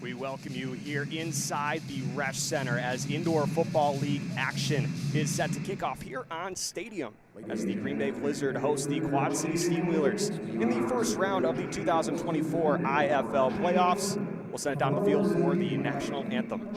We welcome you here inside the Resch Center as Indoor Football League action is set to kick off here on Stadium as the Green Bay Blizzard host the Quad City Steamwheelers in the first round of the 2024 IFL playoffs. We'll send it down the field for the national anthem.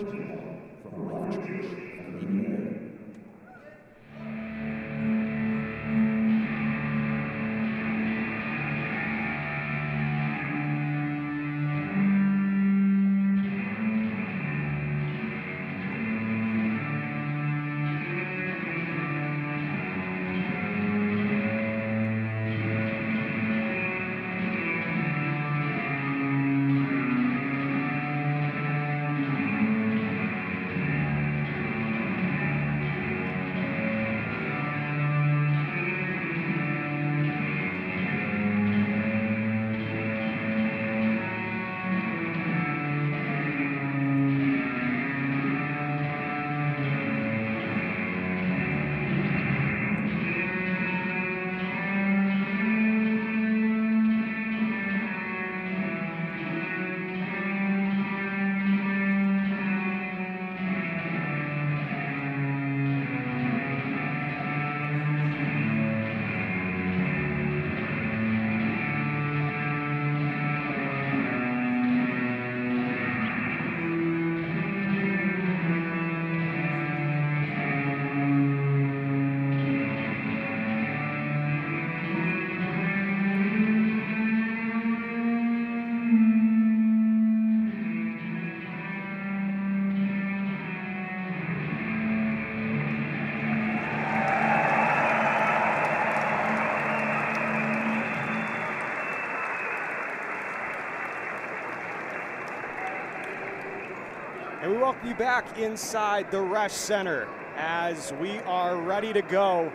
And we welcome you back inside the Resch Center as we are ready to go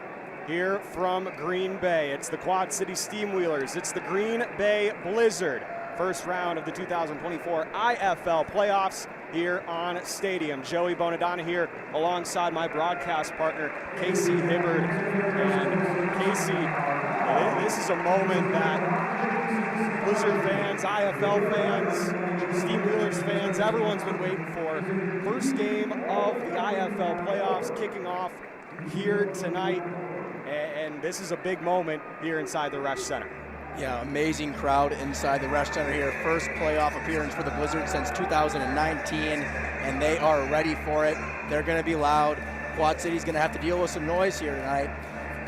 here from Green Bay. It's the Quad City Steamwheelers. It's the Green Bay Blizzard. First round of the 2024 IFL playoffs here on Stadium. Joey Bonadonna here alongside my broadcast partner, Casey Hibbard. And Casey, this is a moment that Blizzard fans, IFL fans, Steamwheelers fans, everyone's been waiting for. First game of the IFL playoffs kicking off here tonight, and this is a big moment here inside the Resch Center. Yeah, amazing crowd inside the Resch Center here. First playoff appearance for the Blizzard since 2019, and they are ready for it. They're going to be loud. Quad City's going to have to deal with some noise here tonight,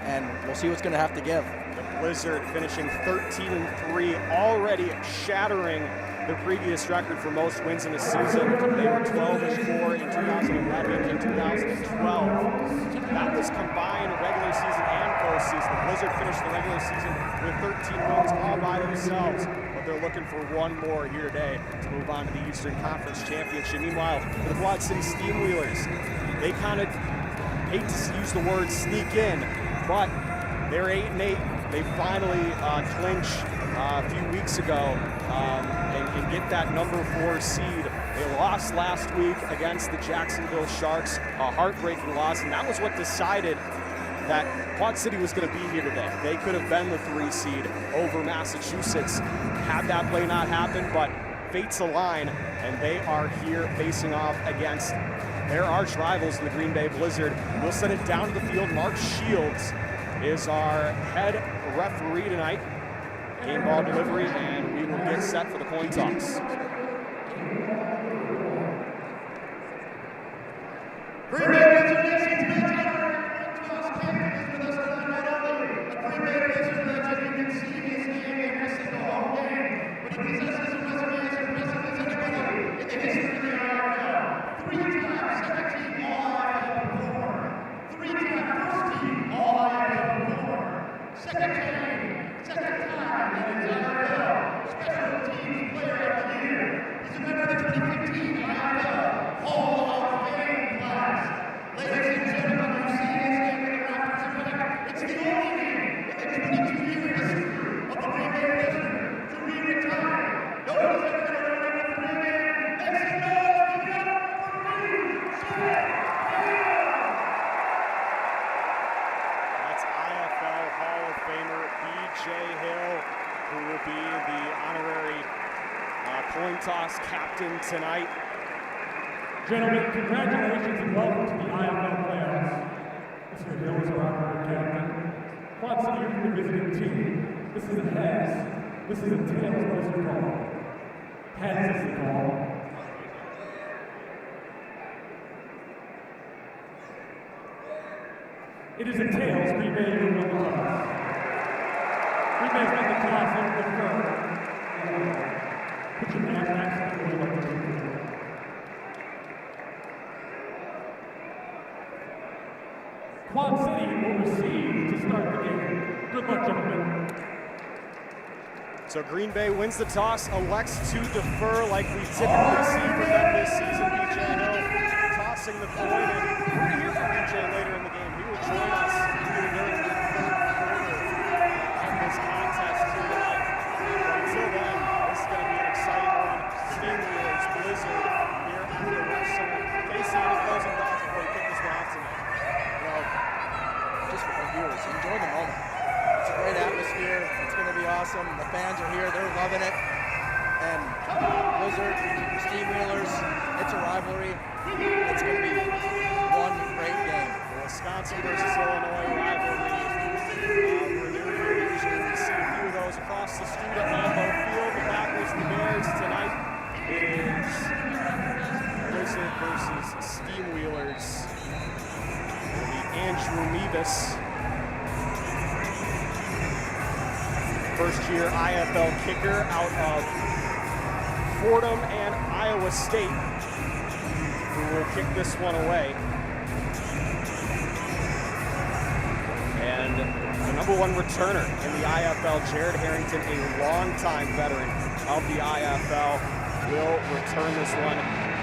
and we'll see what's going to have to give. The Blizzard finishing 13-3, already shattering their previous record for most wins in a season. They were 12-4 in 2011 and 2012. That was combined regular season and postseason. The Blizzard finished the regular season with 13 wins all by themselves, but they're looking for one more here today to move on to the Eastern Conference Championship. Meanwhile, for the Quad City Steamwheelers, they kind of hate to use the word sneak in, but they're 8-8. They finally clinched a few weeks ago and get that number 4 seed. They lost last week against the Jacksonville Sharks, a heartbreaking loss, and that was what decided that Quad City was going to be here today. They could have been the 3 seed over Massachusetts had that play not happened, but fates align, and they are here facing off against their arch rivals in the Green Bay Blizzard. We'll send it down to the field. Mark Shields is our head referee tonight. Game ball delivery, and we will get set for the coin toss. Green Bay Blizzard Nation's match coin toss captain is with us tonight not only a Green Bay Blizzard legend, you can see his name every single home game, but he possesses a resume as impressive as anybody in the history of the IFL. 3-time second-team All-IFL performer, 3-time first-team All-IFL performer, second time in his IFL Special Teams Player of the Year. He's a member of the 2015 IFL Hall of Fame class. Ladies and gentlemen, you see his name in the rafters of back. It's the only name in the 22-year history of the Green Bay Blizzard to re-retire. Nobody's ever going to run up the Green Bay. Make some noise, give it up for BJ Hill. That's IFL Hall of Famer BJ Hill, who will be the honorary Coin toss captain tonight. Gentlemen, congratulations and welcome to the IFL playoffs. Mr. Hill is our captain. Quad City is the visiting team. This is a heads. This is a tails buzzer call. Heads is the call. It is a tails. Green Bay will win the toss. Green Bay's got the toss over the first. Put your man back to the way. Quad City will receive to start the game. Good luck, gentlemen. So Green Bay wins the toss, elects to defer like we typically see from them this season. BJ Hill tossing the coin, and we're going to hear from BJ later in the game. He will join us during the third quarter of this contest here tonight. But until then, this is going to be an exciting one. Steamwheelers, Blizzard here at the West Center. Casey, any closing thoughts before we kick this one off tonight? Well, just for our viewers, enjoy the moment. It's a great atmosphere. It's going to be awesome. The fans are here. They're loving it. And Blizzard, Steamwheelers, it's a rivalry. It's going to be one great game. The Wisconsin versus Illinois rivalry. Renewed here. Usually we see a few of those across the street at Lambeau Field. The Packers and the Bears tonight is Blizzard versus Steamwheelers. Andrew Mevis, first-year IFL kicker out of Fordham and Iowa State, who will kick this one away. And the #1 returner in the IFL, Jared Harrington, a longtime veteran of the IFL, will return this one.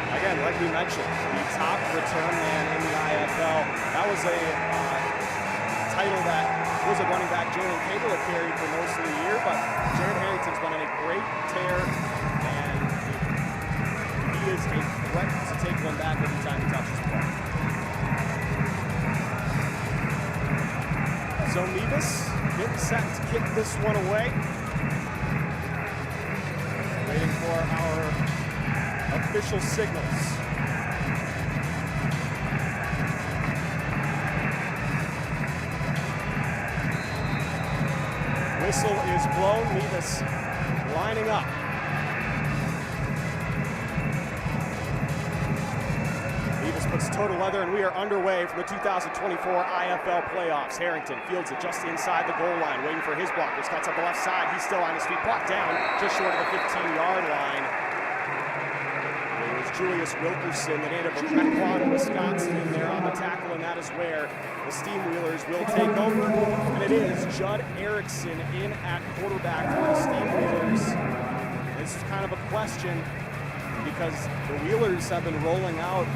Again, like we mentioned, the top return man in the IFL. That was a title that was a running back Jalen Cable had carried for most of the year, but Jared Harrington's been on a great tear, and he is a threat to take one back every time he touches the ball. So Mevis getting set to kick this one away. Waiting for our official signals. Whistle is blown. Mevis lining up. Mevis puts toe to leather, and we are underway for the 2024 IFL playoffs. Harrington fields it just inside the goal line, waiting for his blockers. Cuts up the left side. He's still on his feet. Brought down just short of the 15-yard line. Julius Wilkerson, the native of Mequon, Wisconsin, in there on the tackle, and that is where the Steamwheelers will take over. And it is Judd Erickson in at quarterback for the Steamwheelers. This is kind of a question because the Wheelers have been rolling out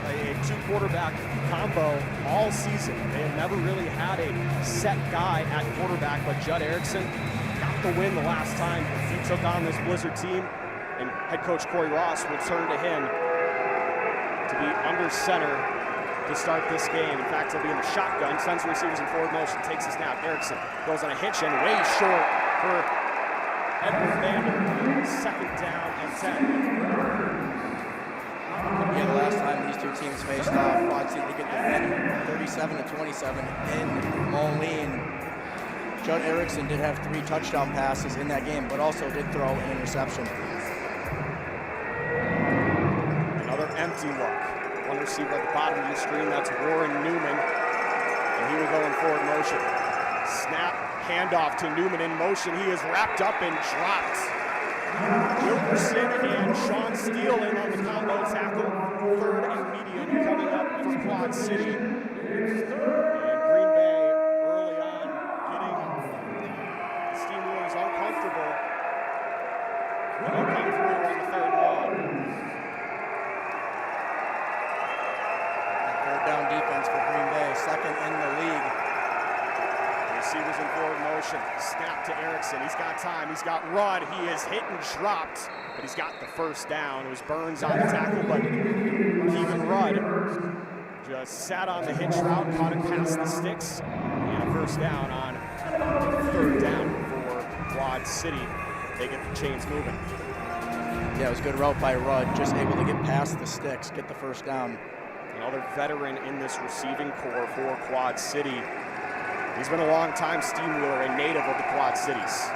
a two-quarterback combo all season. They have never really had a set guy at quarterback, but Judd Erickson got the win the last time he took on this Blizzard team. And head coach Corey Ross will turn to him to be under center to start this game. In fact, he'll be in the shotgun, sends the receivers in forward motion, takes the snap. Erickson goes on a hitch and way short for Edward Vander. Second down and 10. Yeah, the last time these two teams faced off, Quad City to get the win, 37-27 in Moline. Judd Erickson did have 3 touchdown passes in that game, but also did throw an interception. Empty look. One receiver at the bottom of your screen, that's Warren Newman. And he will go in forward motion. Snap, handoff to Newman in motion. He is wrapped up and dropped. Wilkerson and Sean Steele in on the combo tackle. Third and medium coming up for Quad City. And Green Bay early on getting the Steamwheelers uncomfortable. And they come through on the third one. Down defense for Green Bay, second in the league. Receivers in forward motion. Snap to Erickson. He's got time. He's got run. He is hit and dropped, but he's got the first down. It was Burns on the tackle, but Keegan Rudd just sat on the hitch route, caught it past the sticks, and a first down on third down for Quad City. They get the chains moving. Yeah, it was a good route by Rudd, just able to get past the sticks, get the first down. Another veteran in this receiving corps for Quad City. He's been a long time Steamwheeler, a native of the Quad Cities.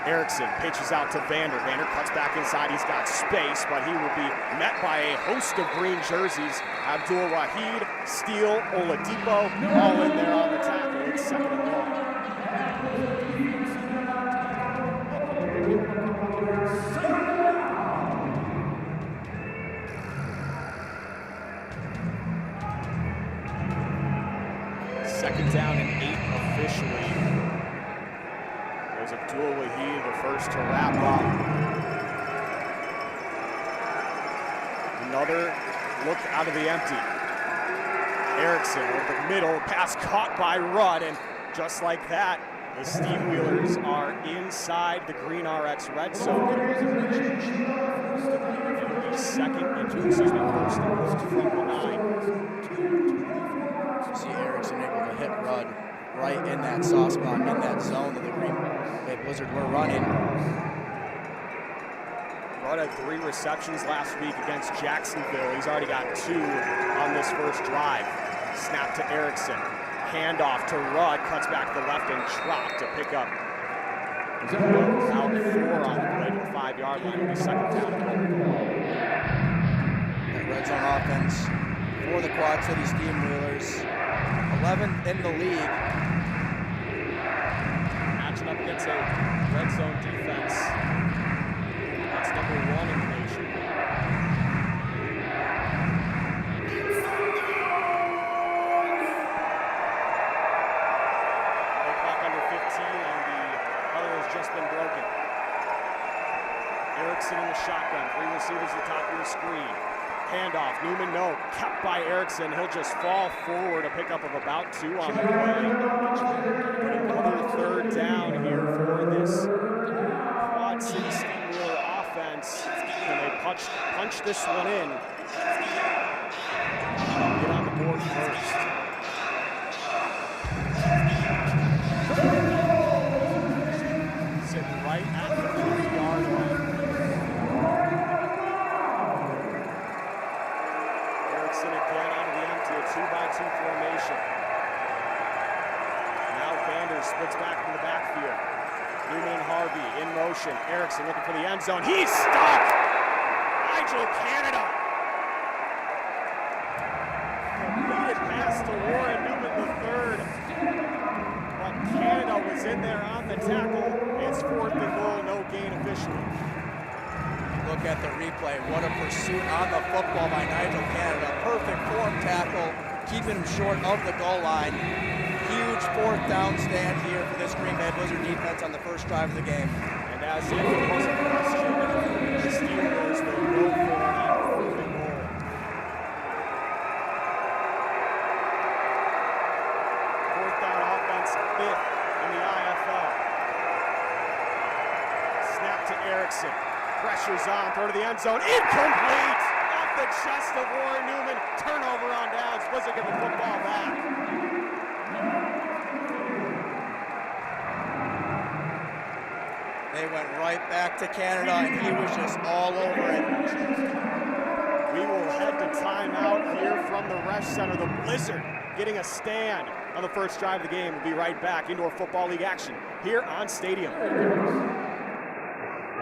Erickson pitches out to Vander. Vander cuts back inside. He's got space, but he will be met by a host of green jerseys. Abdul Wahid, Steele, Oladipo, all in there on the tackle. It's 2nd and long. Second down and 8 officially. There's Abdul Wahid, the first to wrap up. Another look out of the empty. Erickson over the middle, pass caught by Rudd, and just like that, the Steamwheelers are inside the Green RX red zone. First and goal from the 9. See Erickson able to hit Rudd right in that soft spot, in that zone that the Green Bay Blizzard were running. Rudd had 3 receptions last week against Jacksonville. He's already got 2 on this first drive. Snap to Erickson. Handoff to Rudd. Cuts back to the left and drop to pick up out 4 on the play to the 5-yard line. It'll be 2nd down. That red zone offense for the Quad City Steamwheelers. 11th in the league. Matching up against a red zone defense. That's number 1 in the nation. The clock under 15 and the color has just been broken. Erickson in the shotgun. 3 receivers at the top of the screen. Handoff, Newman, no, kept by Erickson. He'll just fall forward, a pickup of about 2 on the play. Another 3rd down here for this Quad City Steamwheeler offense. And they punch this one in. Get on the board first. Sitting right at the 3-yard line. Again onto the empty, a 2-by-2 formation. Now Vander splits back from the backfield. Newman and Harvey in motion. Erickson looking for the end zone. He's stuck! Nigel Canada. Completed pass to Warren Newman III. But Canada was in there on the tackle. It's 4th and goal, no gain officially. Look at the replay. What a pursuit on the football by Nigel Canada. Perfect form tackle, keeping him short of the goal line. Huge 4th down stand here for this Green Bay Blizzard defense on the first drive of the game. And as if it wasn't a question, the Steelers will go for that 4th and goal. 4th down offense, 5th in the IFL. Snap to Erickson. Pressure's on, throw to the end zone, incomplete! Off the chest of Warren Newman, turnover on downs, Blizzard get the football back. They went right back to Canada, and he was just all over it. We will head to timeout here from the Ref Center. The Blizzard getting a stand on the first drive of the game. We'll be right back. Indoor Football League action here on Stadium.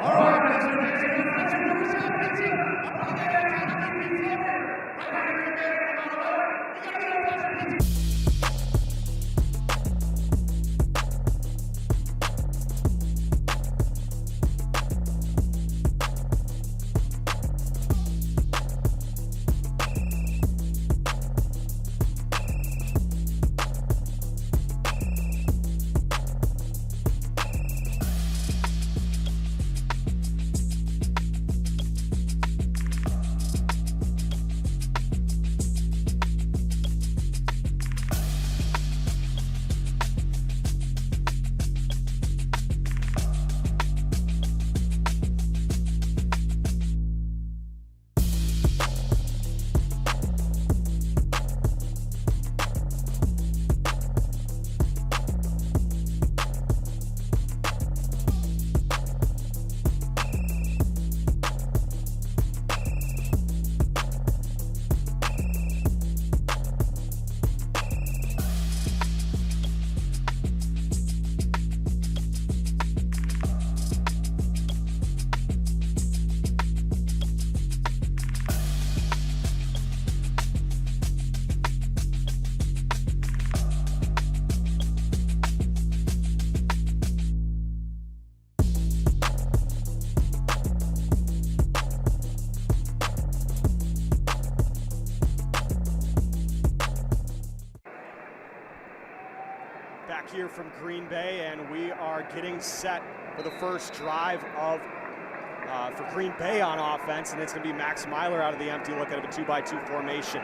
All right, Blizzard Nation, let's go to South Pizza. I'm on the air, trying to keep pizza over. Right now, Green Bay, come on over. You gotta get a Blizzard Pizza. here from Green Bay, and we are getting set for the first drive of for Green Bay on offense, and it's going to be Max Myler out of the empty look out of a 2-by-2 formation.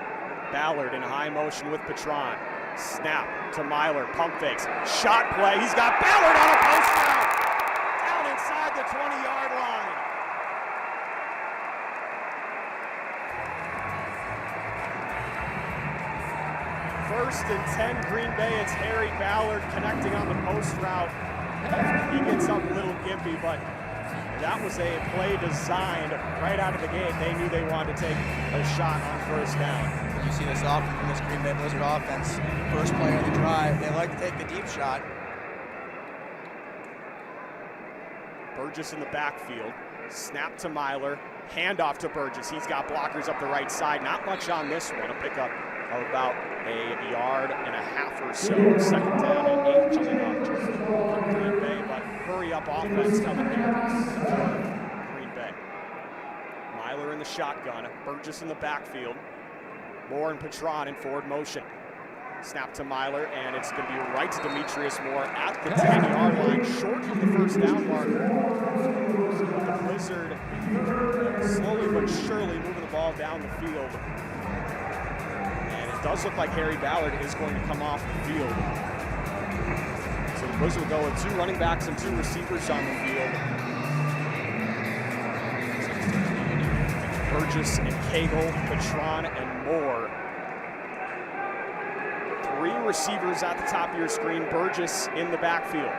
Ballard in high motion with Patron. Snap to Myler, pump fakes, shot play. He's got Ballard on a post route, down inside the 20-yard line. First and 10, Green Bay. It's Harry Ballard connecting on the post route. He gets up a little gimpy, but that was a play designed right out of the gate. They knew they wanted to take a shot on first down. You see this often from this Green Bay Blizzard offense. First play of the drive, they like to take the deep shot. Burgess in the backfield. Snap to Myler. Handoff to Burgess. He's got blockers up the right side. Not much on this one. A pickup of about a yard and a half or so. Second down and 8 coming up for Green Bay, but hurry up offense coming here for Green Bay. Myler in the shotgun. Burgess in the backfield. Moore and Patron in forward motion. Snap to Myler, and it's going to be right to Demetrius Moore at the 10-yard line, short of the first down marker. The Blizzard slowly but surely moving the ball down the field. And it does look like Harry Ballard is going to come off the field. So the Blizzard will go with 2 running backs and 2 receivers on the field. Burgess and Cagle, Patron and Moore. 3 receivers at the top of your screen. Burgess in the backfield.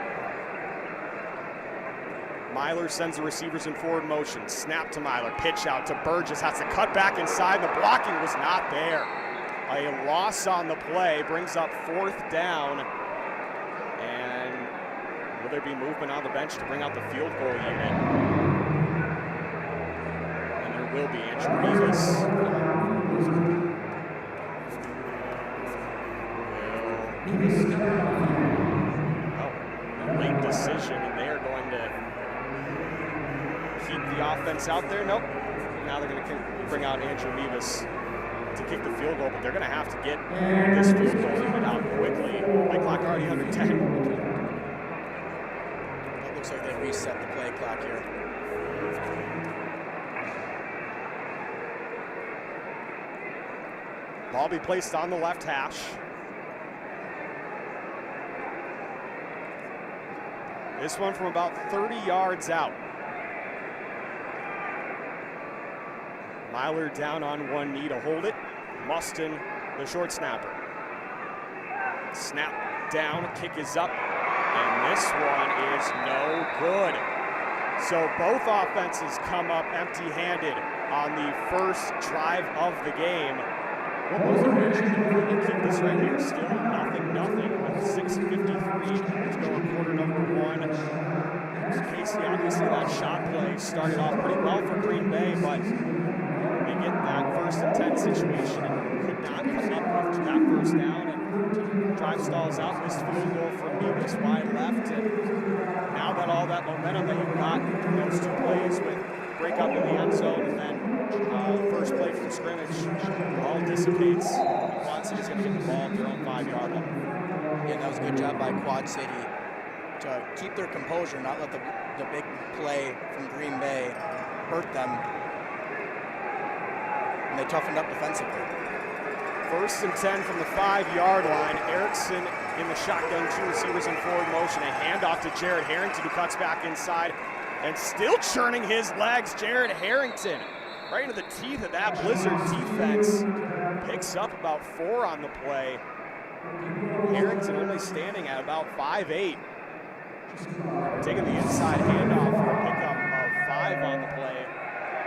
Myler sends the receivers in forward motion. Snap to Myler, pitch out to Burgess. Has to cut back inside. The blocking was not there. A loss on the play brings up 4th down. And will there be movement on the bench to bring out the field goal unit? And there will be. Andrew Rivas. A late decision, and they are going to keep the offense out there. Nope. Now they're going to bring out Andrew Rivas to kick the field goal, but they're going to have to get this field goal unit out quickly. Play clock already under 10. It looks like they reset the play clock here. Ball be placed on the left hash. This one from about 30 yards out. Myler down on one knee to hold it. Mustin, the short snapper. Snap down, kick is up, and this one is no good. So both offenses come up empty-handed on the first drive of the game. We'll keep this right here, still nothing with 6:53 to go in quarter number 1. Casey, obviously that shot play started off pretty well for Green Bay, but they get that 1st and 10 situation and could not come up with that first down, and drive stalls out, missed field goal from Mevis wide left, and now that all that momentum that you've got in those 2 plays with break up in the end zone and then first play from scrimmage all dissipates. Quad City's going to get the ball at their own 5-yard line. Yeah, that was a good job by Quad City to keep their composure, not let the big play from Green Bay hurt them. And they toughened up defensively. 1st and 10 from the 5-yard line. Erickson in the shotgun, 2 receivers in forward motion. A handoff to Jared Harrington, who cuts back inside and still churning his legs. Jared Harrington right into the teeth of that Blizzard defense. Picks up about 4 on the play. Harrington only standing at about 5'8". Taking the inside handoff for a pickup of 5 on the play.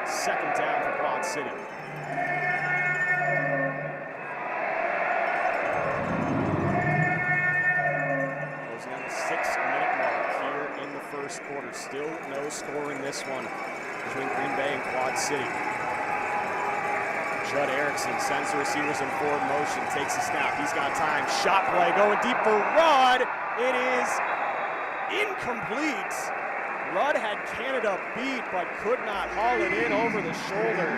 2nd down for Quad City. Closing on the 6-minute mark here in the first quarter. Still no score in this one between Green Bay and Quad City. Judd Erickson sends the receivers in forward motion, takes a snap, he's got time, shot play, going deep for Rudd. It is incomplete. Rudd had Canada beat, but could not haul it in over the shoulder.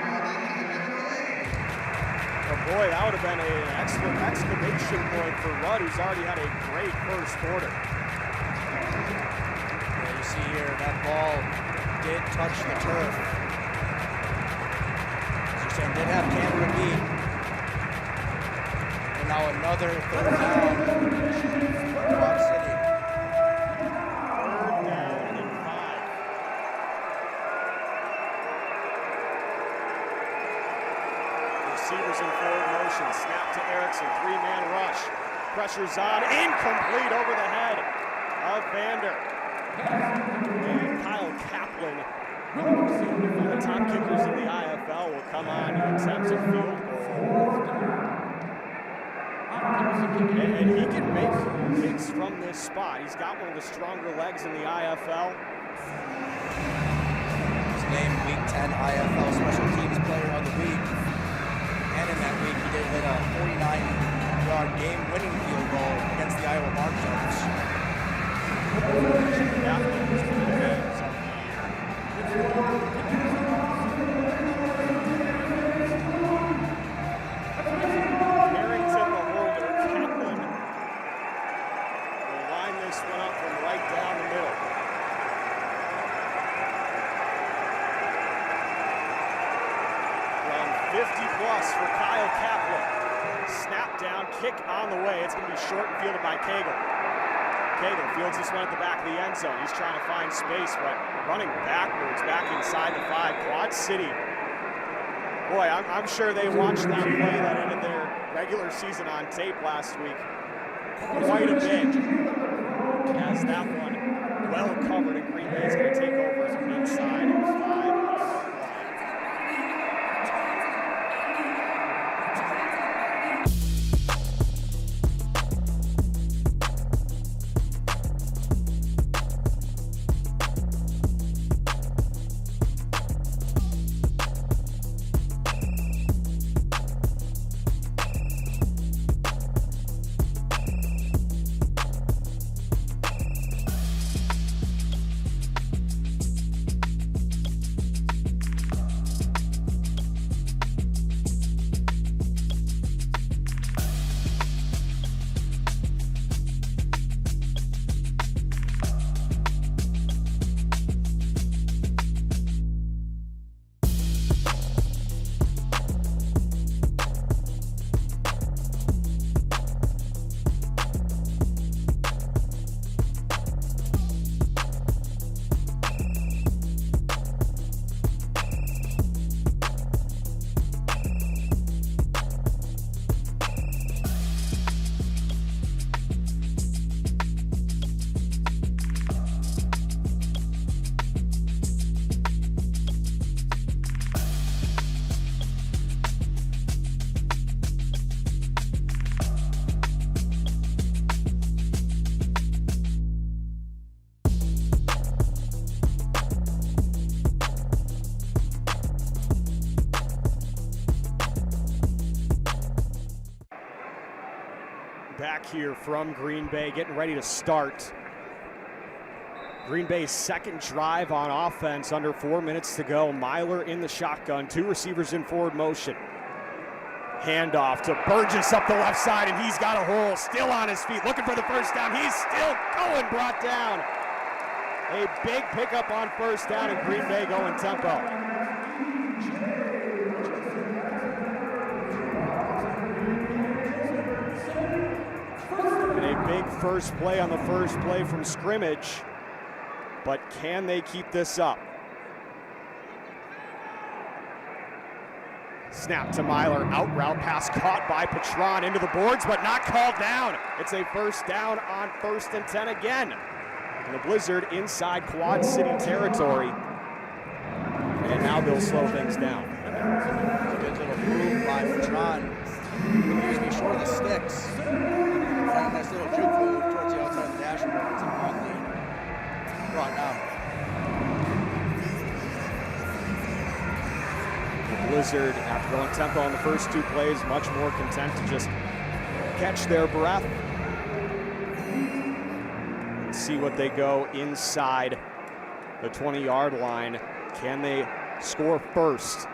The Boy, that would have been an excellent exclamation point for Rudd, who's already had a great first quarter. Yeah, you see here, that ball did touch the turf. As you're saying, did have Canada beat. And now another third down for Quad City. Third down and 5. Receivers in forward motion. Snap to Erickson. 3-man rush. Pressure's on. Incomplete over the head of Vander. And Kyle Kaplan, one of the top kickers in the IFL, will come on to attempt a field goal. And he can make kicks from this spot. He's got one of the stronger legs in the IFL. He's named Week 10 IFL Special Teams Player of the Week. And in that week, he did hit a 49-yard game-winning field goal against the Iowa Markets. Harrington, the holder, Kaplan will line this one up from right down the middle. From 50 plus for Kyle Kaplan. Snap down, kick on the way. It's going to be short and fielded by Cagle. Cagle fields this one at the back of the end zone. He's trying to find space, but running backwards, back inside the 5. Quad City. Boy, I'm sure they watched that play that ended their regular season on tape last week quite a bit. Has that one well covered, and Green Bay is going to take over inside the 5-yard line. Back here from Green Bay, getting ready to start. Green Bay's second drive on offense, under 4 minutes to go. Myler in the shotgun, 2 receivers in forward motion. Handoff to Burgess up the left side, and he's got a hole, still on his feet, looking for the first down. He's still going, brought down. A big pickup on first down, and Green Bay going tempo. Big first play on the first play from scrimmage, but can they keep this up? Snap to Myler, out route pass caught by Patron into the boards, but not called down. It's a first down on 1st and 10 again. And the Blizzard inside Quad City territory. And now they'll slow things down. A good little move by Patron. He was short of the sticks. A nice little juke move towards the outside of the dashboard. It's immediately brought down. The Blizzard, after going tempo on the first 2 plays, much more content to just catch their breath and see what they go inside the 20-yard line. Can they score first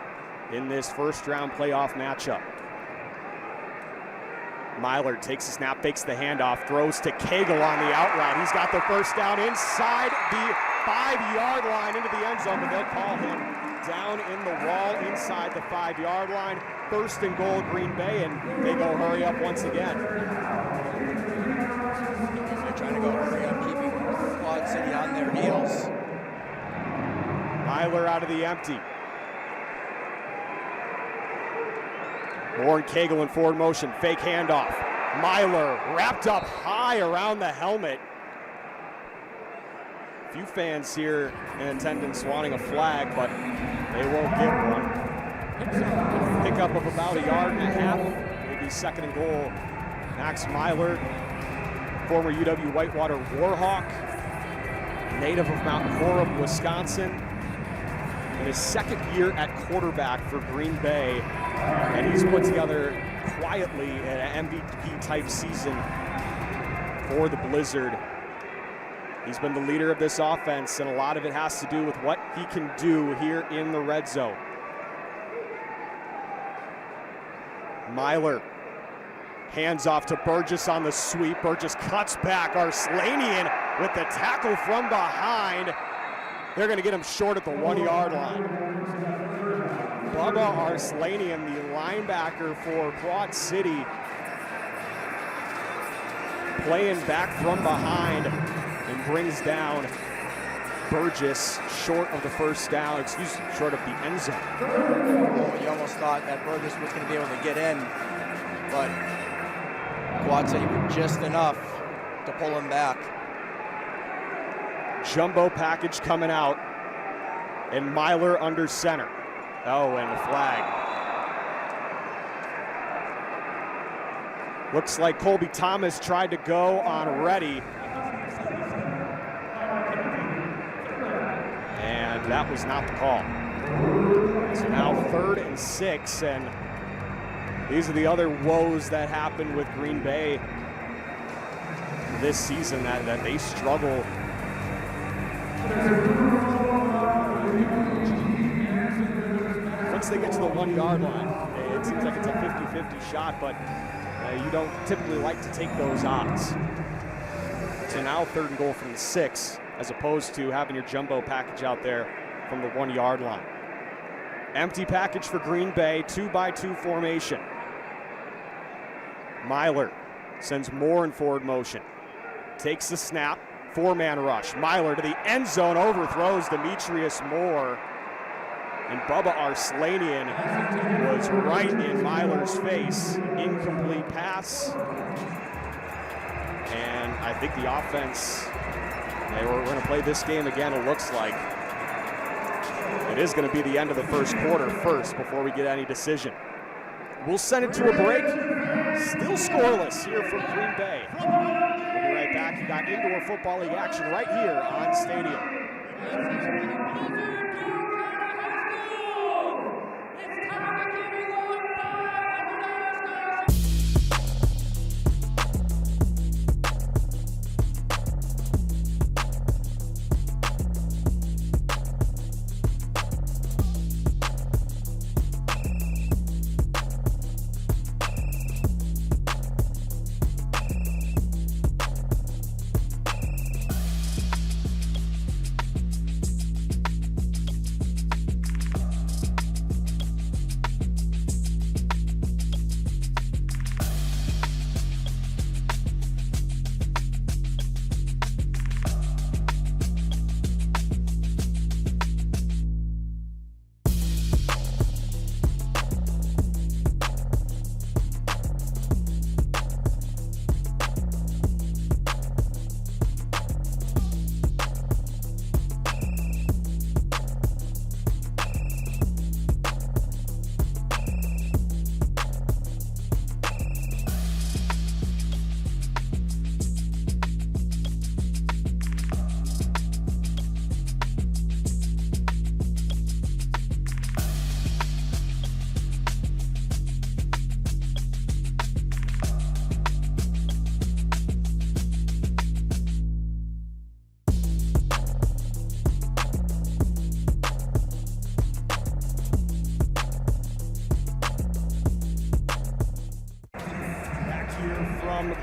in this first-round playoff matchup? Myler takes the snap, fakes the handoff, throws to Cagle on the out route. He's got the first down inside the 5-yard line into the end zone, but they'll call him down in the wall inside the 5-yard line. First and goal, Green Bay, and they go hurry up once again. They're trying to go hurry up, keeping Quad City on their heels. Myler out of the empty. Warren Cagle in forward motion, fake handoff. Myler wrapped up high around the helmet. A few fans here in attendance wanting a flag, but they won't get one. Pickup of about 1.5 yards, maybe second and goal. Max Myler, former UW Whitewater Warhawk, native of Mount Horeb, Wisconsin. In his second year at quarterback for Green Bay, and he's put together quietly an MVP-type season for the Blizzard. He's been the leader of this offense, and a lot of it has to do with what he can do here in the red zone. Myler hands off to Burgess on the sweep. Burgess cuts back. Arslanian with the tackle from behind. They're going to get him short at the 1-yard line. Bubba Arslanian, the linebacker for Quad City, playing back from behind and brings down Burgess short of the first down, short of the end zone. Oh, you almost thought that Burgess was going to be able to get in, but Quad City was just enough to pull him back. Jumbo package coming out, and Myler under center. Oh, and a flag. Looks like Colby Thomas tried to go on ready. And that was not the call. So now 3rd and 6, and these are the other woes that happened with Green Bay this season, that they struggle. Once they get to the 1-yard line, it seems like it's a 50-50 shot, but you don't typically like to take those odds. So now 3rd and goal from the 6, as opposed to having your jumbo package out there from the 1-yard line. Empty package for Green Bay, 2-by-2 formation. Myler sends Moore in forward motion. Takes the snap, 4-man rush. Myler to the end zone, overthrows Demetrius Moore. And Bubba Arslanian was right in Myler's face. Incomplete pass. And I think the offense, we're going to play this game again, it looks like. It is going to be the end of the first quarter first before we get any decision. We'll send it to a break. Still scoreless here from Green Bay. We'll be right back. You got indoor football league action right here on Stadium.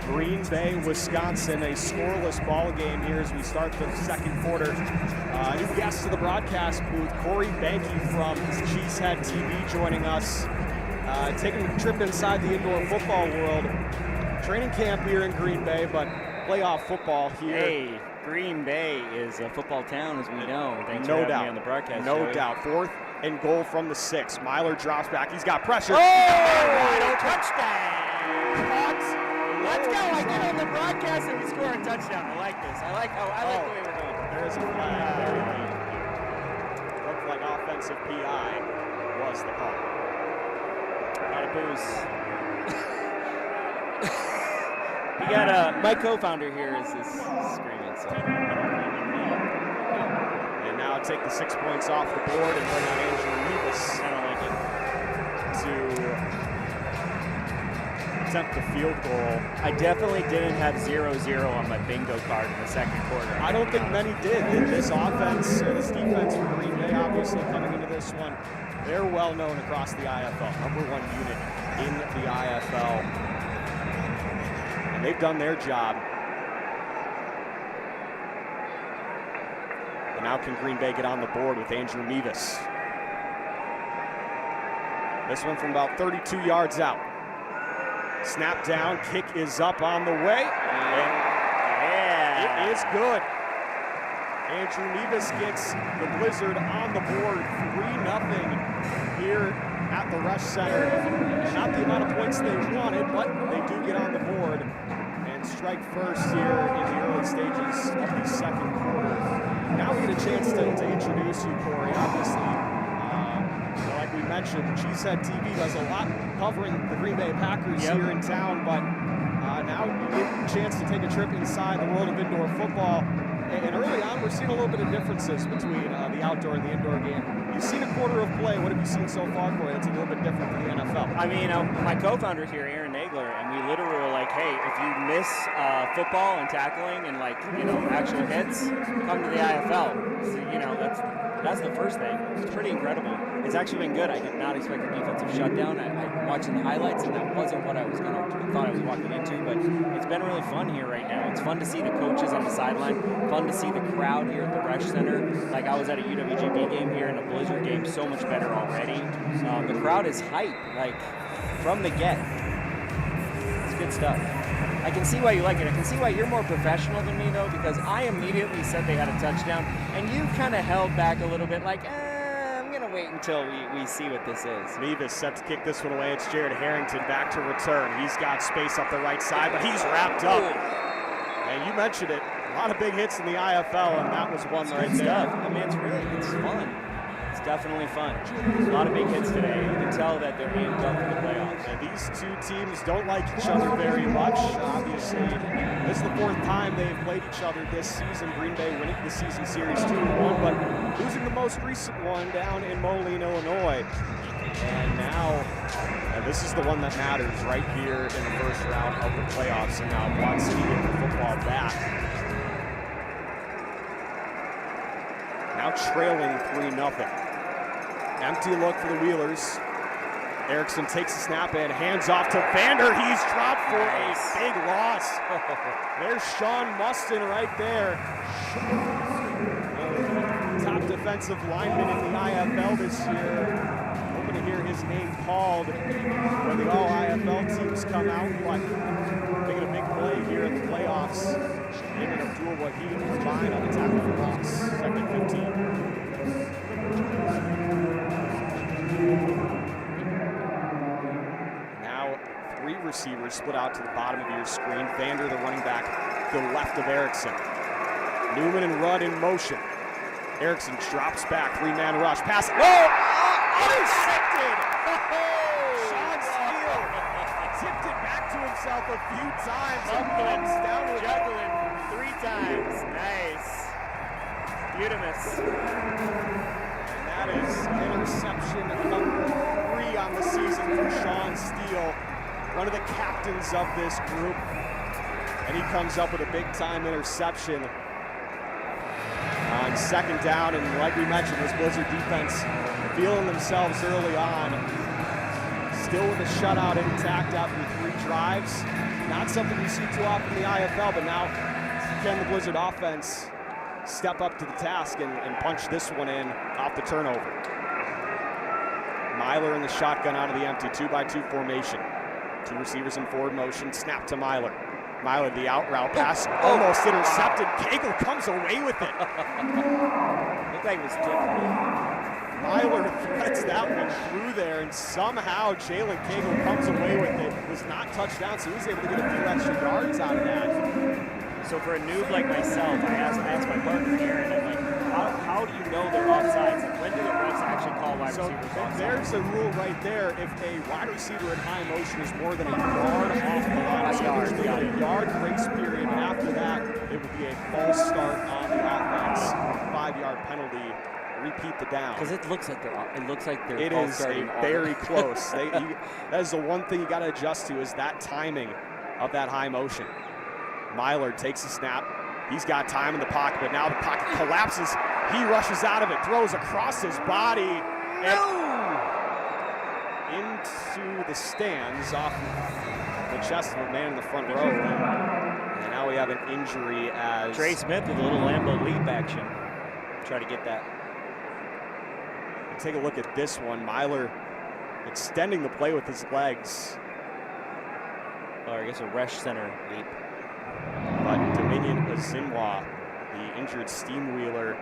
Green Bay, Wisconsin, a scoreless ball game here as we start the second quarter. New guest to the broadcast booth, Corey Banky from Cheesehead TV joining us. Taking a trip inside the indoor football world. Training camp here in Green Bay, but playoff football here. Hey, Green Bay is a football town, as we know. Thanks No for having doubt. me on the broadcast. No Joey. doubt. 4th and goal from the 6. Myler drops back. He's got pressure. Touchdown! Let's go! I get on the broadcast and we score a touchdown. I like this. I like the way we're going. There is a flag very late. Looked like offensive PI was the call. Got a boost. You got my co-founder here is screaming. So. And now take the 6 points off the board and bring on Andrew Rivas. I don't like it. To attempt the field goal. I definitely didn't have 0-0 on my bingo card in the second quarter. I don't think many did. This offense, or this defense for Green Bay, obviously coming into this one, they're well known across the IFL. #1 unit in the IFL. And they've done their job. And now can Green Bay get on the board with Andrew Mevis. This one from about 32 yards out. Snap down, kick is up on the way. And Yeah. it is good. Andrew Mevis gets the Blizzard on the board, 3-0 here at the Rush Center. Not the amount of points they wanted, but they do get on the board and strike first here in the early stages of the second quarter. Now we get a chance to introduce you, Corey. Obviously, like we mentioned, Cheesehead TV does a lot covering the Green Bay Packers here in town, but now you get a chance to take a trip inside the world of indoor football. And early on, we're seeing a little bit of differences between the outdoor and the indoor game. You've seen a quarter of play. What have you seen so far, Corey? That's a little bit different from the NFL. I mean, my co-founder here, Aaron Nagler, and we literally were like, hey, if you miss football and tackling and actual hits, come to the IFL. So, that's the first thing. It's pretty incredible. It's actually been good. I did not expect a defensive shutdown. I'm watching the highlights, and that wasn't what I thought I was walking into. But it's been really fun here right now. It's fun to see the coaches on the sideline. Fun to see the crowd here at the Resch Center. Like I was at a UWGB game here and a Blizzard game, so much better already. The crowd is hype, like from the get. It's good stuff. I can see why you like it. I can see why you're more professional than me, though, because I immediately said they had a touchdown, and you kind of held back a little bit, like, I'm going to wait until we see what this is. Mevis set to kick this one away. It's Jared Harrington back to return. He's got space up the right side, but he's wrapped up. And you mentioned it. A lot of big hits in the IFL, and that was one right there. Stuff. I mean, it's fun. It's definitely fun. A lot of big hits today. You can tell that they're amped up for the playoffs. And these two teams don't like each other very much. Obviously, this is the 4th time they've played each other this season. Green Bay winning the season series 2-1, but losing the most recent one down in Moline, Illinois. And now, this is the one that matters right here in the first round of the playoffs. And now Quad City getting the football back. Now trailing 3-0. Empty look for the Wheelers. Erickson takes the snap and hands off to Vander. He's dropped for a big loss. There's Sean Mustin right there. Top defensive lineman in the IFL this year. Hoping to hear his name called when the all-IFL teams come out. But making a big play here in the playoffs. Him and Abdul Wahid combined on the tackle for loss. Second and 15. Now 3 receivers split out to the bottom of your screen. Vander, the running back, to the left of Erickson. Newman and Rudd in motion. Erickson drops back, 3-man rush. Pass. Intercepted! Sean Steele tipped it back to himself a few times. Comes down with Juggling 3 times. Nice. Beautimous. And that is interception number 3 on the season for Sean Steele, one of the captains of this group. And he comes up with a big-time interception on second down. And like we mentioned, this Blizzard defense feeling themselves early on. still with a shutout intact after 3 drives. Not something you see too often in the IFL, but now can the Blizzard offense step up to the task and punch this one in off the turnover. Myler in the shotgun out of the empty, 2-by-2 formation. 2 receivers in forward motion, snap to Myler. Myler, the out route pass, almost intercepted. Cagle comes away with it. Looked like it was tipped. Myler threads that one through there, and somehow Jalen Cagle comes away with it. It was not touchdown, so he was able to get a few extra yards out of that. So for a noob like myself, I asked my partner here, and I'm like, how do you know they're offsides? Like, when do the refs actually call wide receivers offsides? There's a rule right there. If a wide receiver in high motion is more than a yard off the line, so there's a yard grace period, and after that, it would be a false start on the offense, 5-yard penalty. Repeat the down. Because it looks like they're it both is starting very close. That is the one thing you got to adjust to, is that timing of that high motion. Myler takes a snap. He's got time in the pocket, but now the pocket collapses. He rushes out of it, throws across his body, and into the stands off the chest of a man in the front row. And now we have an injury as Trey Smith with a little Lambo leap action. Try to get that. Take a look at this one. Myler extending the play with his legs. Or I guess a rush center leap. But Dominion Azinwa, the injured Steamwheeler,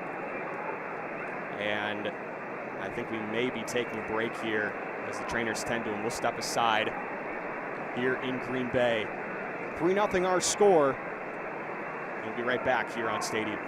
and I think we may be taking a break here, as the trainers tend to, and we'll step aside here in Green Bay. 3-0 our score. We'll be right back here on Stadium.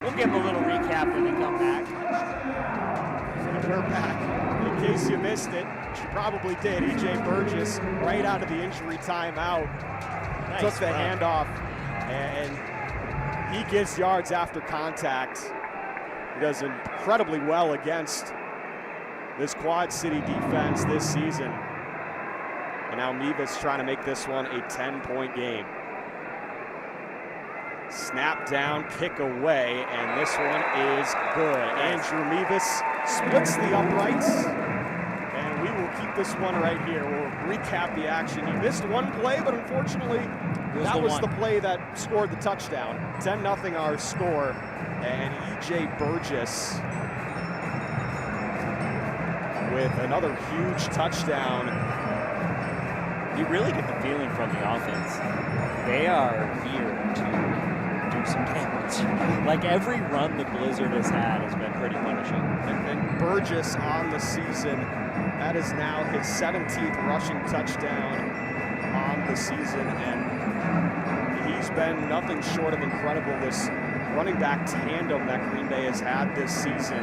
We'll give them a little recap when they come back. We're back. In case you missed it, which you probably did, E.J. Burgess, right out of the injury timeout, took the handoff, and he gets yards after contact. He does incredibly well against this Quad City defense this season. And now Mevis trying to make this one a 10-point game. Snap down, kick away, and this one is good. Andrew Mevis splits the uprights, and we will keep this one right here. We'll recap the action. He missed one play, but unfortunately, that was the play that scored the touchdown. 10-0 our score, and E.J. Burgess with another huge touchdown. You really get the feeling from the offense. They are here to do some damage. Like every run the Blizzard has had has been pretty punishing. And Burgess on the season, that is now his 17th rushing touchdown on the season, and he's been nothing short of incredible, this running back tandem that Green Bay has had this season.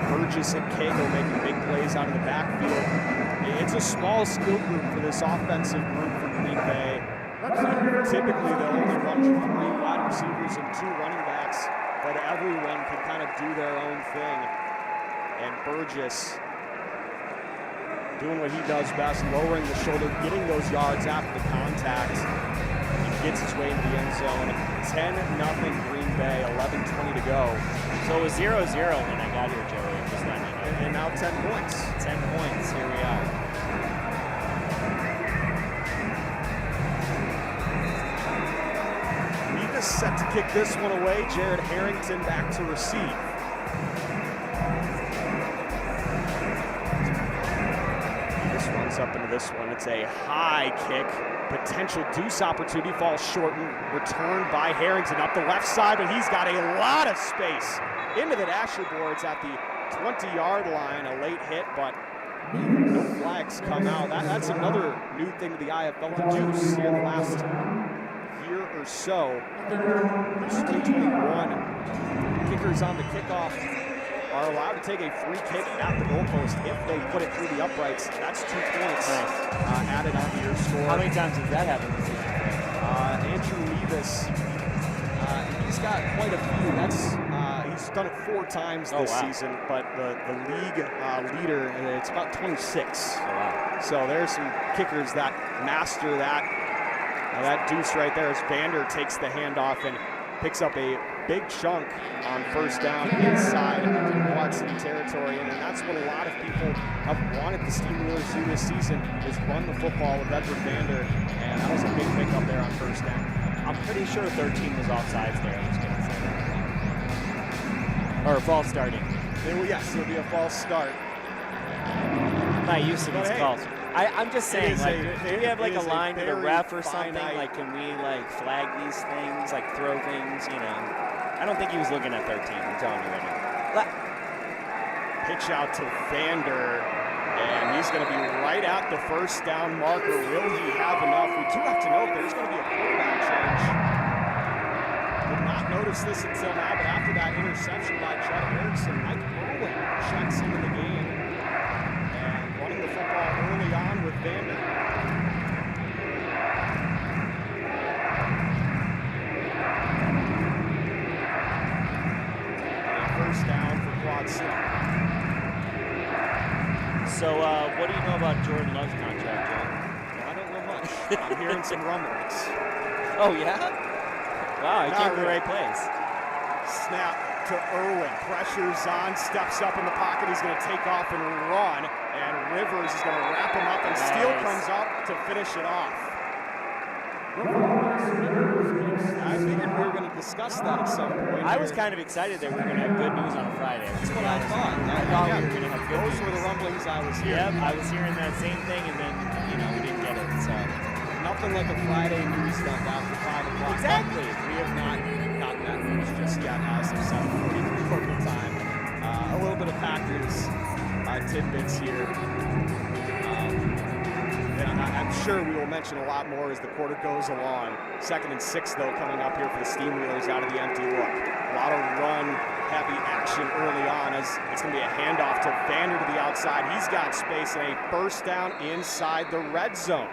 Burgess and Cagle making big plays out of the backfield. It's a small skill group for this offensive group for Green Bay. Typically, they'll only run 3 wide receivers and 2 running backs, but everyone can kind of do their own thing. And Burgess doing what he does best, lowering the shoulder, getting those yards after the contact. He gets his way into the end zone. 10-0 Green Bay, 11:20 to go. So it was 0-0 when I got here, Joey. I'm just letting you know. And now 10 points. 10 points. Here we are. Nevis set to kick this one away. Jared Harrington back to receive. Nevis runs up into this one. It's a high kick. Potential deuce opportunity, falls short and returned by Harrington up the left side, but he's got a lot of space into the dasher boards at the 20-yard line. A late hit, but no flags come out. That's another new thing to the IFL, the deuce here the last year or so. This 2021, kickers on the kickoff are allowed to take a free kick at the goalpost if they put it through the uprights. That's 2 points added onto your score. How many times has that happened this season? Andrew Nevis, he's got quite a few. He's done it 4 times this season, but the league leader, it's about 26. Oh, wow. So there's some kickers that master that. That deuce right there as Vander takes the handoff and picks up a big chunk on first down inside Quad City territory. And that's what a lot of people have wanted the Steamwheelers to do this season, is run the football with Edward Vander. And that was a big pickup there on first down. I'm pretty sure 13 was offsides there. I'm just going to say that. Or a false starting. Yes, it'll be a false start. I'm not used to these calls. I'm just saying, like, do we have like a line to the ref or something? Like, can we like flag these things, like throw things, you know? I don't think he was looking at 13, I'm telling you right now. Pitch out to Vander, and he's going to be right at the first down marker. Will he have enough? We do have to know if there's going to be a quarterback change. Did not notice this until now, but after that interception by Judd Erickson, Mike Irwin checks into the game. Running the football early on with Vander. And a first down for Quad City. So, what do you know about Jordan Love's contract, Joe? I don't know much. I'm hearing some rumblings. Oh, yeah? Wow, I came to the right place. Snap to Irwin. Pressure's on, steps up in the pocket. He's going to take off and run. And Rivers is going to wrap him up, and Steele comes up to finish it off. I figured we were going to discuss that at some point. I was kind of excited that we were going to have good news on a Friday. That's what I thought. I thought we were going to have good news. Those were the rumblings I was hearing. Yep, I was hearing that same thing, and then, you know, we didn't get it, so. Nothing like a Friday news dump after 5 o'clock. Exactly. We have not gotten that news just yet. Some 7:43 local time. A little bit of Packers tidbits here. And I'm sure we will mention a lot more as the quarter goes along. 2nd and 6, though, coming up here for the Steamwheelers out of the empty look. A lot of run-heavy action early on as it's going to be a handoff to Vander to the outside. He's got space and a first down inside the red zone.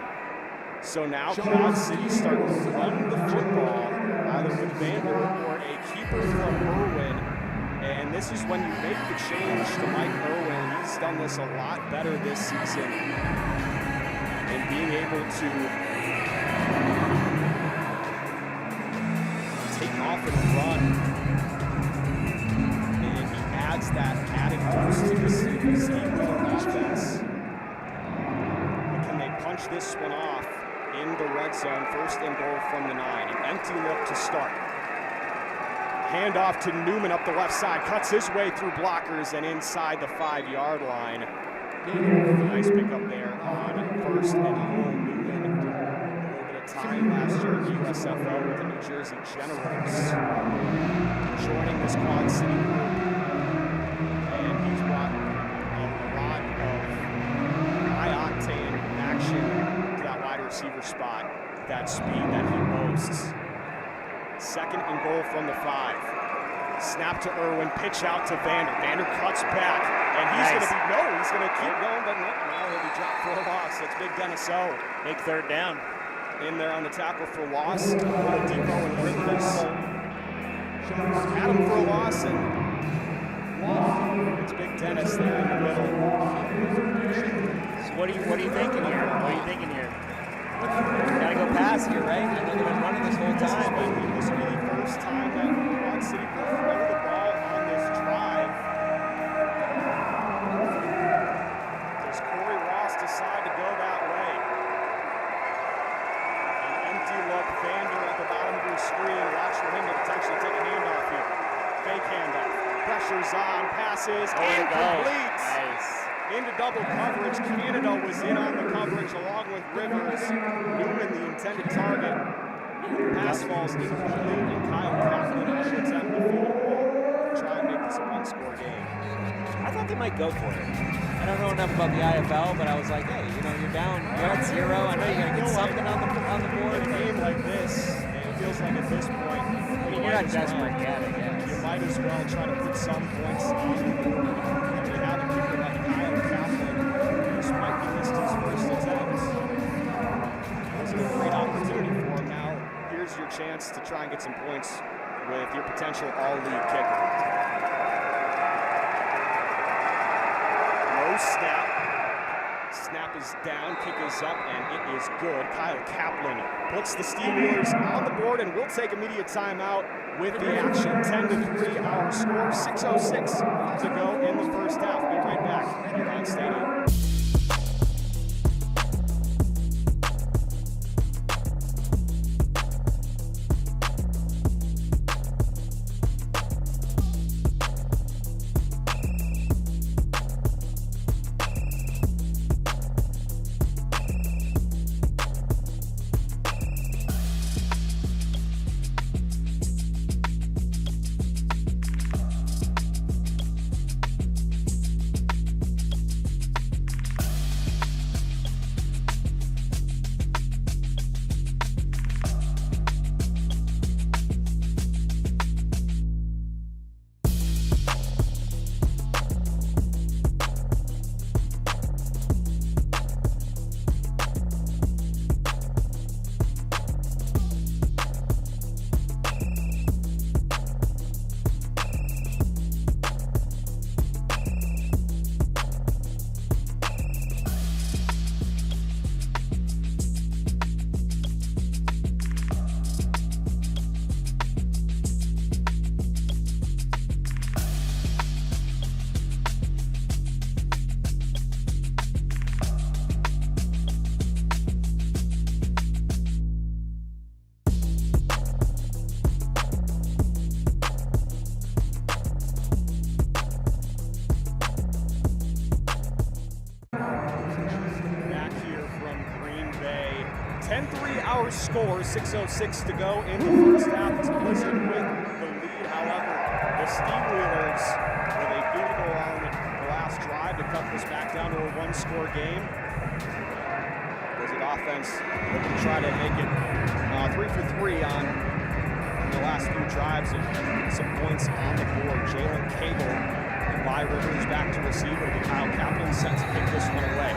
So now Quad City starting to run the football either with Vander or a keeper from Irwin. And this is when you make the change to Mike Irwin. He's done this a lot better this season in being able to take off and run. And he adds that added boost to the Steamwheeler offense. But can they punch this one off in the red zone? 1st and goal from the 9. An empty look to start. Handoff to Newman up the left side, cuts his way through blockers and inside the 5-yard line. Nice pickup there on 1st and goal. Newman, a little bit of time last year at USFL with the New Jersey Generals, joining this Quad City group. And he's brought a lot of high-octane action to that wide receiver spot, that speed that he boasts. 2nd and goal from the 5. Snap to Irwin, pitch out to Vander. Vander cuts back, and he's going to keep going, but no, now he'll be dropped for a loss. That's big Dennis O. Big 3rd down. in there on the tackle for loss. Oladipo and Rivers had him for a loss, and it's Big Dennis there in the middle. So what are you thinking here? What are you thinking here? Gotta go pass here, right? I know they've been running this whole time, but This will be the first time that Quad City will throw the ball on this drive. Does Corey Ross decide to go that way? An empty look, Vander at the bottom of your screen. Watch for him to potentially take a handoff here. Fake handoff. Pressure's on, passes, incomplete. nice. Into double coverage. Canada was in on the coverage along with Rivers. Newman, the intended target. Pass falls incomplete, and Kyle Kaplan will attempt the field goal. Try and make this a one-score game. I thought they might go for it. I don't know enough about the IFL, but I was like, hey, you know, you're down, you're at 0. I know you're gonna get something on the board. In a game like this, it feels like at this point, I mean, you're not desperate yet, I guess. you might as well try to put some points on the board. And we have a kicker like Kyle Kaplan. This might be his first attempt. This is a great opportunity for him now. Here's your chance to try and get some points with your potential all-league kicker. No snap. Snap is down, kick is up, and it is good. Kyle Kaplan puts the Steamwheelers on the board, and we'll take immediate timeout with the action. 10-3 our score, 6:06 to go in the first half. Be right back here on Stadium. Our score, 6:06 to go in the first half. It's Blizzard with the lead. However, the Steamwheelers with a field goal on the last drive to cut this back down to a one-score game. Blizzard offense looking to try to make it 3 for 3 on the last few drives and some points on the board. Jalen Cable and by Rivers back to receiver. The Kyle Kaplan set to kick this one away.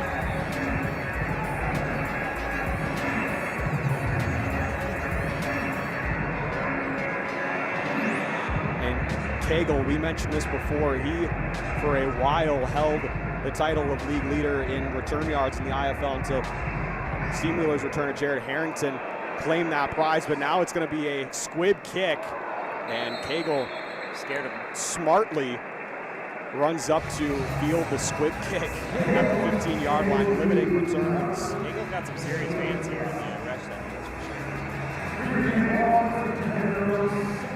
Cagle, we mentioned this before, he for a while held the title of league leader in return yards in the IFL until Steamwheelers returner Jared Harrington claimed that prize, but now it's going to be a squib kick, and Cagle scared of him. Smartly runs up to field the squib kick at the 15-yard line, limiting returns. Cagle's got some serious fans here in the rush center, that's for sure.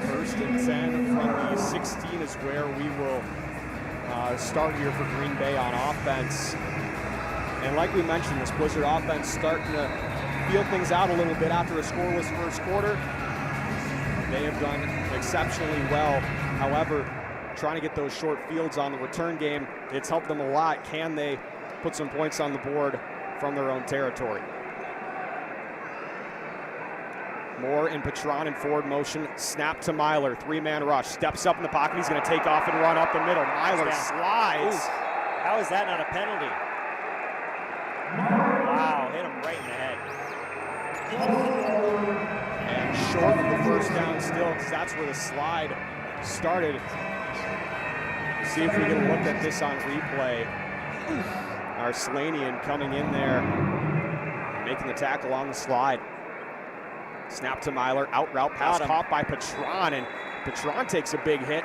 First and 10 from the 16 is where we will start here for Green Bay on offense. And like we mentioned, this Blizzard offense starting to feel things out a little bit after a scoreless first quarter. They have done exceptionally well. However, trying to get those short fields on the return game, it's helped them a lot. Can they put some points on the board from their own territory? Moore and Patron in forward motion. Snap to Myler. 3-man rush. Steps up in the pocket. He's going to take off and run up the middle. Myler slides. Ooh. How is that not a penalty? Wow, hit him right in the head. And short of the first down still, because that's where the slide started. See if we can look at this on replay. Arslanian coming in there, making the tackle on the slide. Snap to Myler, out route pass caught by Patron, and Patron takes a big hit.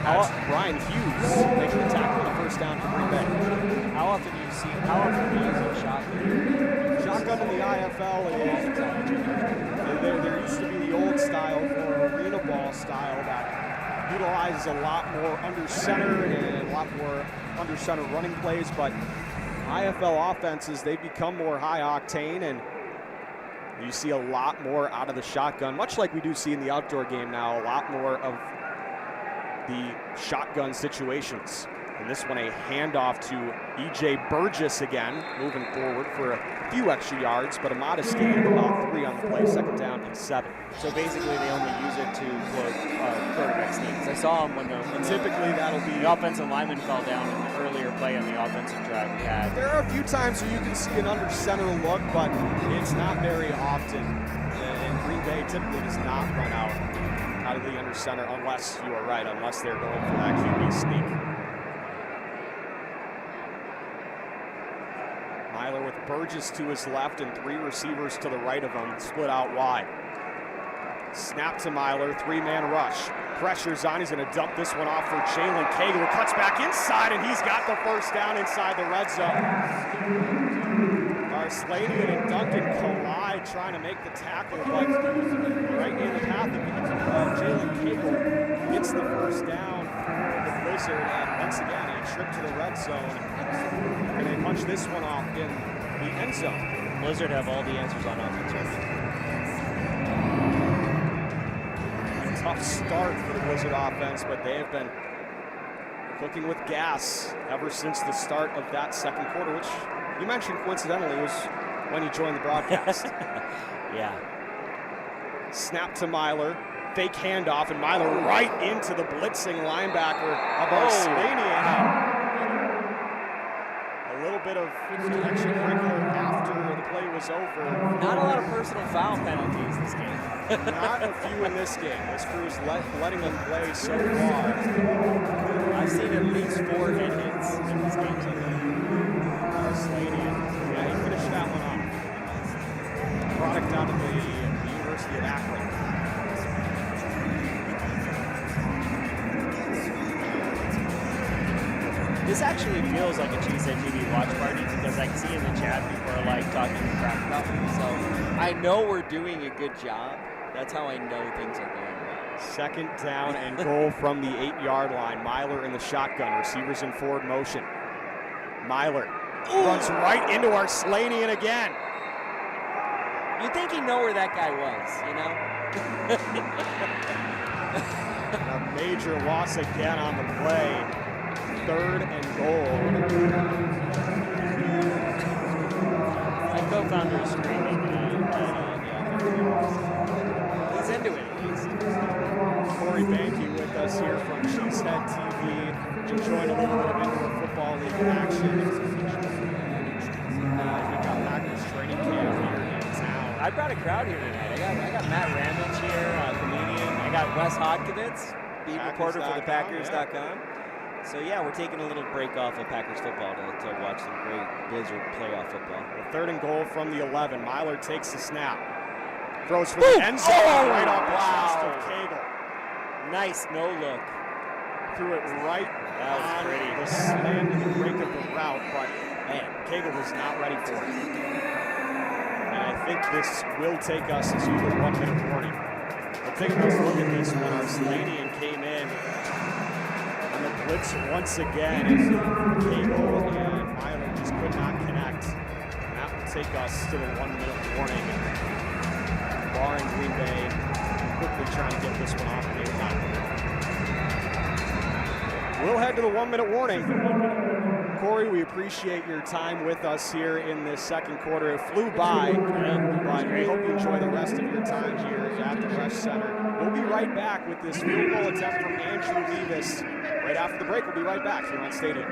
That's Brian Hughes making the tackle on the first down for Green Bay. How often do you use a shotgun? Shotgun in the IFL is, there used to be the old style for arena ball style that utilizes a lot more under center and a lot more under center running plays, but IFL offenses, they become more high octane, and you see a lot more out of the shotgun, much like we do see in the outdoor game now, a lot more of the shotgun situations. And this one a handoff to E.J. Burgess again, moving forward for a few extra yards, but a modest gain of about 3 on the play, second down and 7. So basically they only use it to quote quarterback sneaks. I saw him when typically that'll be the offensive lineman fell down in the earlier play on the offensive drive we had. There are a few times where you can see an under center look, but it's not very often. And Green Bay typically does not run out of the under center unless you are right, unless they're going for that QB sneak. Myler with Burgess to his left and 3 receivers to the right of him, split out wide. Snap to Myler, 3-man rush. Pressure's on, he's gonna dump this one off for Jalen Cagle, who cuts back inside, and he's got the first down inside the red zone. Arslanian and Duncan collide trying to make the tackle, but right in the path of Jalen Cagle gets the first down for the Blizzard, and once again a trip to the red zone, and they punch this one off in the end zone. Blizzard have all the answers on offense right. Tough start for the Blizzard offense, but they have been cooking with gas ever since the start of that second quarter, which you mentioned coincidentally was when you joined the broadcast. Yeah. Snap to Myler, fake handoff, and Myler right into the blitzing linebacker of Arslanian. A little bit of extracurricular after the play was over. Not a lot of personal foul penalties this game. Not a few in this game. This crew is letting them play so far. I've seen at least 4 head hits in this game so far. Arslanian, yeah, he finished that one off. Product out of the University of Akron. This actually feels like a Cheesehead TV watch party because I can see in the chat people are like talking crap about me. So I know we're doing a good job. That's how I know things are going well. Second down and goal from the 8-yard line. Myler in the shotgun, receivers in forward motion. Myler runs right into Arslanian again. You think you know where that guy was, you know? A major loss again on the play. 3rd and goal. My co-founder is screaming he's into it at least. Corey Banky with us here from Cheesehead TV, enjoying a little bit of indoor football league action. We've got Packers training camp here in town. I brought a crowd here tonight. I got Matt Ramage here, comedian. I got Wes Hodkevitz, beat reporter for the Packers.com. Yeah. So yeah, we're taking a little break off of Packers football to watch some great Blizzard playoff football. 3rd and goal from the 11. Myler takes the snap. Throws for the end zone right off the chest of Cagle. Nice no look. Threw it right on the slant and the break of the route, but man, Cagle was not ready for it. And I think this will take us to the 1-minute warning. We'll take a look at this when Arslanian came in. And the blitz once again, and Cagle and Myler just could not connect. And that will take us to the 1-minute warning. Barring Green Bay quickly trying to get this one off, and they will not. We'll head to the 1-minute warning. Corey, we appreciate your time with us here in this second quarter. It flew by, but we hope you enjoy the rest of your time here at the Resch Center. We'll be right back with this field goal attempt from Andrew Levis. Right after the break, we'll be right back here on Stadium.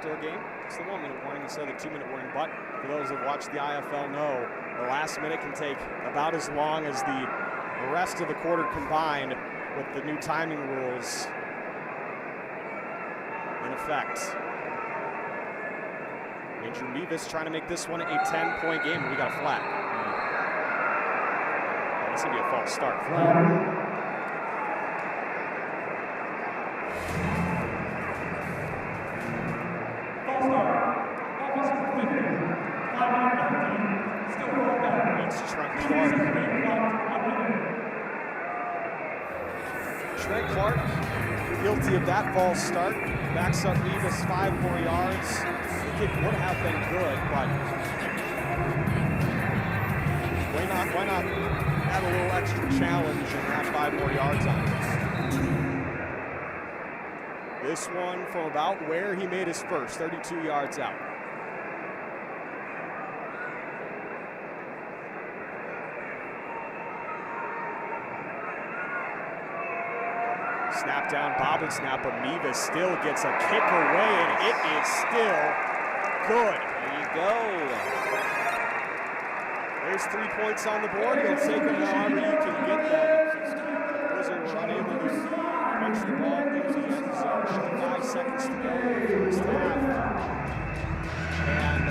outdoor game, it's the 1 minute warning instead of the 2 minute warning. But for those that watch the IFL know, the last minute can take about as long as the rest of the quarter combined with the new timing rules in effect. Andrew Mevis trying to make this one a 10-point game, and we got a flag. Oh, this is going to be a false start. Flag. Trent Clark, guilty of that false start, backs up Mevis 5 more yards. The kick would have been good, but why not add a little extra challenge and have 5 more yards on it? This one from about where he made his first, 32 yards out. Snap down, bobbled snap, but Mevis still gets a kick away, and it is still good. There you go. There's 3 points on the board. You'll take them however you can get them. Blizzard were unable to punch the ball into the end zone. 5 seconds to go in the first half. And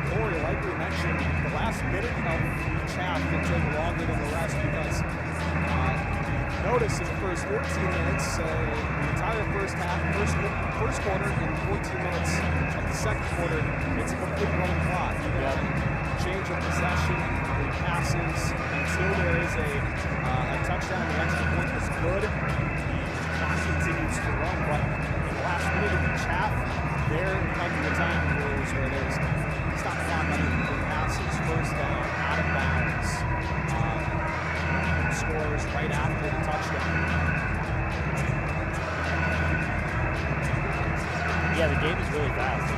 Corey, like we mentioned, the last minute of each half can take longer than the rest because notice in the first 14 minutes, the entire first half, first quarter, and 14 minutes of the second quarter, it's a complete running clock. You got change of possession, passes, until there is a touchdown. The extra point is good. The clock continues to run, but in the last minute of each half, there comes the time rules where there's stop clock on the passes, first down, out of bounds. Scores right after the touchdown. Yeah, the game is really fast.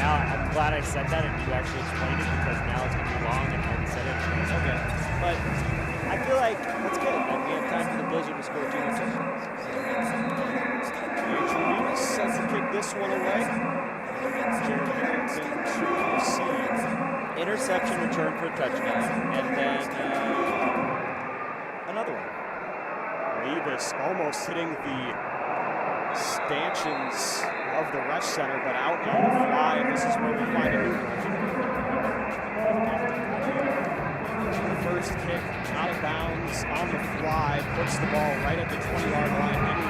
Now, I'm glad I said that and you actually explained it because now it's going to be long and I already said it. Okay. But I feel like that's good. Like we have time for the Blizzard to score 2 more touchdowns. Andrew Mevis sets to kick this one away. Jared Harrington to receive. Interception return for a touchdown. And then another one. Mevis almost hitting the stanchions of the rush center, but out on the fly. This is where we find a new the first kick out of bounds on the fly, puts the ball right at the 20-yard line. Any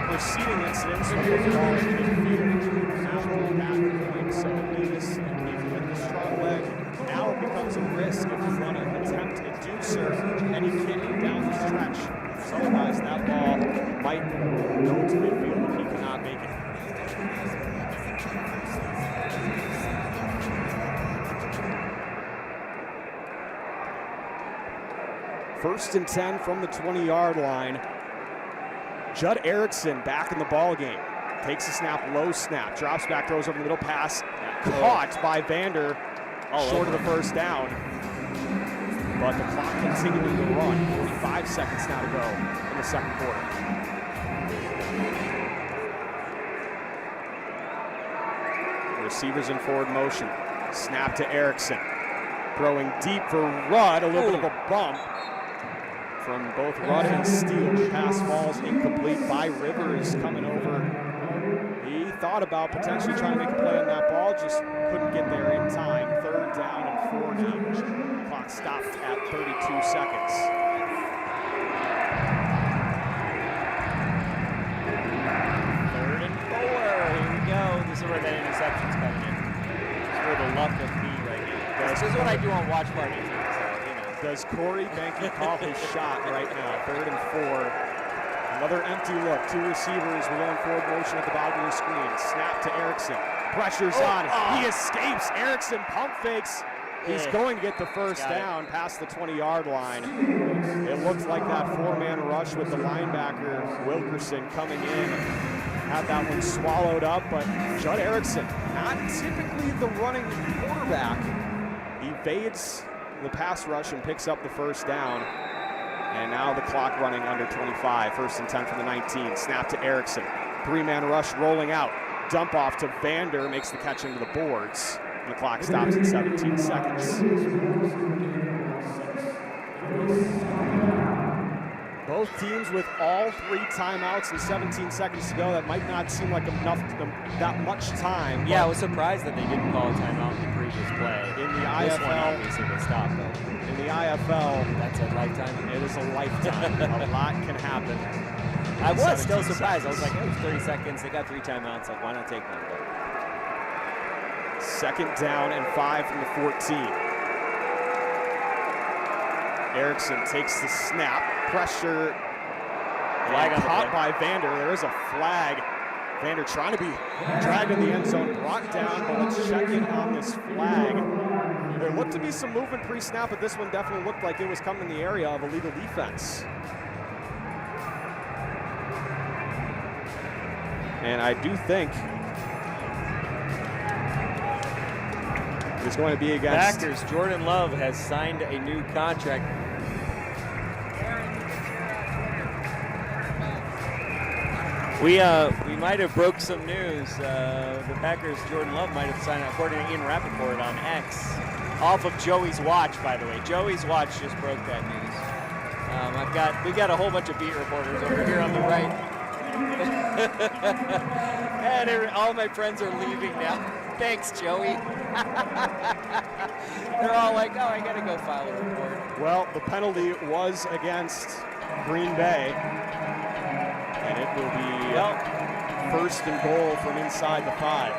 preceding incidents of the ball in midfield now going back the point. So Mevis, even with the strong leg, now it becomes a risk if you want to attempt to do so, and he can't get down the stretch. So otherwise, that ball might go to midfield if he cannot make it. First and 10 from the 20-yard line. Judd Erickson back in the ball game. Takes a snap, low snap, drops back, throws over the middle pass, caught by Vander, short of the first down. But the clock continuing to run. 45 seconds now to go in the second quarter. Receivers in forward motion. Snap to Erickson. Throwing deep for Rudd. A little bit of a bump from both Rudd and Steele. The pass falls incomplete by Rivers coming over. He thought about potentially trying to make a play on that ball, just couldn't get there in time. Third down and 4 now. Clock stopped at 32 seconds. Third and 4. Here we go. This is where that interception's coming in. This is where the luck of me right now. This is what I do on watch parties. So, you know. Does Corey Benke call his shot right now? Third and 4. Another empty look. 2 receivers with on forward motion at the bottom of the screen. Snap to Erickson. Pressure's on. He escapes. Erickson pump fakes. He's going to get the first down past the 20-yard line. It looked like that 4-man rush with the linebacker Wilkerson coming in. Had that one swallowed up, but Judd Erickson, not typically the running quarterback, evades the pass rush and picks up the first down. And now the clock running under 25. First and 10 from the 19. Snap to Erickson. 3-man rush rolling out. dump off to Vander, makes the catch into the boards. And the clock stops at 17 seconds. Both teams with all 3 timeouts and 17 seconds to go. That might not seem like enough, that much time. Yeah, I was surprised that they didn't call a timeout in the previous play. In the This one, IFL, obviously, they stopped, though. in the IFL, That's a lifetime. it is a lifetime. A lot can happen. I was still 17 surprised. I was like, seconds. it was 30 seconds. They got 3 timeouts. Like, why not take one? But 2nd down and 5 from the 14. Erickson takes the snap, pressure, Flag on the caught play. by Vander. There is a flag. Vander trying to be dragged in the end zone, brought down, but let's check in on this flag. There looked to be some movement pre-snap, but this one definitely looked like it was coming in the area of illegal defense. And I do think it's going to be against Packers, Jordan Love has signed a new contract. We might have broke some news. The Packers, Jordan Love might have signed, according to Ian Rappaport on X, off of Joey's watch. By the way, Joey's watch just broke that news. We got a whole bunch of beat reporters over here on the right, and all my friends are leaving now. Thanks, Joey. They're all like, "Oh, I gotta go file a report." Well, the penalty was against Green Bay, and it will be 1st and goal from inside the 5.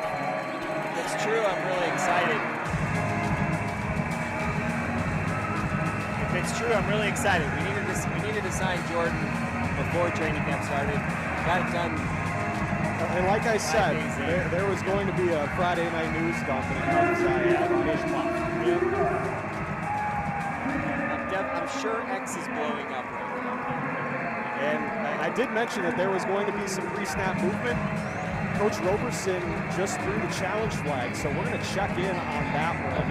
It's true. I'm really excited. If it's true, I'm really excited. We needed to sign Jordan before training camp started. Got it done. And like I said, there was going to be a Friday night news dump, and it comes I'm sure X is blowing up right now. And I did mention that there was going to be some pre-snap movement. Coach Roberson just threw the challenge flag, so we're going to check in on that one.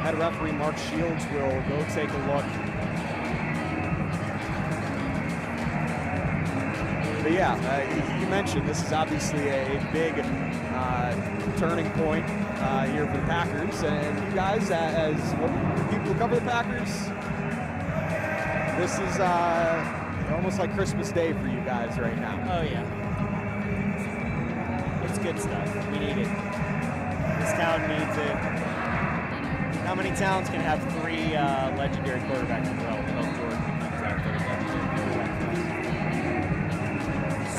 Head referee Mark Shields will go take a look. But yeah, you mentioned this is obviously a big turning point here for the Packers. And you guys, as people who cover the Packers, this is almost like Christmas Day for you guys right now. Oh yeah, it's good stuff. We need it. This town needs it. How many towns can have 3 legendary quarterbacks in a row? Well, Jordan becomes our 3rd legendary quarterback.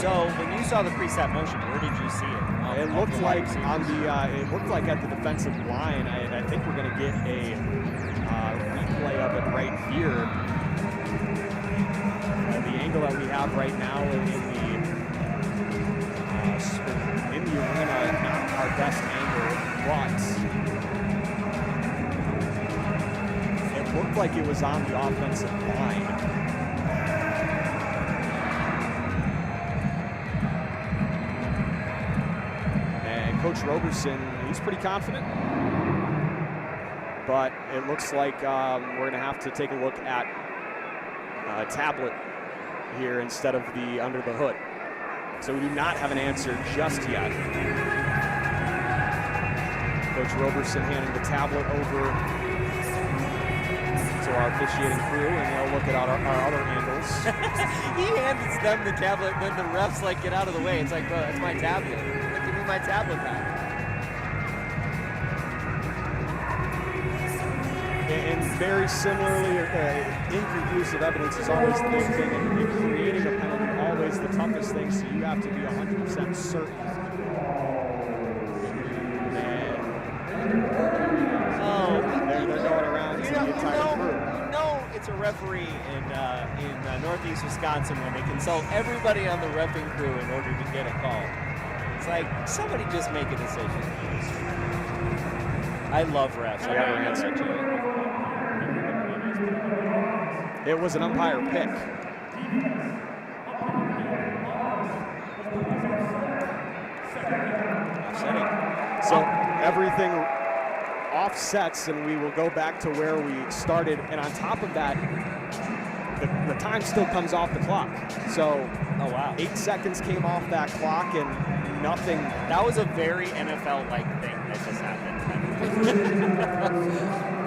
So when you saw the pre-snap motion, where did you see it? It looked like on the. It looked like at the defensive line. I think we're going to get a replay of it right here. The angle that we have right now in the arena, not our best angle, but it looked like it was on the offensive line. And Coach Roberson, he's pretty confident, but it looks like we're going to have to take a look at a tablet here instead of the under the hood. So we do not have an answer just yet. Coach Roberson handing the tablet over to our officiating crew, and they'll look at our other angles. He hands them the tablet, and then the refs like get out of the way. It's like, bro, that's my tablet. Like, give me my tablet back. And very similarly, inconclusive evidence is always the big thing, and creating a penalty always the toughest thing, so you have to be 100% certain. And they're going around to the entire crew. You know it's a referee in Northeast Wisconsin when they consult everybody on the reffing crew in order to get a call. It's like, somebody just make a decision. I love refs. I never answer to it. It was an umpire pick. Offsetting. So everything offsets, and we will go back to where we started. And on top of that, the time still comes off the clock. So Oh, wow. 8 seconds came off that clock, and nothing. That was a very NFL-like thing that just happened.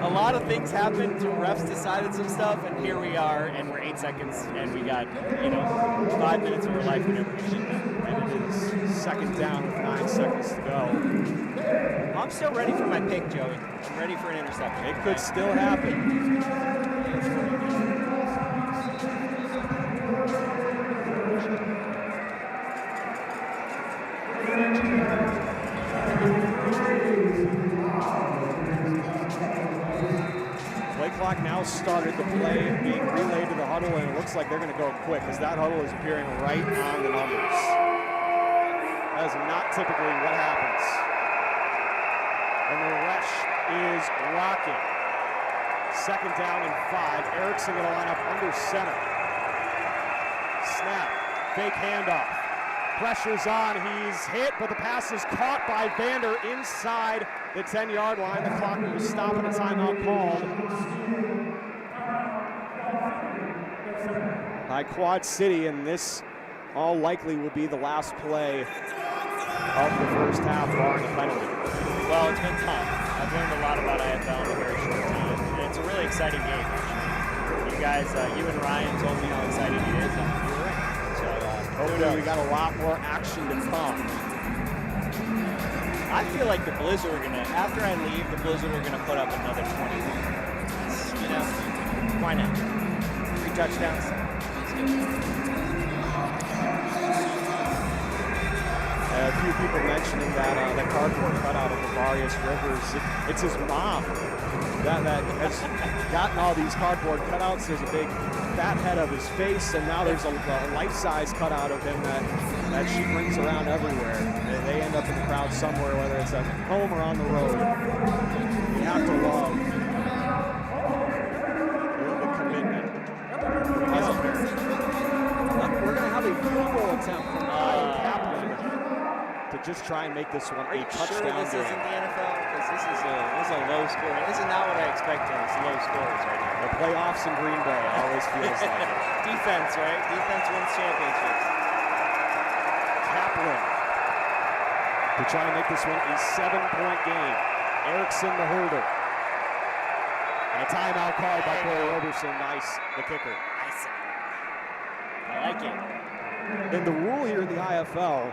A lot of things happened. The refs decided some stuff, and here we are, and we're 8 seconds, and we got 5 minutes of our life we never get back. And it is second down with 9 seconds to go. I'm still ready for my pick, Joey. I'm ready for an interception. It could still happen. Play clock now started. The play being relayed to the huddle, and it looks like they're going to go quick because that huddle is appearing right on the numbers. That is not typically what happens. And the rush is rocking. Second down and 5. Erickson going to line up under center. Snap. Fake handoff. Pressure's on. He's hit, but the pass is caught by Vander inside the 10-yard line. The clock will stop and a timeout called by Quad City, and this all likely will be the last play of the first half, barring a penalty. Well, it's been fun. I've learned a lot about IFL in a very short time, and it's a really exciting game, actually. You guys, you and Ryan told me how exciting it is, and you were right. So, hopefully we got a lot more action to come. I feel like the Blizzard are gonna, after I leave, the Blizzard are gonna put up another 20. Why not? 3 touchdowns. A few people mentioning that the cardboard cutout of Lavarius Rivers, it's his mom that has gotten all these cardboard cutouts. There's a big fat head of his face, and now there's a life-size cutout of him that she brings around everywhere. They end up in the crowd somewhere, whether it's at home or on the road. You have to love the commitment as a parent. We're going to have a field goal attempt from Ryan Kaplan to just try and make this one a touchdown Sure this game. isn't the NFL? Because this is a low score. This is not what I expected. It's low scores right now. The playoffs in Green Bay always feels like it. Defense, right? Defense wins championships. Kaplan to try and make this one a 7-point game. Erickson the holder. And a timeout called by Corey Roberson. Nice, the kicker. Nice. I like it. And the rule here in the IFL,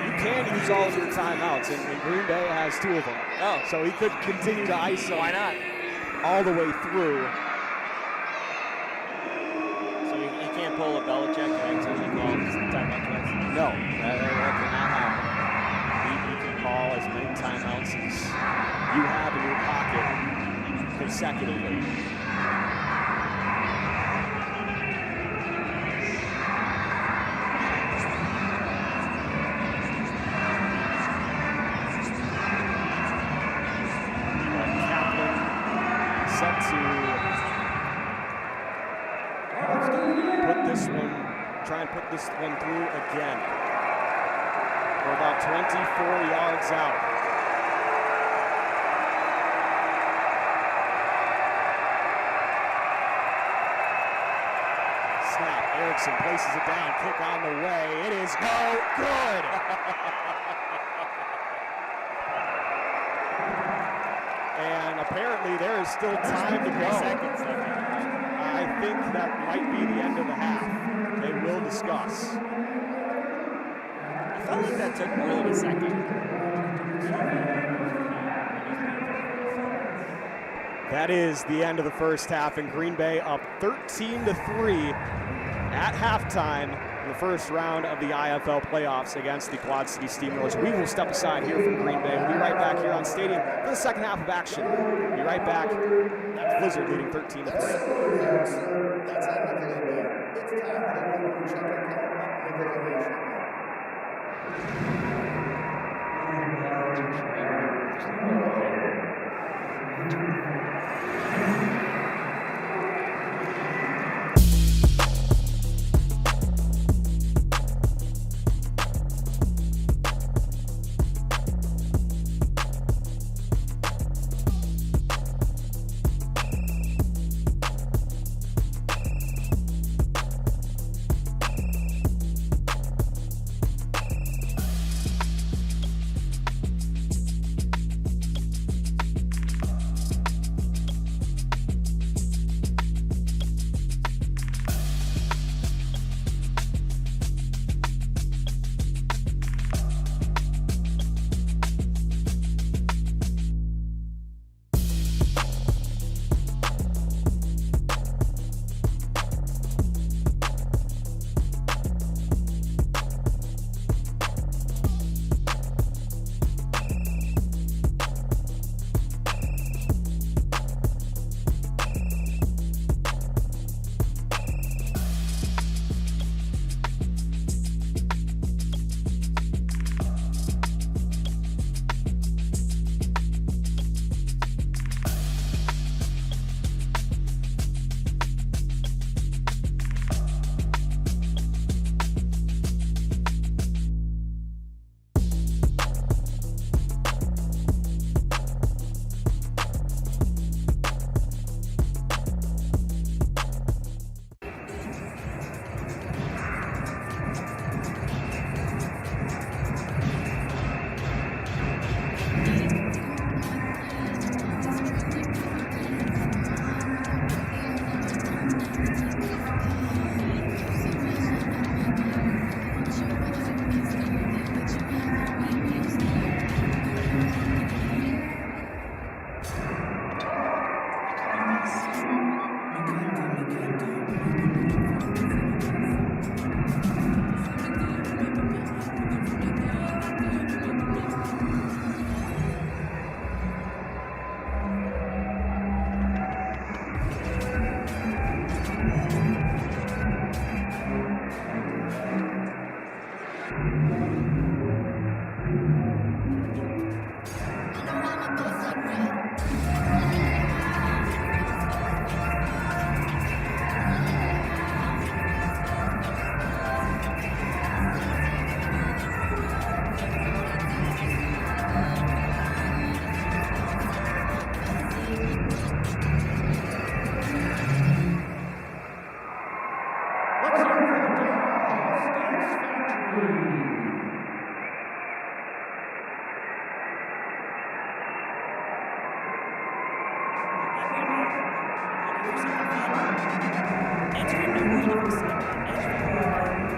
you can use all of your timeouts, and Green Bay has 2 of them. Oh. So he could continue to ISO. Why not? All the way through. So you can't pull a Belichick and actually call timeout twice? No, that cannot happen. You can call as many timeouts as you have in your pocket consecutively. Set to try and put this one through again. We're about 24 yards out. Snap, Erickson places it down, kick on the way. It is no good. And apparently there is still time to go. Seconds left. I think that might be the end of the half. They will discuss. I felt like that took more than a second. That is the end of the first half, and Green Bay up 13-3 at halftime in the first round of the IFL playoffs against the Quad City Steamwheelers. We will step aside here from Green Bay. We'll be right back here on Stadium for the second half of action. Be right back. Blizzard leading 13-3. That's not Nickelodeon. It's time for the check your Enter a new world of excitement at Edgefield Arcade.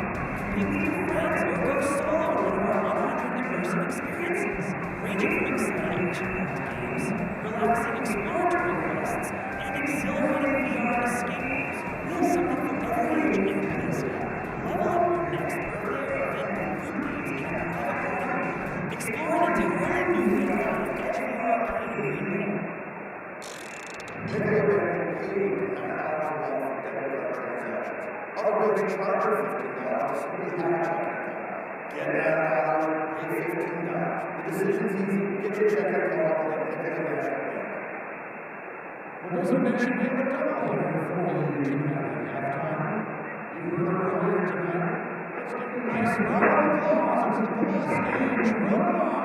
Compete with your friends or go solo in one of our 100 immersive experiences, ranging from exciting action-packed games, relaxing exploratory quests, and exhilarating VR escape rooms. We have something for every age and play style. Level up your next birthday or event with group games in a private party room. Explore an entirely new playground at Edgefield Arcade in Green Bay. Many have been paid $9 a month for debit card transactions. Other banks charge you $15 to simply have a checking account. Get $9, pay $15. The decision's easy. Get your checking account open at Nicolay National Bank. Well, there's a mention we have a double order for you tonight at halftime. You heard it earlier tonight. Let's give a nice round of applause. It's the Pulaski Drum Line.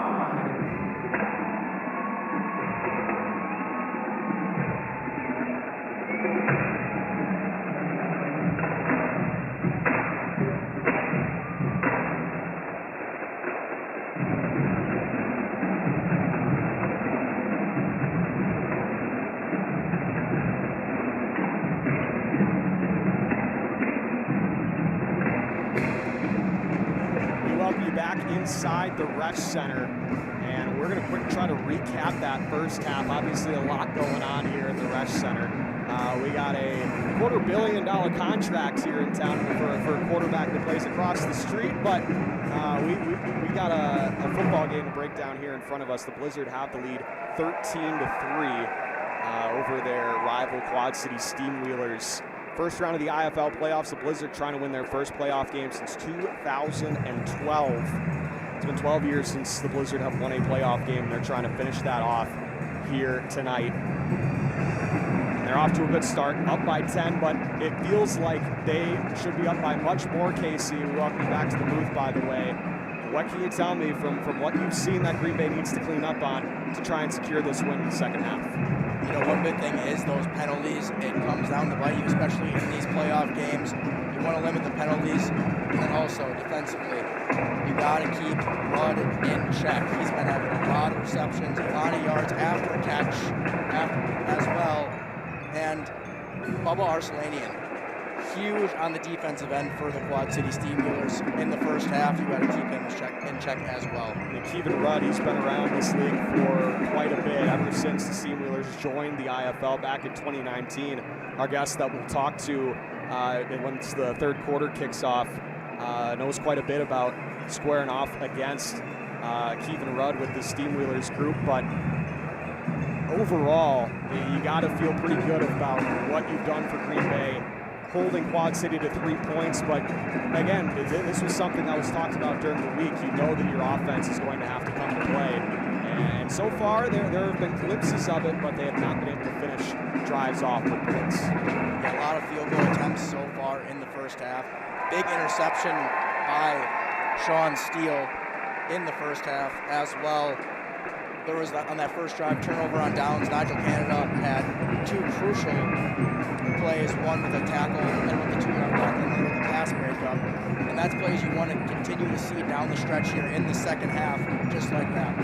Inside the Resch Center, and we're going to quick try to recap that first half. Obviously, a lot going on here in the Resch Center. We got a $250 million contract here in town for a quarterback that plays across the street, but we got a football game to break down here in front of us. The Blizzard have the lead 13-3 over their rival Quad City Steamwheelers. First round of the IFL playoffs, the Blizzard trying to win their first playoff game since 2012. It's been 12 years since the Blizzard have won a playoff game, and they're trying to finish that off here tonight. And they're off to a good start, up by 10, but it feels like they should be up by much more, Casey. We welcome you back to the booth, by the way. What can you tell me from what you've seen that Green Bay needs to clean up on to try and secure this win in the second half? You know, one big thing is those penalties. It comes down to bite you, especially in these playoff games. You want to limit the penalties, and then also defensively, you got to keep Rudd in check. He's been having a lot of receptions, a lot of yards after a catch as well. And Bubba Arcelanian, huge on the defensive end for the Quad City Steamwheelers in the first half. You got to keep him in check as well. And Kevin Rudd, he's been around this league for quite a bit ever since the Steamwheelers joined the IFL back in 2019. Our guest that we'll talk to once the third quarter kicks off knows quite a bit about squaring off against Kevin Rudd with the Steamwheelers group, but overall, you got to feel pretty good about what you've done for Green Bay, holding Quad City to 3 points. But again, this was something that was talked about during the week. You know that your offense is going to have to come to play. And so far, there have been glimpses of it, but they have not been able to finish drives off with points. Yeah, a lot of field goal attempts so far in the first half. Big interception by Sean Steele in the first half as well. There was, on that first drive, turnover on downs. Nigel Canada had two crucial plays, one with a tackle and with the 2-yard block, and then with a pass breakup. And that's plays you want to continue to see down the stretch here in the second half, just like that.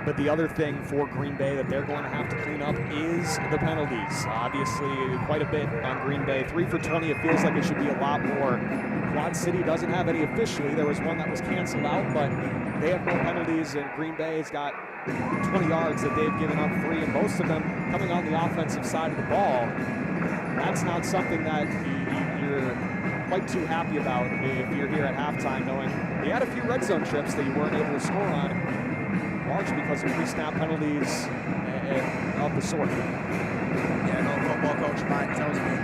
But the other thing for Green Bay that they're going to have to clean up is the penalties. Obviously, quite a bit on Green Bay. 3 for 20, it feels like it should be a lot more. Quad City doesn't have any officially. There was one that was canceled out, but they have no penalties, and Green Bay has got 20 yards that they've given up free, and most of them coming on the offensive side of the ball. That's not something that you're quite too happy about if you're here at halftime, knowing they had a few red zone trips that you weren't able to score on, largely because of pre-snap penalties of the sort. Yeah, no football coach of mine tells me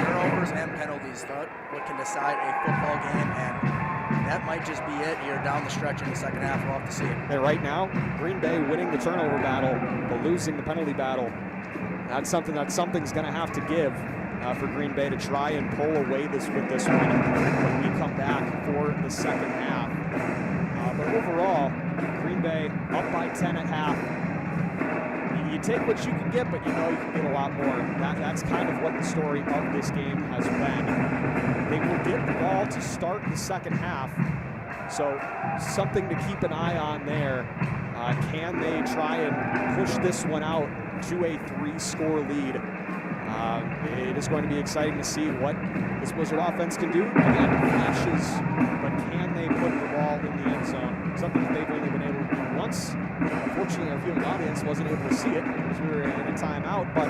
turnovers and penalties what can decide a football game, and that might just be it here down the stretch in the second half. We'll have to see. And right now, Green Bay winning the turnover battle, but losing the penalty battle. That's something's going to have to give for Green Bay to try and pull away with this win when we come back for the second half. But overall, Green Bay up by 10 at half. you take what you can get, but you know you can get a lot more. That's kind of what the story of this game has been. They will get the ball to start the second half, so something to keep an eye on there. Can they try and push this one out to a 3-score lead? It is going to be exciting to see what this Blizzard offense can do. Again, flashes, but can they put the ball in the end zone? Something that they've only been able to do once. Unfortunately, our viewing audience wasn't able to see it because we were in a timeout, but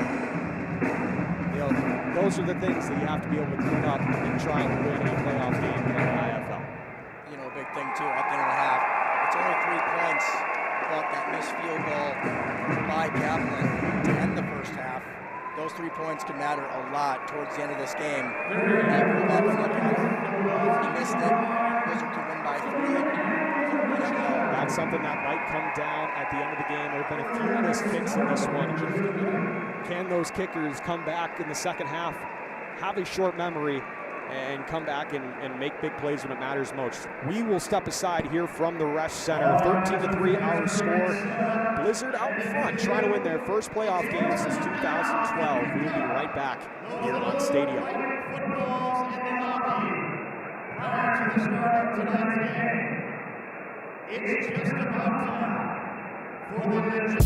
you know, those are the things that you have to be able to clean up in trying to win a playoff game in the IFL. You know, a big thing too at the end of the half. It's only 3 points, but that missed field goal by Kaplan to end the first half. Those 3 points could matter a lot towards the end of this game. If he missed it, Blizzard could win by 3. That's something that might come down at the end of the game. There have been a few missed kicks in this one. Can those kickers come back in the second half, have a short memory, and come back and make big plays when it matters most? We will step aside here from the Resch Center. 13-3 our score. Blizzard out in front, trying to win their first playoff game since 2012. We will be right back here on Stadium. Footballs in the lobby. Prior to the start of tonight's game, it's just about time for the legend.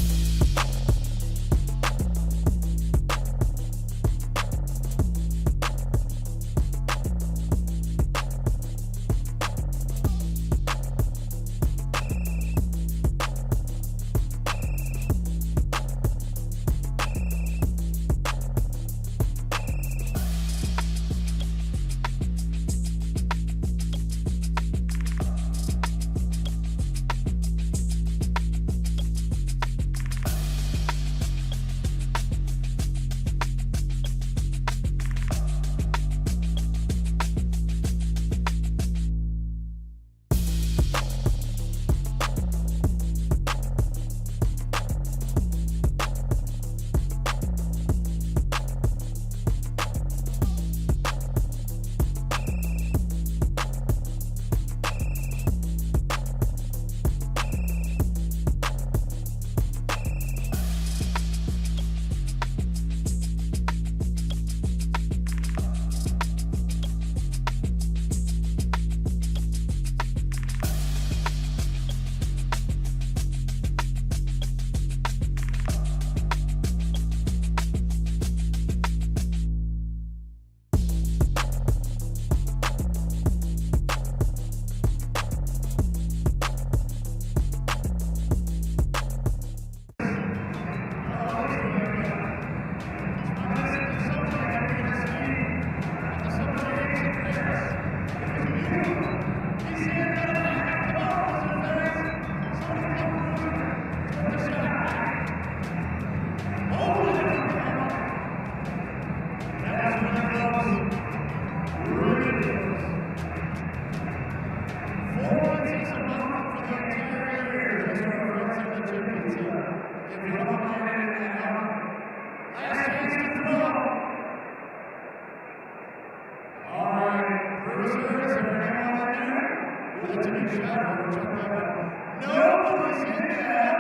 Nobody's in there.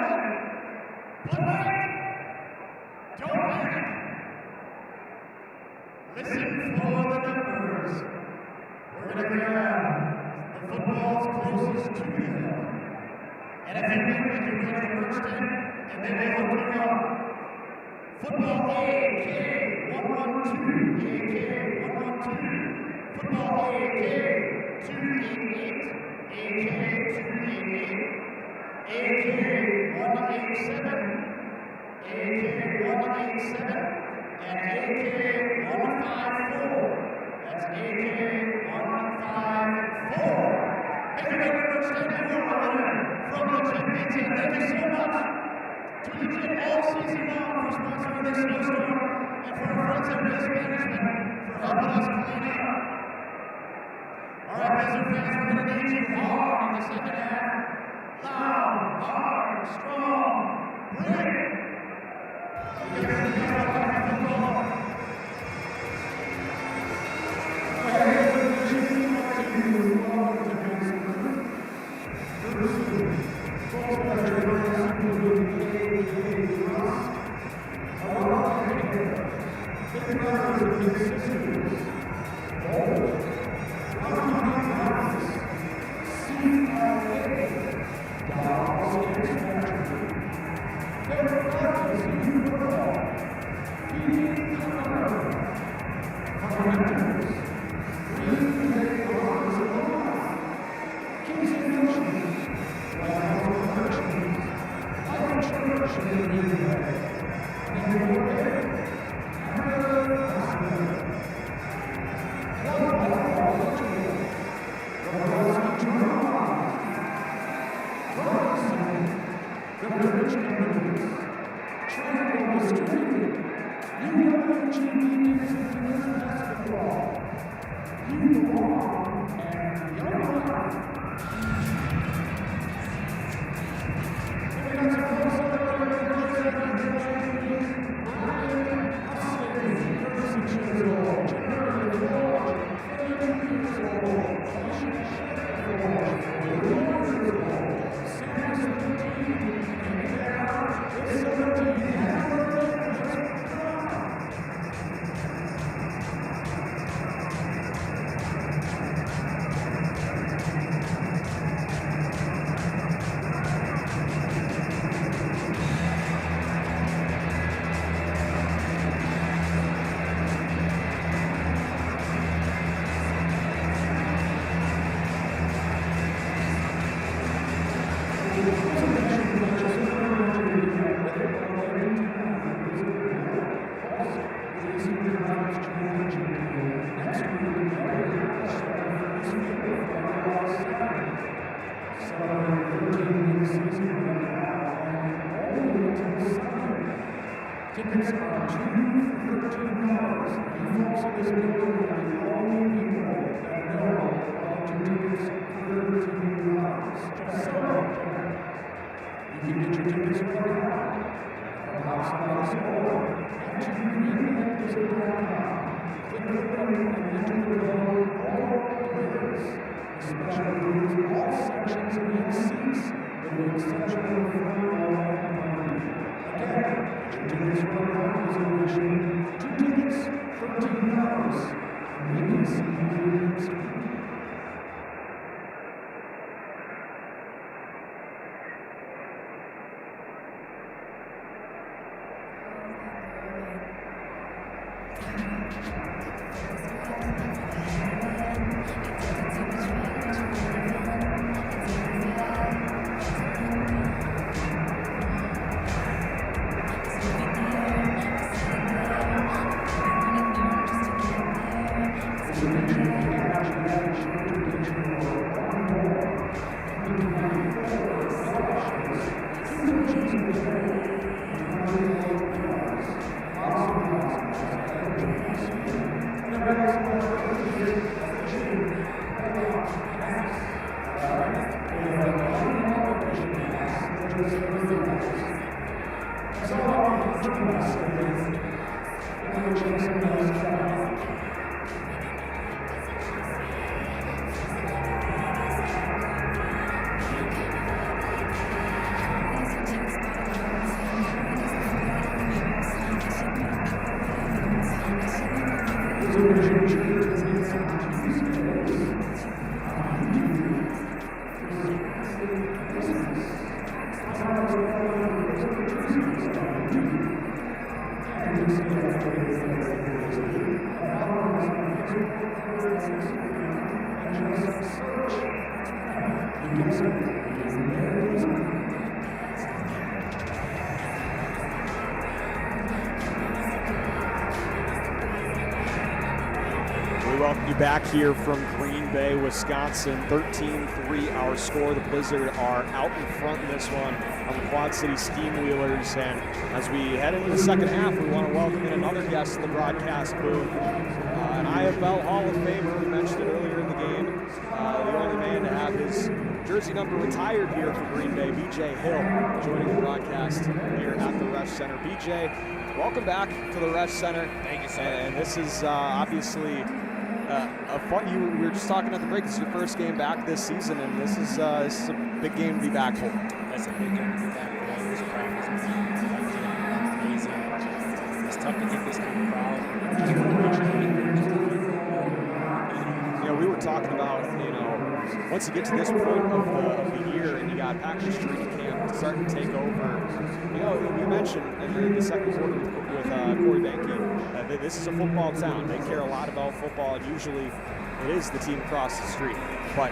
But wait. Don't panic. Listen for the numbers. We're going to grab the footballs closest to them. And if you win, make your way to the merch tent, and they will hook you up. Football AK112, AK112. Football AK288, AK288. AK187, AK187, and AK154. That's AK154. Make your way to the stadium from the Legit Pizza. Thank you so much to Legit all season long for sponsoring this snowstorm, and for our friends at Waste Management for helping us clean up. All right, Blizzard fans, we're going to need you hard in the second half. Loud, hard, strong, bring it! You guys are football. First, Tickets are $2 for $13. You folks in this building are the only people that know about 2 tickets for $13. Just so you can get your tickets right now at box office or at greenbayblizzard.com. Click the link and enter the code ALLPLAYERS. The special includes all sections and seats with the exception of the front row and behind you. Again, tickets right now, reservation 2 tickets, $13. We will see you here next week. Welcome you back here from Green Bay, Wisconsin. 13-3 our score. The Blizzard are out in front in this one on the Quad City Steamwheelers. And as we head into the second half, we want to welcome in another guest in the broadcast booth, an IFL Hall of Famer. We mentioned it earlier in the game. The only man to have his jersey number retired here for Green Bay, BJ Hill, joining the broadcast here at the Resch Center. BJ, welcome back to the Resch Center. Thank you, sir. And this is obviously a fun. We were just talking at the break. This is your first game back this season, and this is a big game to be back for. That's a big game to be back for. This practice was amazing. It's tough to get this kind of crowd. You know, we were talking about, once you get to this point of the year and you got Packers Street Camp starting to take over, we mentioned in the second quarter with Corey Banky, this is a football town. They care a lot about football, and usually it is the team across the street. But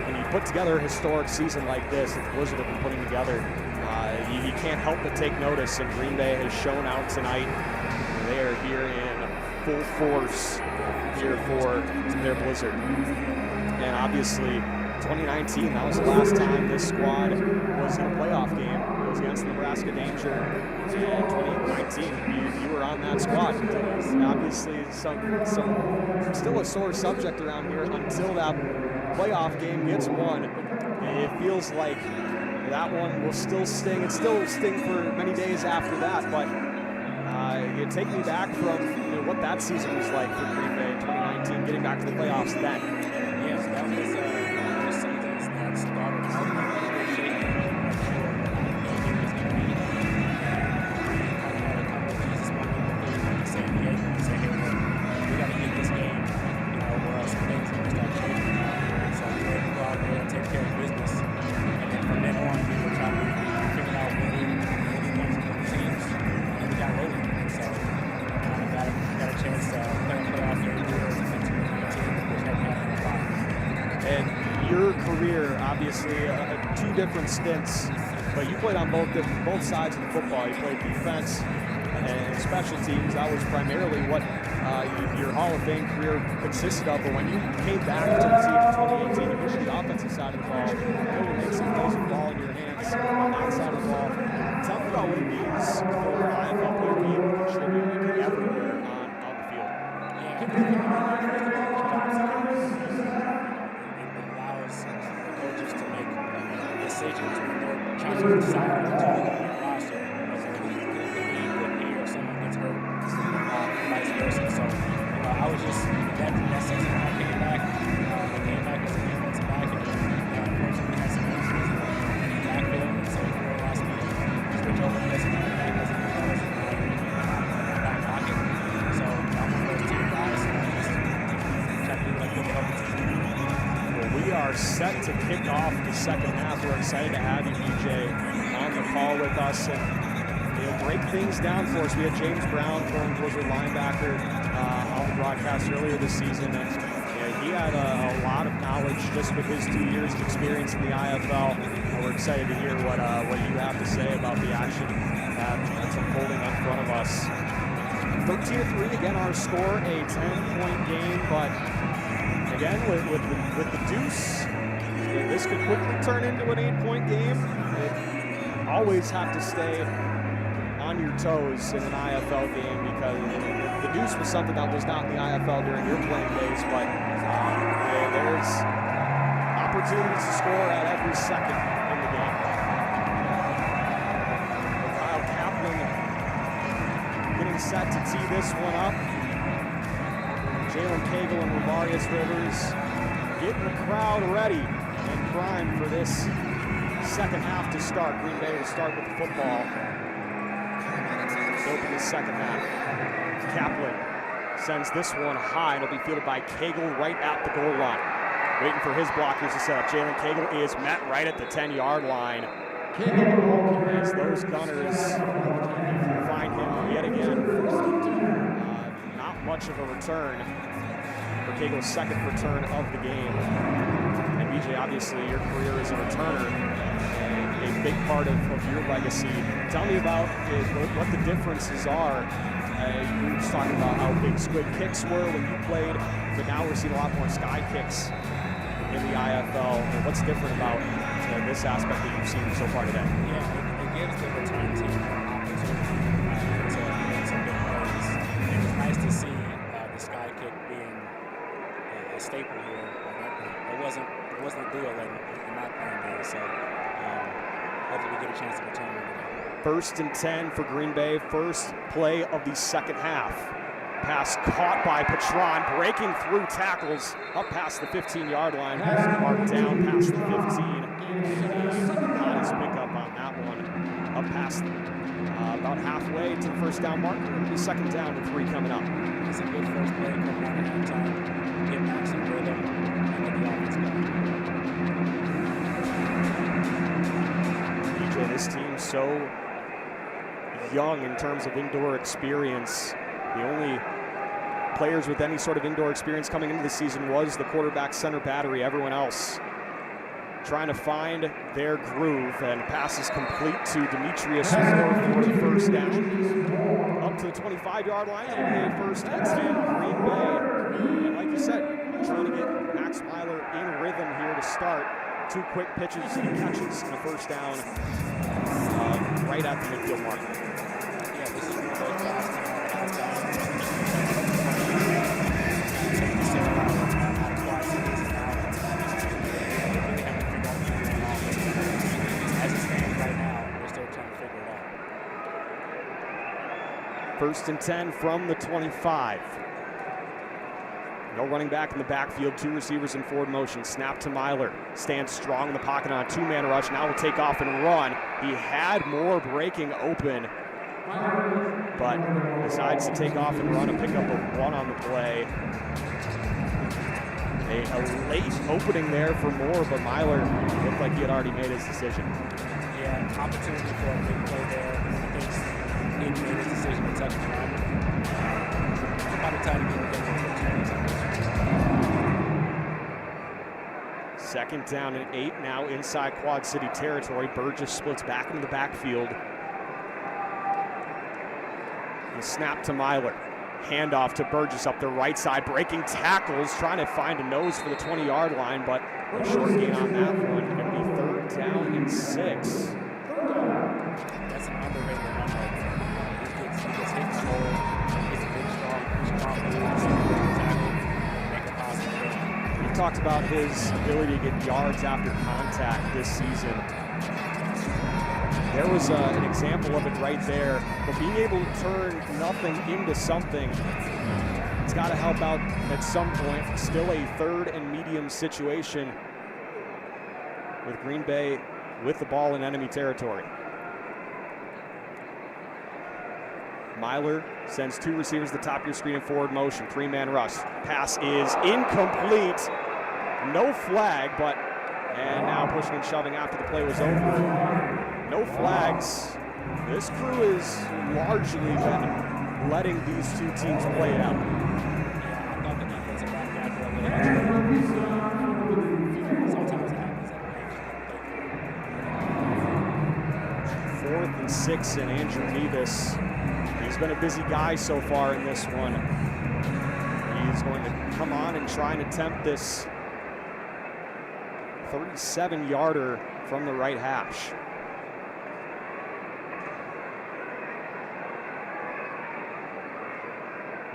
when you put together a historic season like this that the Blizzard have been putting together, you can't help but take notice, and Green Bay has shown out tonight. They are here in full force here for their Blizzard. And obviously, 2019, that was the last time this squad was in a playoff game. It was against the Nebraska Danger in 2019. You were on that squad. Obviously, still a sore subject around here until that playoff game gets won. It feels like that one will still sting. It still sting for many days after that, but you take me back from what that season was like for Green Bay in 2019, getting back to the playoffs then. Yes, that was one of the seasons that started out really shaky. Saying, hey, look, we got to get this game, or else things are going to start changing. So we were able to go out there and take care of business. And then from then on, we were trying to figure out what we wins and what teams, and we got rolling. So got a chance to play a playoff game here in 2019, which hadn't happened in a while. And your career, obviously, two different stints, but you played on both sides of the football. You played defense and special teams. That was primarily what your Hall of Fame career consisted of. But when you came back to the team in 2018, you moved to the offensive side of the ball. You to make some plays with the ball in your hands on that side of the ball. Tell me about what it means for an IFL player to be able to contribute everywhere on the field. Yeah, it allows coaches to make decisions when they're trying to decide on who's going to be on the roster. Vice versa. So, I was just that season when I came back. I came back as a defensive back, and unfortunately had some injuries in the backfield. And so we realized we switch over to some running back as in my back pocket. So I'm one of those two guys, and I just try to do what I can to help the team. Well, we are set to kick off the second half. We're excited to have you, BJ, on the call with us. And break things down for us. We had James Brown, throwing Blizzard linebacker, on the broadcast earlier this season, and he had a lot of knowledge just with his 2 years of experience in the IFL. And we're excited to hear what you have to say about the action that's unfolding in front of us. 13-3, again, our score, a 10-point game, but again, with the deuce, this could quickly turn into an 8-point game. You always have to stay on your toes in an IFL game, because the deuce was something that was not in the IFL during your playing days, but there's opportunities to score at every second in the game. Kyle Kaplan getting set to tee this one up. Jalen Cagle and Ravarius Rivers getting the crowd ready and primed for this second half to start. Green Bay will start with the football. Open the second half. Kaplan sends this one high, and it'll be fielded by Cagle right at the goal line. Waiting for his blockers to set up. Jalen Cagle is met right at the 10-yard line. As those gunners find him yet again. Not much of a return for Cagle's second return of the game. And BJ, obviously your career as a returner, a big part of your legacy. Tell me about what the differences are. You were just talking about how big squid kicks were when you played, but now we're seeing a lot more sky kicks in the IFL. And what's different about this aspect that you've seen so far today? Yeah, it gives the return team an opportunity to make some big plays. It was nice to see the sky kick being a staple here. It wasn't a deal in my playing days, so hopefully we get a chance to return today. 1st and 10 for Green Bay. First play of the second half. Pass caught by Patron, breaking through tackles up past the 15-yard line. Marked down past the 15. Not his pickup on that one. Up past about halfway to the first down marker. It'll be second down with 3 coming up. It's a good first play coming out of halftime. Get back some rhythm and get the offense going. BJ, this team's so young in terms of indoor experience. The only players with any sort of indoor experience coming into the season was the quarterback center battery. Everyone else trying to find their groove, and passes complete to Demetrius Moore for the first down. Up to the 25-yard line, it'll be a 1st and 10 Green Bay. And like you said, trying to get Max Weiler in rhythm here to start. 2 quick pitches and catches and a first down. right at the midfield mark. Yeah, this is one of those passes that has to take the sail out of Quad Cities now. They really haven't figured out what's going on. As it stands right now, they're still trying to figure it out. 1st and 10 from the 25. No running back in the backfield, 2 receivers in forward motion. Snap to Myler, stands strong in the pocket on a 2-man rush. Now will take off and run. He had more breaking open, but decides to take off and run and pick up a 1 on the play. A late opening there for Moore, but Myler looked like he had already made his decision. Yeah, opportunity for a big play there. I think he made his decision to touch the run. By the time he get to the 2nd down and 8 now inside Quad City territory. Burgess splits back into the backfield. The snap to Myler. Handoff to Burgess up the right side, breaking tackles, trying to find a nose for the 20-yard line, but a short gain on that one. Going to be 3rd down and 6. That's an underrated run right there. He gets hit slow. He's a big, strong tackle. Make a positive play. He talked about his ability to get yards after contact this season. There was an example of it right there, but being able to turn nothing into something, it's got to help out at some point. Still a 3rd and medium situation with Green Bay with the ball in enemy territory. Myler sends 2 receivers to the top of your screen in forward motion, 3-man rush. Pass is incomplete. No flag, and now pushing and shoving after the play was over. No flags. This crew has largely been letting these 2 teams play it out. Yeah, I thought the defensive back got there a little extra. Sometimes it happens that way. 4th and 6 and Andrew Nevis. He's been a busy guy so far in this one. He's going to come on and try and attempt this 37-yarder from the right hash.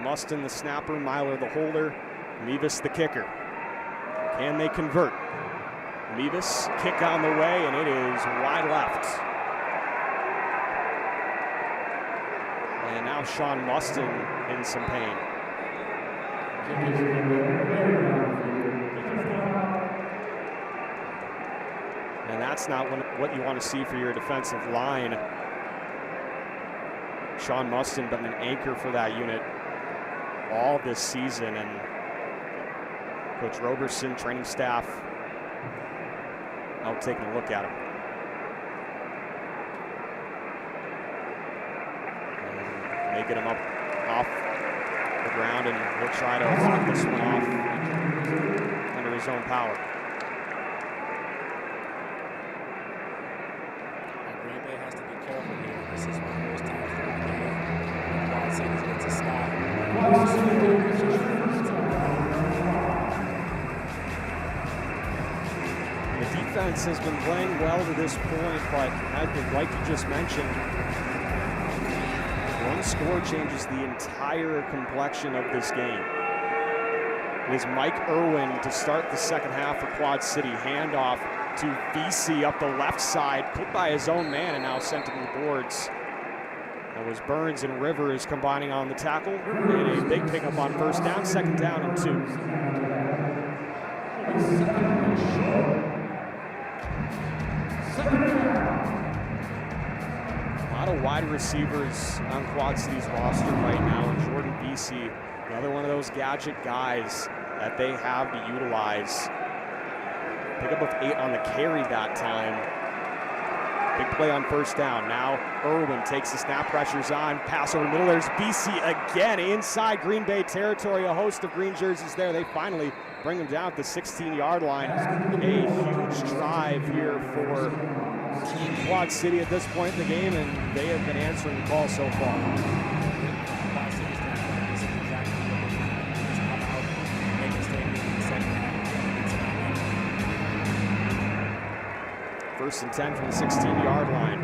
Mustin the snapper, Myler the holder, Mevis the kicker. Can they convert? Mevis, kick on the way, and it is wide left. And now Sean Mustin in some pain. And that's not what you want to see for your defensive line. Sean Mustin been an anchor for that unit all this season, and Coach Roberson, training staff, out taking a look at him. And they get him up off the ground, and he'll try to knock this one off under his own power. Green Bay has to be careful here. This is one of those times where Quad Cities gets a stop. The defense has been playing well to this point, but like you just mentioned, one score changes the entire complexion of this game. It is Mike Irwin to start the 2nd half for Quad City. Handoff to VC up the left side, put by his own man and now sent to the boards. That was Burns, and Rivers combining on the tackle, and a big pickup on 1st down, 2nd down and 2. A lot of wide receivers on Quad City's roster right now, and Jordan VC, another one of those gadget guys that they have to utilize. Pickup of 8 on the carry that time. Big play on 1st down. Now Irwin takes the snap, pressures on, pass over the middle. There's BC again inside Green Bay territory. A host of green jerseys there. They finally bring him down at the 16-yard line. A huge drive here for Quad City at this point in the game, and they have been answering the call so far. Quad City's standpoint, this is exactly what they need. Just come out, make a statement in the 2nd half. 1st and 10 from the 16-yard line.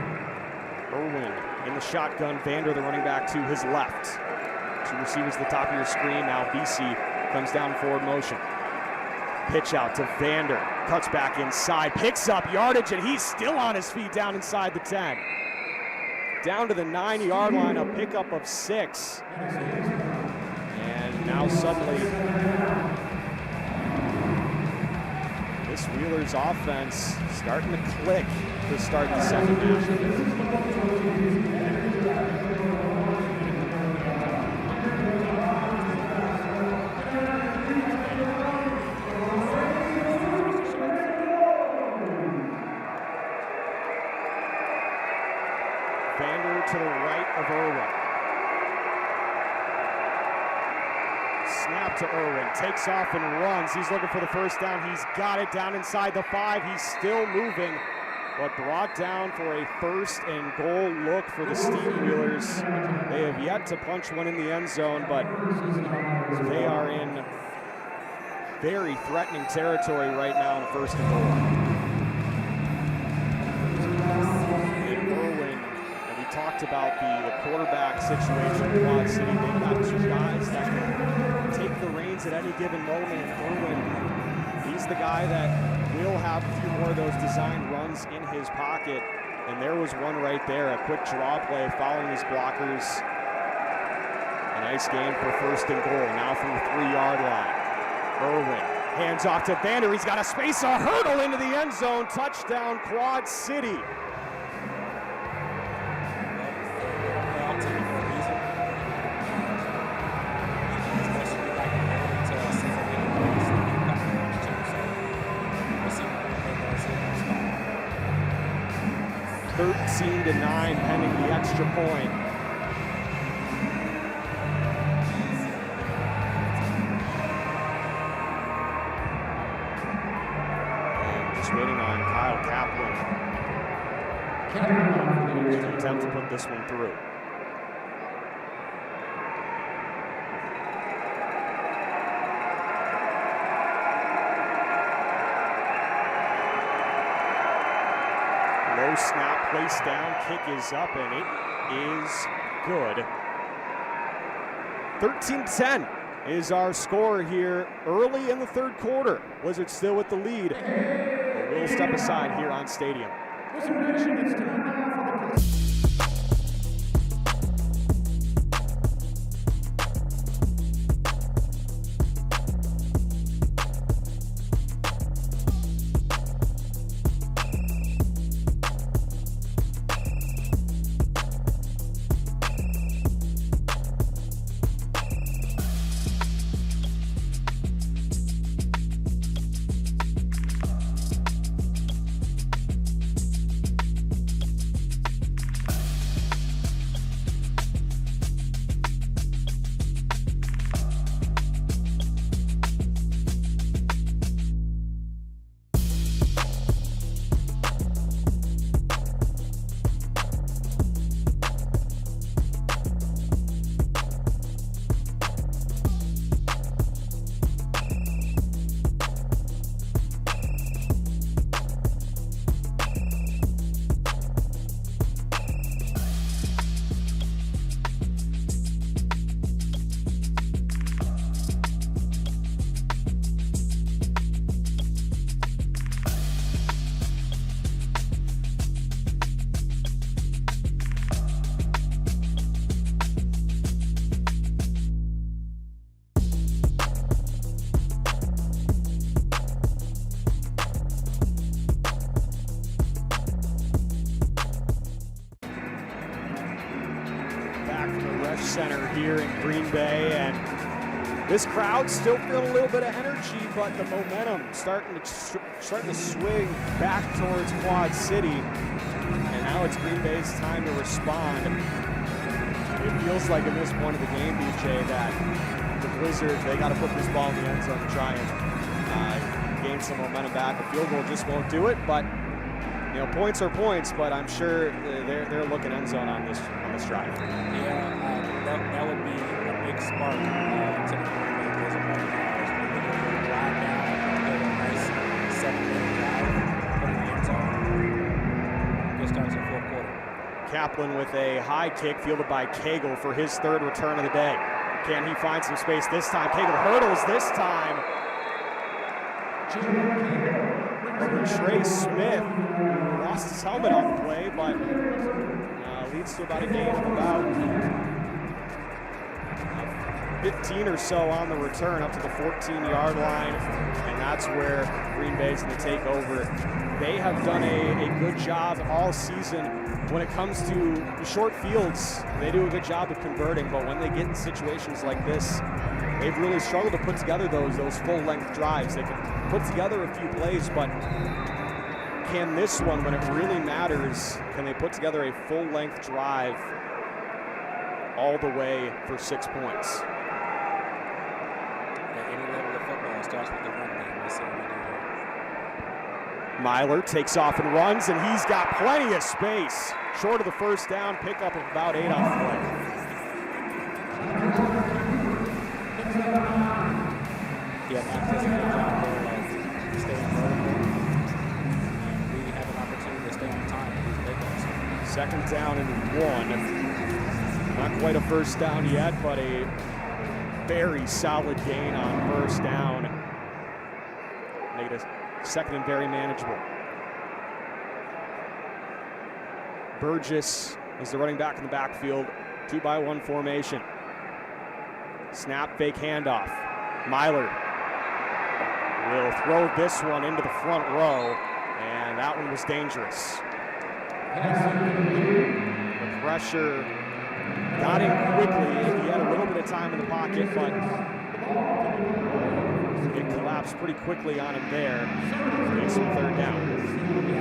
the shotgun. Vander, the running back, to his left. Two receivers at the top of your screen. Now BC comes down forward motion. Pitch out to Vander. Cuts back inside. Picks up yardage, and he's still on his feet down inside the 10. Down to the 9-yard line, a pickup of 6. And now suddenly, this Wheelers offense starting to click to start the second half. Vander to the right of Irwin. Snap to Irwin, takes off and runs. He's looking for the first down. He's got it down inside the 5. He's still moving, but brought down for a first and goal look for the Steamwheelers. They have yet to punch one in the end zone, but they are in very threatening territory right now in first and goal. Talked about the quarterback situation in Quad City. They've got 2 guys that can take the reins at any given moment. And Irwin, he's the guy that will have a few more of those designed runs in his pocket. And there was one right there, a quick draw play following his blockers. A nice gain for first and goal. Now from the 3-yard line. Irwin hands off to Vander. He's got a space, a hurdle into the end zone. Touchdown, Quad City. To 9 pending the extra point. And just waiting on Kyle Kaplan to attempt to put this one through. Low snap, placed down, kick is up, and it is good. 13-10 is our score here early in the third quarter. Wizards still with the lead, but we'll step aside here on Stadium. Wizard Nation, it's time now for the Center here in Green Bay, and this crowd's still feeling a little bit of energy, but the momentum starting to swing back towards Quad City, and now it's Green Bay's time to respond. It feels like at this point of the game, BJ, that the Blizzard, they got to put this ball in the end zone to try and gain some momentum back. A field goal just won't do it, but you know, points are points, but I'm sure they're looking end zone on this drive. Yeah, that would be a big spark to the Green Bay Blizzard right now. As we look at the drive down, get a nice 7-minute drive, put it in the end zone. Good start to the fourth quarter. Kaplan with a high kick fielded by Cagle for his third return of the day. Can he find some space this time? Cagle hurdles this time. Trey Smith lost his helmet on the play, but leads to about a gain of about 15 or so on the return up to the 14-yard line, and that's where Green Bay's going to take over. They have done a good job all season when it comes to short fields. They do a good job of converting, but when they get in situations like this, they've really struggled to put together those full-length drives. They can put together a few plays, but can this one, when it really matters, can they put together a full-length drive all the way for 6 points? At any level of football, it starts with the run game. That's what we do here. Myler takes off and runs, and he's got plenty of space. Short of the first down, pickup of about 8 on the play. Yeah, Max does a good job there of staying vertical. And we have an opportunity to stay on time with these pickups. Second down and 1. Not quite a first down yet, but a very solid gain on first down. Make it a second and very manageable. Burgess is the running back in the backfield. 2-by-1 formation. Snap, fake handoff. Myler will throw this one into the front row, and that one was dangerous. The pressure got in quickly. He had a little bit of time in the pocket, but it collapsed pretty quickly on him there. Makes some third down. I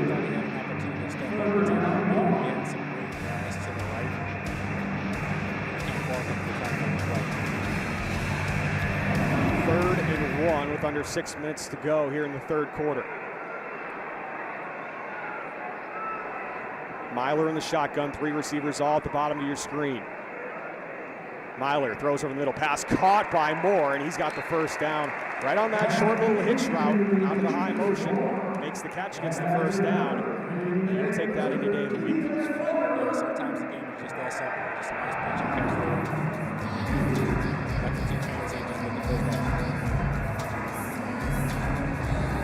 thought he had an opportunity to step up and take out. He had some great guys to the right. Can't fault him for trying to make the play. 3rd and 1 with under 6 minutes to go here in the third quarter. Myler in the shotgun, 3 receivers all at the bottom of your screen. Myler throws over the middle, pass caught by Moore, and he's got the first down right on that short little hitch route out of the high motion. Makes the catch, gets the first down. And you'll take that any day of the week. Yeah, sometimes the game is just that simple. Just a nice pitch and catch there. Got the 2 transitions with the first down.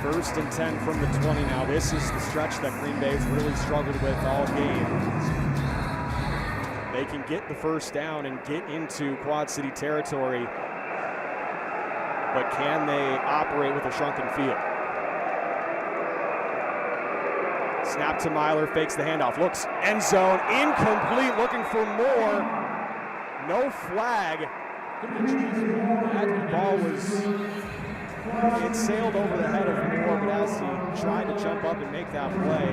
1st and 10 from the 20 now. This is the stretch that Green Bay's really struggled with all game. They can get the first down and get into Quad City territory, but can they operate with a shrunken field? Snap to Myler, fakes the handoff, looks end zone, incomplete, looking for more. No flag. That ball it sailed over the head of Moore, but as he tried to jump up and make that play,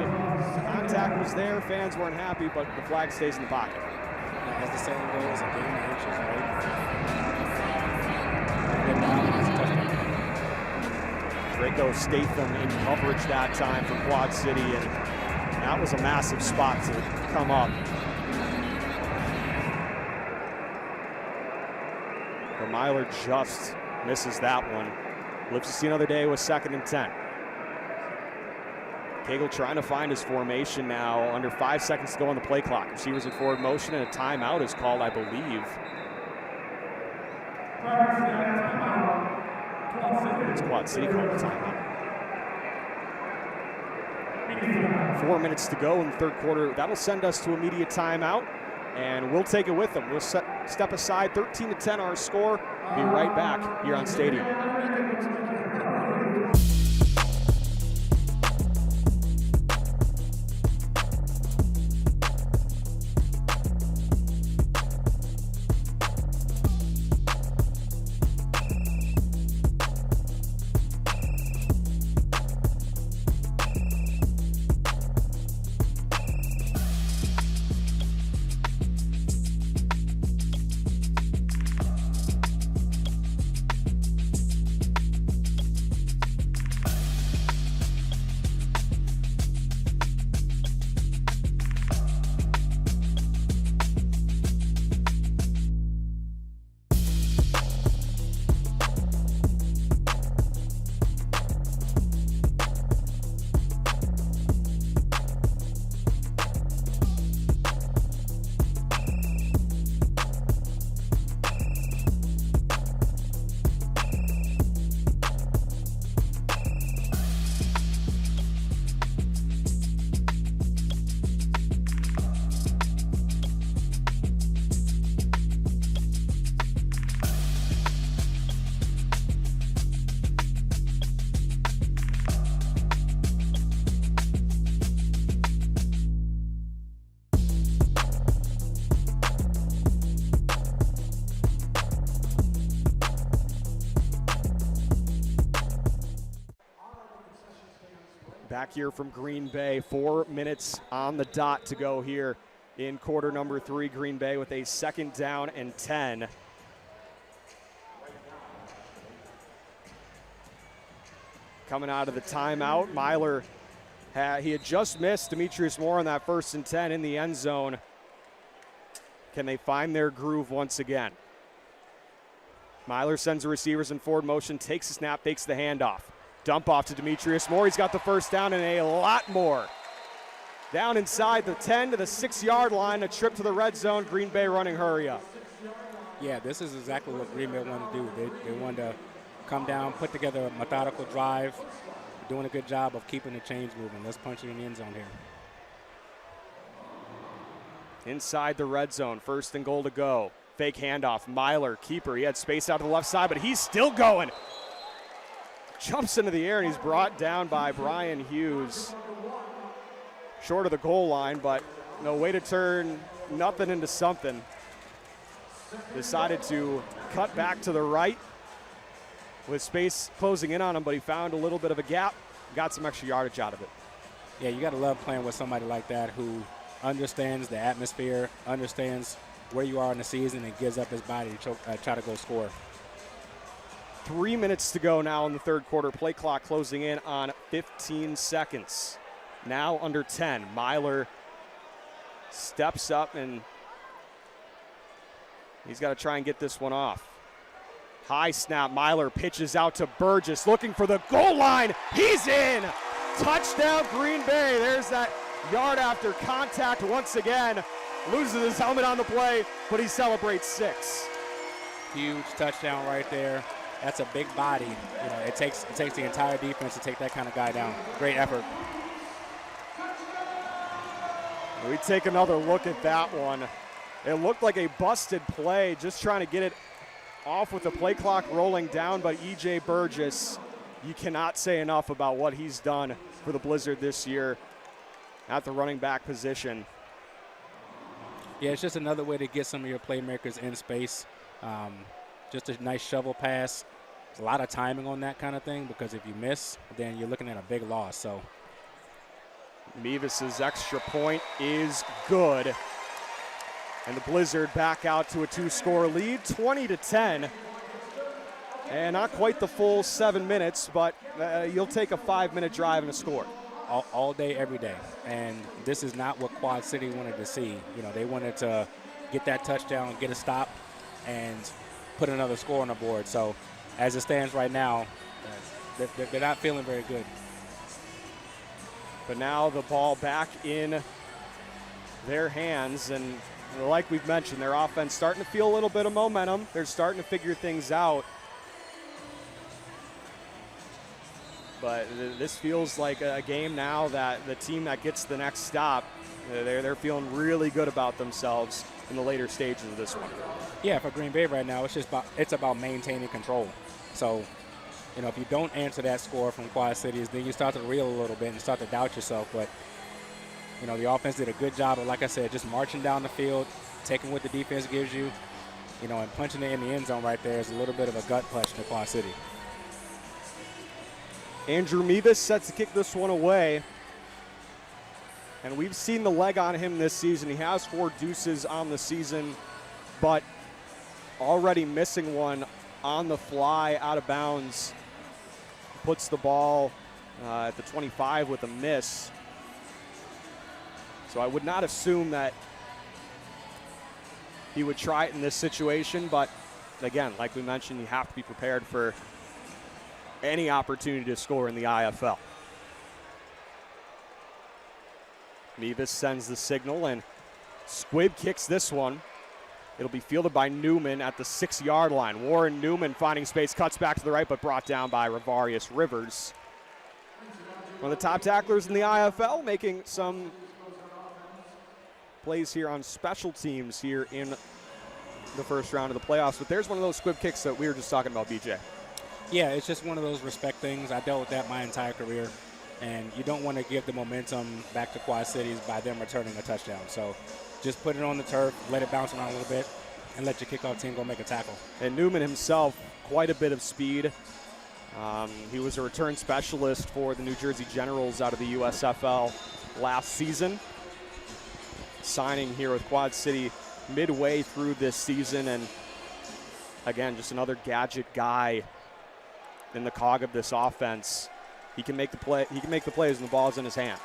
contact was there, fans weren't happy, but the flag stays in the pocket. As the saying goes, a game of inches, right? Good down, and it's a touchdown. Draco Statham in coverage that time for Quad City, and that was a massive spot to come up. But Myler just misses that one. Lives to see another day with 2nd and 10. Cagle trying to find his formation now. Under 5 seconds to go on the play clock. Receivers in forward motion, and a timeout is called, I believe. It's Quad City called a timeout. 4 minutes to go in the third quarter. That'll send us to immediate timeout, and we'll take it with them. We'll step aside. 13-10 our score. Be right back here on Stadium. Back here from Green Bay, 4 minutes on the dot to go here in quarter number 3. Green Bay with a 2nd down and 10. Coming out of the timeout, Myler, he had just missed Demetrius Moore on that 1st and 10 in the end zone. Can they find their groove once again? Myler sends the receivers in forward motion, takes the snap, takes the handoff. Dump off to Demetrius Moore. He's got the 1st down and a lot more. Down inside the 10 to the 6-yard line, a trip to the red zone. Green Bay running hurry up. Yeah, this is exactly what Green Bay wanted to do. They wanted to come down, put together a methodical drive, doing a good job of keeping the chains moving. Let's punch it in the end zone here. Inside the red zone, 1st and goal to go. Fake handoff, Myler, keeper. He had space out to the left side, but he's still going. Jumps into the air, and he's brought down by Brian Hughes. Short of the goal line, but no way to turn nothing into something. Decided to cut back to the right with space closing in on him, but he found a little bit of a gap, got some extra yardage out of it. Yeah, you got to love playing with somebody like that who understands the atmosphere, understands where you are in the season, and gives up his body to try to go score. 3 minutes to go now in the 3rd quarter. Play clock closing in on 15 seconds. Now under 10. Myler steps up, and he's got to try and get this one off. High snap. Myler pitches out to Burgess, looking for the goal line. He's in. Touchdown, Green Bay. There's that yard after contact once again. Loses his helmet on the play, but he celebrates 6. Huge touchdown right there. That's a big body. You know, it takes the entire defense to take that kind of guy down. Great effort. We take another look at that one. It looked like a busted play, just trying to get it off with the play clock rolling down, but E.J. Burgess, you cannot say enough about what he's done for the Blizzard this year at the running back position. Yeah, it's just another way to get some of your playmakers in space. Just a nice shovel pass. There's a lot of timing on that kind of thing, because if you miss, then you're looking at a big loss. So Mevis's extra point is good. And the Blizzard back out to a 2-score lead, 20-10. And not quite the full 7 minutes, but you'll take a 5-minute drive and a score. All day, every day. And this is not what Quad City wanted to see. You know, they wanted to get that touchdown, get a stop, and put another score on the board. So as it stands right now, they're not feeling very good. But now the ball back in their hands, and like we've mentioned, their offense starting to feel a little bit of momentum. They're starting to figure things out. But this feels like a game now that the team that gets the next stop, they're feeling really good about themselves in the later stages of this one. Yeah, for Green Bay right now, it's about maintaining control. So, you know, if you don't answer that score from Quad Cities, then you start to reel a little bit and start to doubt yourself. But, you know, the offense did a good job of, like I said, just marching down the field, taking what the defense gives you, you know, and punching it in the end zone right there is a little bit of a gut punch to Quad City. Andrew Mevis sets to kick this one away. And we've seen the leg on him this season. He has 4 deuces on the season, but already missing one on the fly out of bounds. Puts the ball at the 25 with a miss. So I would not assume that he would try it in this situation, but again, like we mentioned, you have to be prepared for any opportunity to score in the IFL. Mevis sends the signal, and Squibb kicks this one. It'll be fielded by Newman at the 6-yard line. Warren Newman finding space, cuts back to the right, but brought down by Ravarius Rivers. One of the top tacklers in the IFL, making some plays here on special teams here in the first round of the playoffs. But there's one of those Squibb kicks that we were just talking about, BJ. Yeah, it's just one of those respect things. I dealt with that my entire career, and you don't want to give the momentum back to Quad Cities by them returning a touchdown. So just put it on the turf, let it bounce around a little bit, and let your kickoff team go make a tackle. And Newman himself, quite a bit of speed. He was a return specialist for the New Jersey Generals out of the USFL last season. Signing here with Quad City midway through this season, and again, just another gadget guy in the cog of this offense. He can make the play. He can make the plays when the ball's in his hand.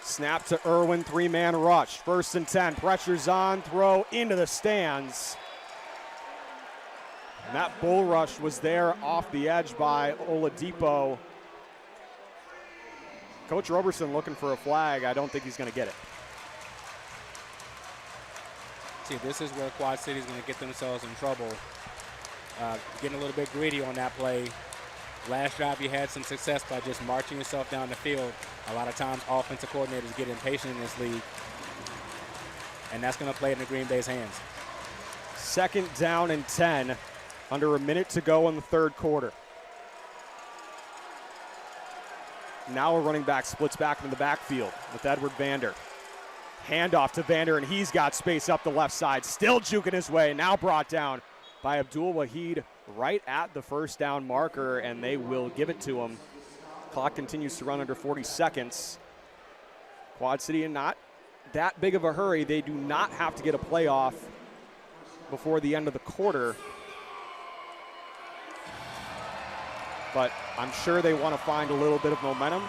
Snap to Irwin, three-man rush. 1st and 10. Pressure's on. Throw into the stands. And that bull rush was there off the edge by Oladipo. Coach Roberson looking for a flag. I don't think he's going to get it. See, this is where Quad City is going to get themselves in trouble. Getting a little bit greedy on that play. Last drive, you had some success by just marching yourself down the field. A lot of times, offensive coordinators get impatient in this league, and that's going to play into Green Bay's hands. 2nd down and 10. Under a minute to go in the 3rd quarter. Now a running back splits back into the backfield with Edward Vander. Handoff to Vander, and he's got space up the left side. Still juking his way. Now brought down by Abdul Wahid right at the 1st down marker, and they will give it to him. Clock continues to run under 40 seconds. Quad City in not that big of a hurry. They do not have to get a play off before the end of the quarter. But I'm sure they want to find a little bit of momentum.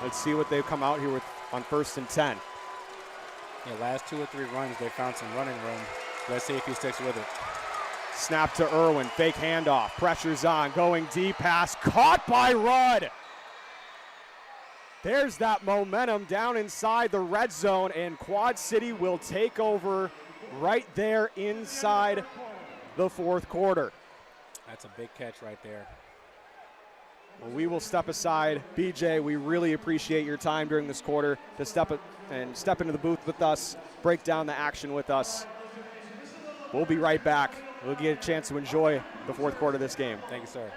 Let's see what they come out here with on 1st and 10. Yeah, last 2 or 3 runs, they found some running room. Let's see if he sticks with it. Snap to Irwin, fake handoff, pressure's on, going deep pass, caught by Rudd. There's that momentum down inside the red zone, and Quad City will take over right there inside the 4th quarter. That's a big catch right there. Well, we will step aside. BJ, we really appreciate your time during this quarter to step into the booth with us, break down the action with us. We'll be right back. We'll get a chance to enjoy the 4th quarter of this game. Thank you, sir.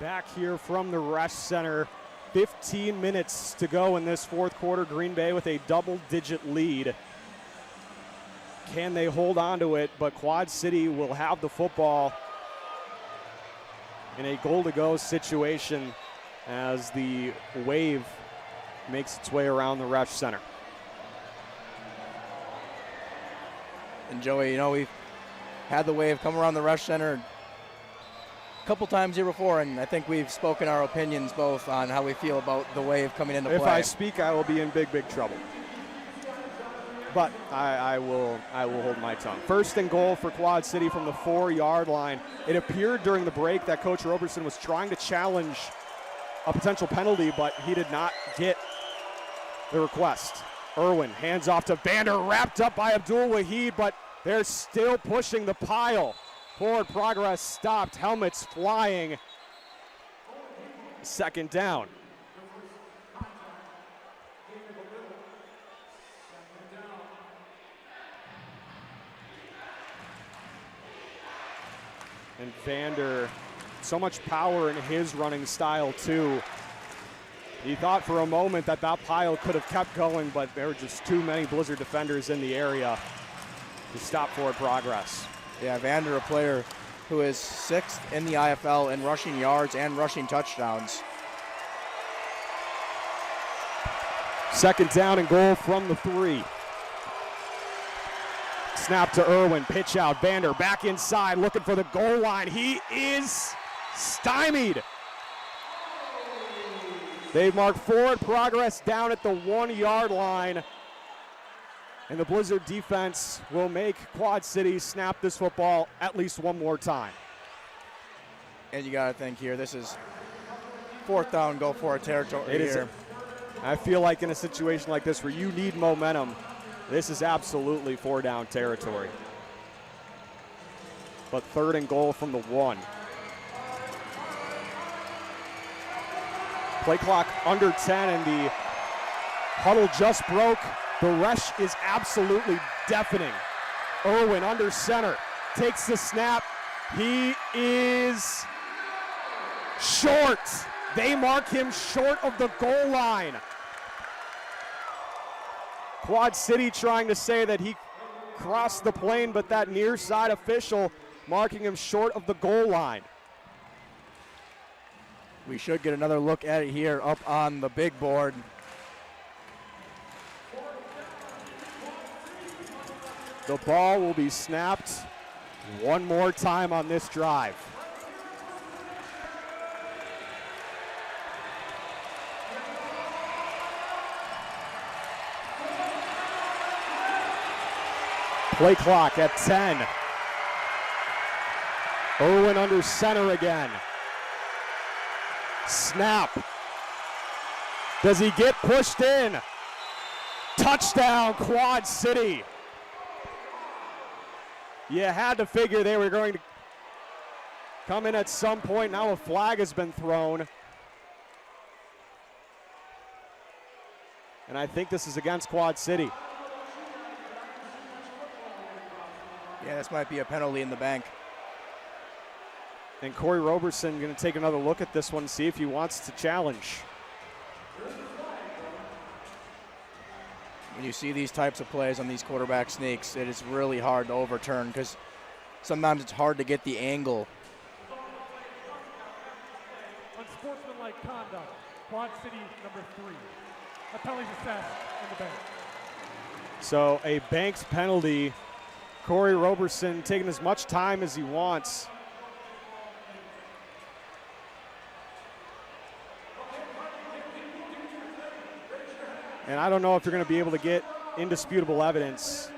Back here from the Resch Center. 15 minutes to go in this 4th quarter. Green Bay with a double-digit lead. Can they hold on to it? But Quad City will have the football in a goal-to-go situation as the wave makes its way around the Resch Center. And Joey, you know, we've had the wave come around the Resch Center couple times here before, and I think we've spoken our opinions both on how we feel about the wave coming into play. If I speak, I will be in big, big trouble. But I will hold my tongue. 1st and goal for Quad City from the 4-yard line. It appeared during the break that Coach Roberson was trying to challenge a potential penalty, but he did not get the request. Irwin hands off to Vander, wrapped up by Abdul Wahid, but they're still pushing the pile. Forward progress stopped, helmets flying. 2nd down. And Vander, so much power in his running style too. He thought for a moment that that pile could have kept going, but there were just too many Blizzard defenders in the area to stop forward progress. Yeah, Vander, a player who is 6th in the IFL in rushing yards and rushing touchdowns. Second down and goal from the 3. Snap to Irwin, pitch out, Vander back inside, looking for the goal line. He is stymied. They mark forward progress down at the 1-yard line. And the Blizzard defense will make Quad Cities snap this football at least one more time. And you got to think here, this is 4th down, go for it territory It here. is. I feel like in a situation like this where you need momentum, this is absolutely 4-down territory. But 3rd and goal from the 1. Play clock under 10 and the huddle just broke. The rush is absolutely deafening. Irwin under center, takes the snap. He is short. They mark him short of the goal line. Quad City trying to say that he crossed the plane, but that near side official marking him short of the goal line. We should get another look at it here up on the big board. The ball will be snapped one more time on this drive. Play clock at 10. Irwin under center again. Snap. Does he get pushed in? Touchdown, Quad City. You had to figure they were going to come in at some point. Now a flag has been thrown. And I think this is against Quad City. Yeah, this might be a penalty in the bank. And Corey Roberson going to take another look at this one, see if he wants to challenge. When you see these types of plays on these quarterback sneaks, it is really hard to overturn because sometimes it's hard to get the angle. Unsportsmanlike conduct, Quad City number 3. A penalty assessed in the bank. So a banked penalty. Corey Roberson taking as much time as he wants. And I don't know if you're going to be able to get indisputable evidence.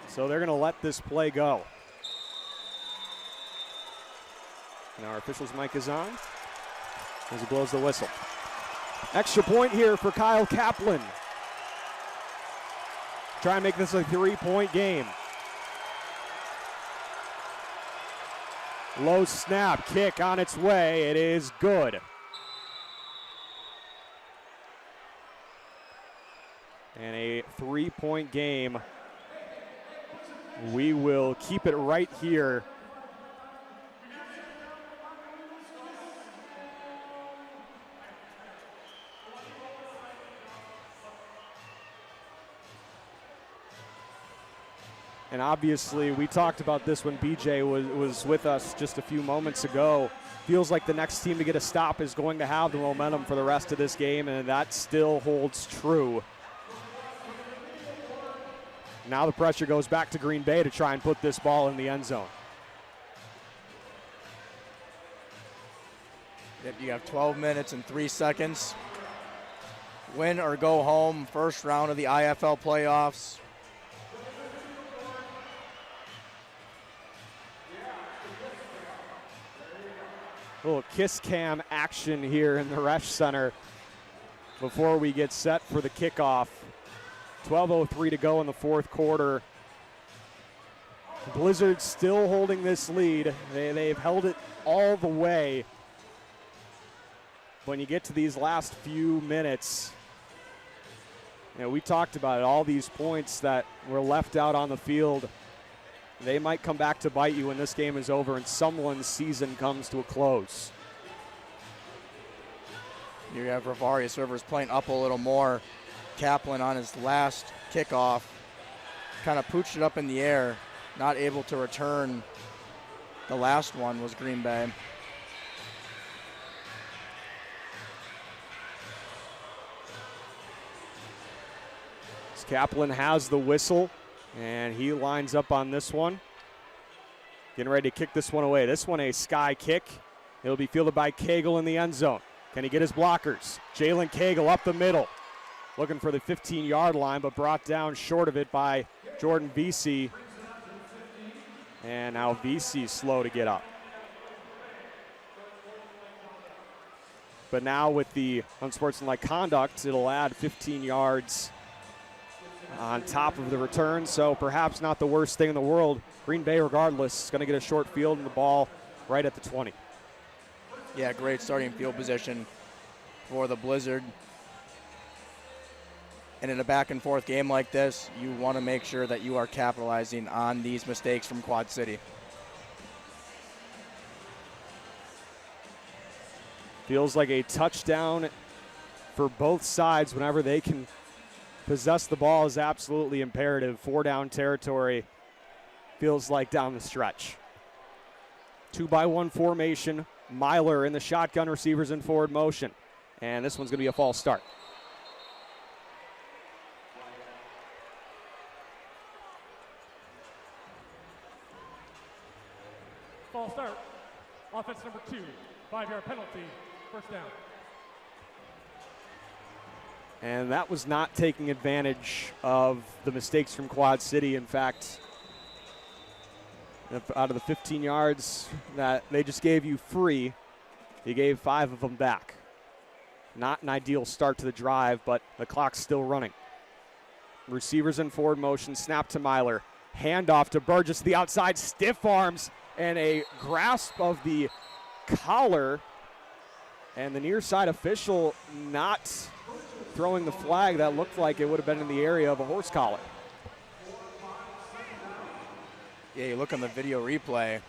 So they're going to let this play go. And our official's mic is on as he blows the whistle. Extra point here for Kyle Kaplan. Try and make this a 3-point game. Low snap, kick on its way. It is good. And a 3-point game. We will keep it right here. And obviously, we talked about this when BJ was with us just a few moments ago. Feels like the next team to get a stop is going to have the momentum for the rest of this game, and that still holds true. Now the pressure goes back to Green Bay to try and put this ball in the end zone. Yep, you have 12 minutes and 3 seconds. Win or go home, first round of the IFL playoffs. A little kiss cam action here in the Resch Center before we get set for the kickoff. 12:03 to go in the fourth quarter. Blizzard still holding this lead. They've held it all the way. When you get to these last few minutes, You know, we talked about it, all these points that were left out on the field. They might come back to bite you when this game is over and someone's season comes to a close. You have Ravarius Rivers playing up a little more. Kaplan on his last kickoff kind of pooched it up in the air, not able to return. The last one was Green Bay. Kaplan has the whistle, and he lines up on this one. Getting ready to kick this one away. This one a sky kick. It'll be fielded by Cagle in the end zone. Can he get his blockers? Jalen Cagle up the middle. Looking for the 15-yard line, but brought down short of it by Jordan Vesey. And now Vesey slow to get up. But now with the unsportsmanlike conduct, it'll add 15 yards on top of the return, so perhaps not the worst thing in the world. Green Bay, regardless, is going to get a short field and the ball right at the 20. Yeah, great starting field position for the Blizzard. And in a back-and-forth game like this, you want to make sure that you are capitalizing on these mistakes from Quad City. Feels like a touchdown for both sides whenever they can possess the ball is absolutely imperative. 4-down territory feels like down the stretch. 2-by-1 formation. Myler in the shotgun, receivers in forward motion. And this one's going to be a false start. False start. Offense number 2. 5-yard penalty. First down. And that was not taking advantage of the mistakes from Quad City. In fact, out of the 15 yards that they just gave you free, he gave 5 of them back. Not an ideal start to the drive, but the clock's still running. Receivers in forward motion, snap to Myler. Handoff to Burgess, the outside, stiff arms, and a grasp of the collar. And the near side official not throwing the flag. That looked like it would have been in the area of a horse collar. Yeah, you look on the video replay.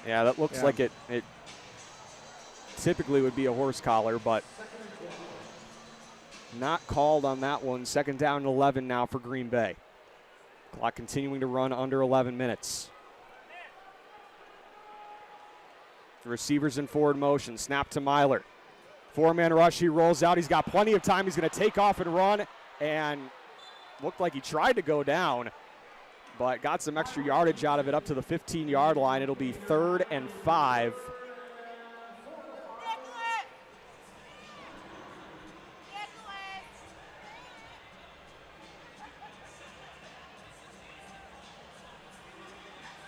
Yeah, that looks like it typically would be a horse collar, but not called on that one. 2nd down and 11 now for Green Bay. Clock continuing to run under 11 minutes. Receivers in forward motion. Snap to Myler. 4-man rush. He rolls out. He's got plenty of time. He's going to take off and run. And looked like he tried to go down, but got some extra yardage out of it up to the 15-yard line. It'll be 3rd and 5.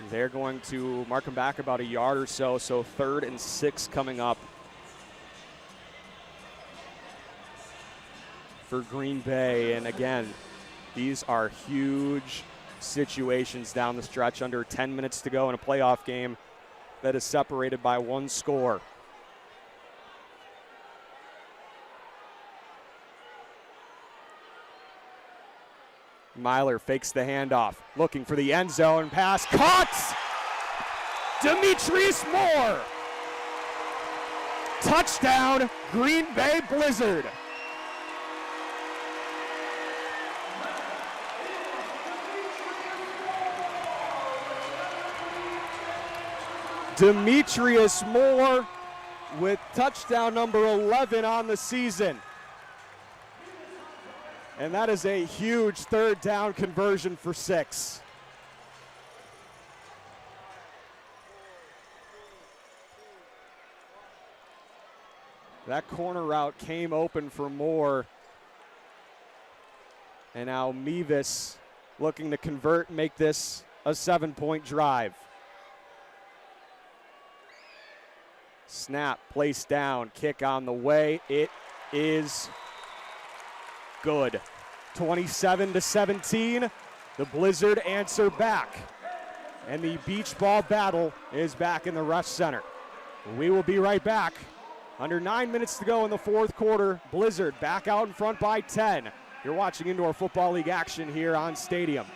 They're going to mark him back about a yard or so, so 3rd and 6 coming up for Green Bay. And again, these are huge situations down the stretch. Under 10 minutes to go in a playoff game that is separated by 1 score. Myler fakes the handoff, looking for the end zone pass, caught! Demetrius Moore! Touchdown, Green Bay Blizzard! Demetrius Moore with touchdown number 11 on the season. And that is a huge 3rd down conversion for 6. That corner route came open for Moore. And now Mevis looking to convert and make this a 7-point drive. Snap, placed down, kick on the way. It is good. 27-17. The Blizzard answer back. And the beach ball battle is back in the Rush Center. We will be right back Under 9 minutes to go in the fourth quarter. Blizzard back out in front by 10. You're watching Indoor Football League action here on Stadium.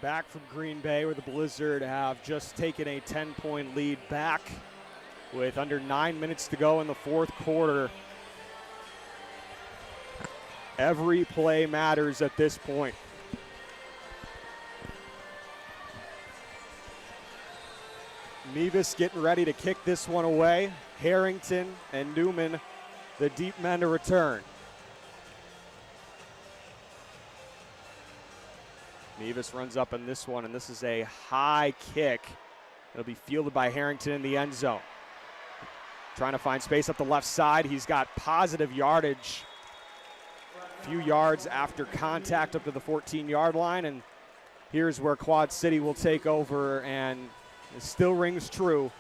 Back from Green Bay, where the Blizzard have just taken a 10-point lead back with under 9 minutes to go in the fourth quarter. Every play matters at this point. Mevis getting ready to kick this one away. Harrington and Newman, the deep men, to return. Mevis runs up in this one, and this is a high kick. It'll be fielded by Harrington in the end zone. Trying to find space up the left side. He's got positive yardage. A few yards after contact up to the 14-yard line, and here's where Quad City will take over, and it still rings true.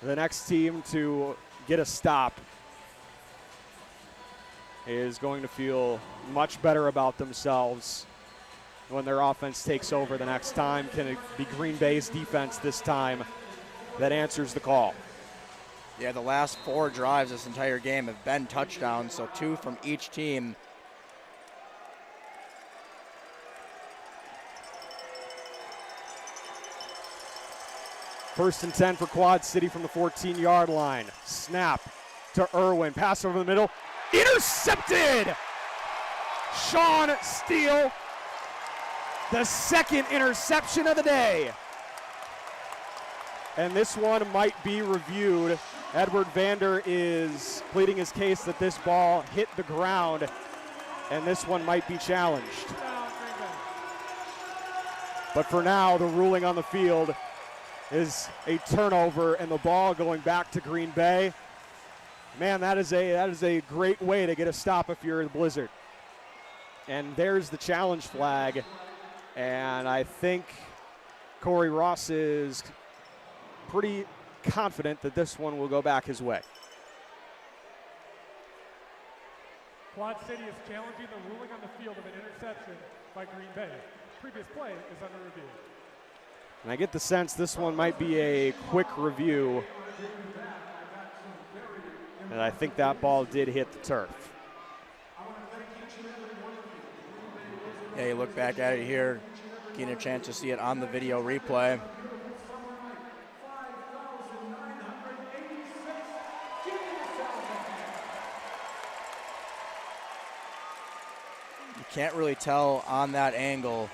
The next team to get a stop is going to feel much better about themselves when their offense takes over the next time. Can it be Green Bay's defense this time that answers the call? Yeah, the last 4 drives this entire game have been touchdowns, so 2 from each team. First and 10 for Quad City from the 14-yard line. Snap to Irwin, pass over the middle, intercepted! Sean Steele, the second interception of the day. And this one might be reviewed. Edward Vander is pleading his case that this ball hit the ground, and this one might be challenged. But for now, the ruling on the field is a turnover and the ball going back to Green Bay. Man, that is a great way to get a stop if you're the Blizzard. And there's the challenge flag. And I think Corey Ross is pretty confident that this one will go back his way. Quad City is challenging the ruling on the field of an interception by Green Bay. Previous play is under review. And I get the sense this one might be a quick review. And I think that ball did hit the turf. Yeah, you look back at it here, getting a chance to see it on the video replay. You can't really tell on that angle.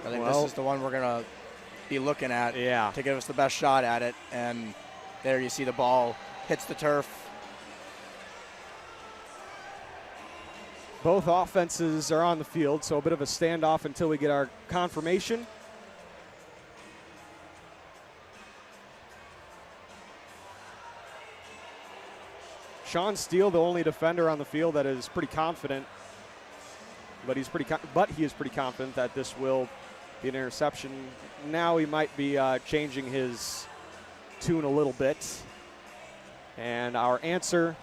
I think this is the one we're going to be looking at to give us the best shot at it. And there you see the ball hits the turf. Both offenses are on the field, so a bit of a standoff until we get our confirmation. Sean Steele, the only defender on the field that is pretty confident, but he is pretty confident that this will be an interception. Now he might be changing his tune a little bit. And our answer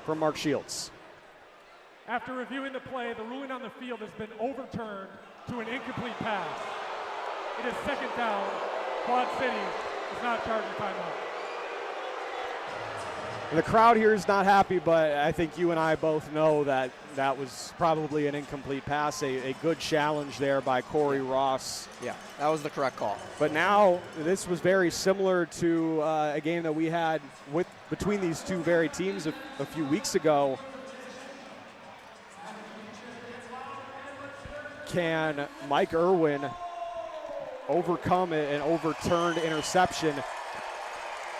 from Mark Shields. After reviewing the play, the ruling on the field has been overturned to an incomplete pass. It is second down. Quad City is not charging timeout. The crowd here is not happy, but I think you and I both know that that was probably an incomplete pass, a good challenge there by Corey Ross. Yeah, that was the correct call. But now this was very similar to a game that we had between these two very teams a few weeks ago. Can Mike Irwin overcome an overturned interception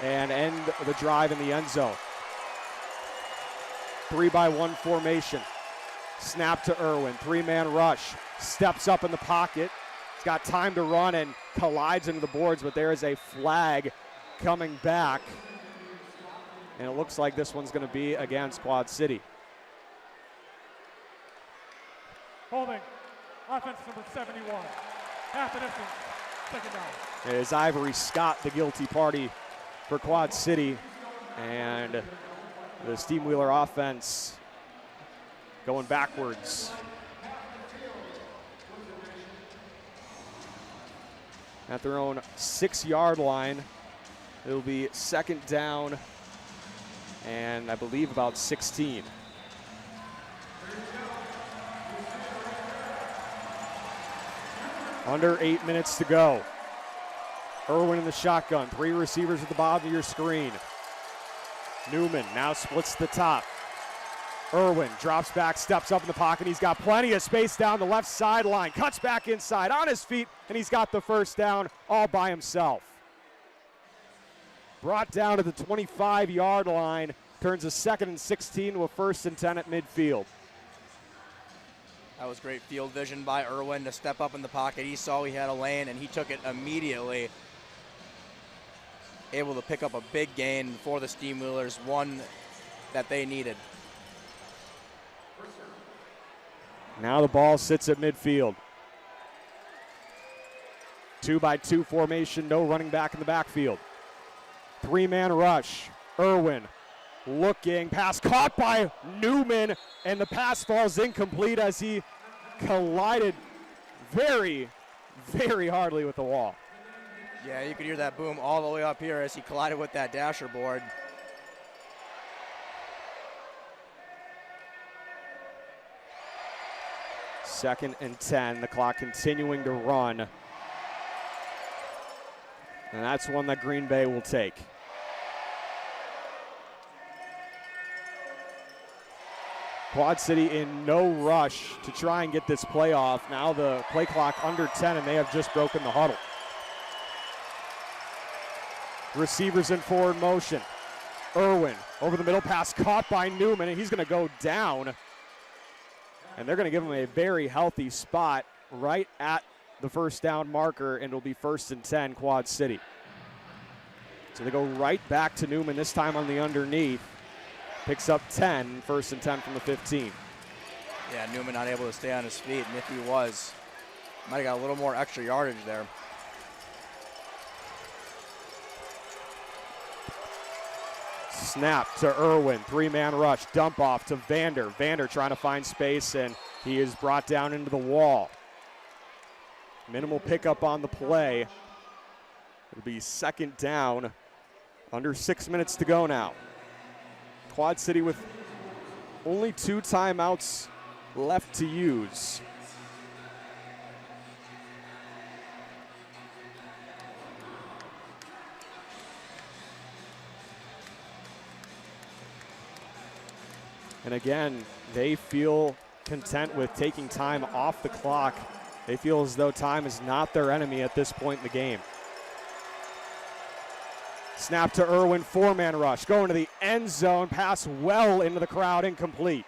and end the drive in the end zone? 3-by-1 formation. Snap to Irwin. 3-man rush. Steps up in the pocket. He's got time to run and collides into the boards, but there is a flag coming back. And it looks like this one's going to be against Quad City. Holding. Offense number 71. Half the distance. Second down. It is Ivory Scott, the guilty party for Quad City. And the Steamwheeler offense going backwards. At their own 6-yard line. It'll be second down and I believe about 16. Under 8 minutes to go. Irwin in the shotgun. 3 receivers at the bottom of your screen. Newman now splits the top. Irwin drops back, steps up in the pocket. He's got plenty of space down the left sideline. Cuts back inside on his feet, and he's got the first down all by himself. Brought down to the 25-yard line. Turns a 2nd and 16 to a 1st and 10 at midfield. That was great field vision by Irwin to step up in the pocket. He saw he had a lane, and he took it immediately. Able to pick up a big gain for the Steamwheelers, one that they needed. Now the ball sits at midfield. 2-by-2 formation, no running back in the backfield. 3-man rush. Irwin looking, pass caught by Newman, and the pass falls incomplete as he collided very, very hardly with the wall. Yeah, you could hear that boom all the way up here as he collided with that dasher board. Second and 10, the clock continuing to run. And that's one that Green Bay will take. Quad City in no rush to try and get this play off. Now the play clock under 10, and they have just broken the huddle. Receivers in forward motion. Irwin over the middle, pass caught by Newman, and he's going to go down. And they're going to give him a very healthy spot right at the first down marker, and it'll be 1st and 10, Quad City. So they go right back to Newman, this time on the underneath. Picks up 10, 1st and 10 from the 15. Yeah, Newman not able to stay on his feet, and if he was, might have got a little more extra yardage there. Snap to Irwin, 3-man rush, dump off to Vander. Vander trying to find space, and he is brought down into the wall. Minimal pickup on the play. It'll be second down, under 6 minutes to go now. Quad City with only 2 timeouts left to use. And again, they feel content with taking time off the clock. They feel as though time is not their enemy at this point in the game. Snap to Irwin, 4-man rush. Going to the end zone, pass well into the crowd, incomplete.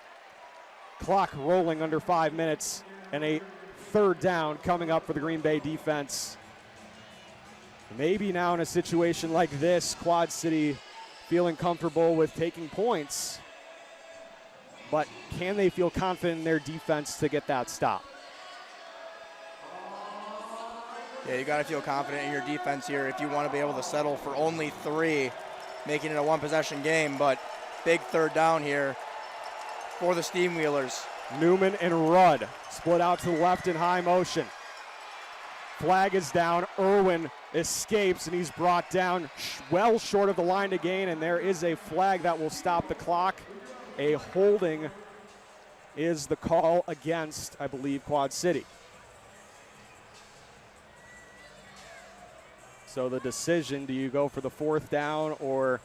Clock rolling under 5 minutes, and a 3rd down coming up for the Green Bay defense. Maybe now in a situation like this, Quad City feeling comfortable with taking points, but can they feel confident in their defense to get that stop? Yeah, you got to feel confident in your defense here if you want to be able to settle for only 3, making it a one-possession game, but big third down here for the Steamwheelers. Newman and Rudd split out to the left in high motion. Flag is down. Irwin escapes, and he's brought down well short of the line to gain, and there is a flag that will stop the clock. A holding is the call against, I believe, Quad City. So the decision, do you go for the 4th down or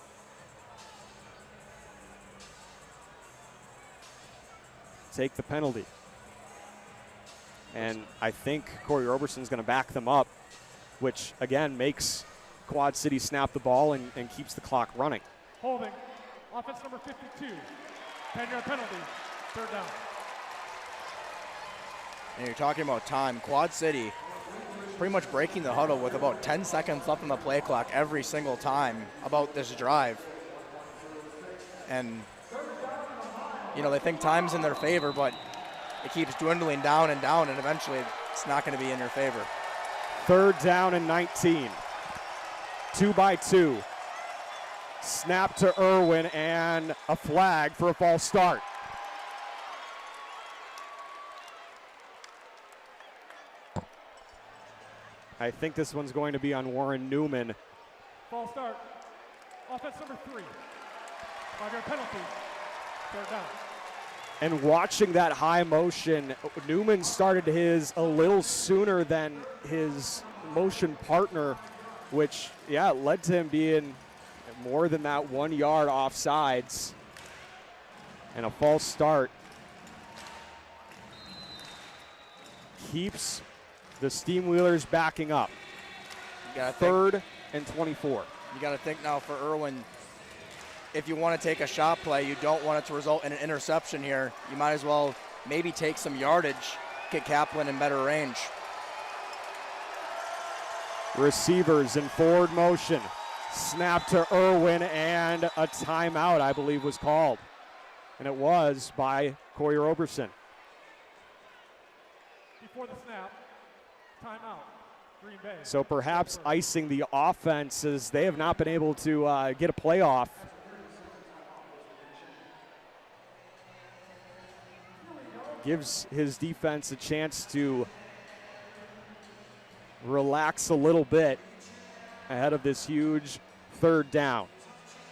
take the penalty? And I think Corey Roberson's going to back them up, which, again, makes Quad City snap the ball and keeps the clock running. Holding. Offense number 52. 10-yard penalty. 3rd down. And you're talking about time. Quad City pretty much breaking the huddle with about 10 seconds left on the play clock every single time about this drive. And, you know, they think time's in their favor, but it keeps dwindling down, and eventually it's not going to be in your favor. 3rd down and 19. 2 by 2. Snap to Irwin and a flag for a false start. I think this one's going to be on Warren Newman. False start. Offense number 3. 5-yard penalty. 3rd down. And watching that high motion, Newman started his a little sooner than his motion partner, which, yeah, led to him being more than that 1 yard offsides. And a false start keeps the Steamwheelers backing up. 3rd and 24. You got to think now for Irwin, if you want to take a shot play, you don't want it to result in an interception here. You might as well maybe take some yardage, get Kaplan in better range. Receivers in forward motion. Snap to Irwin, and a timeout, I believe, was called. And it was by Corey Roberson. Before the snap, timeout, Green Bay. So perhaps icing the offense, as they have not been able to get a playoff. Gives his defense a chance to relax a little bit ahead of this huge 3rd down.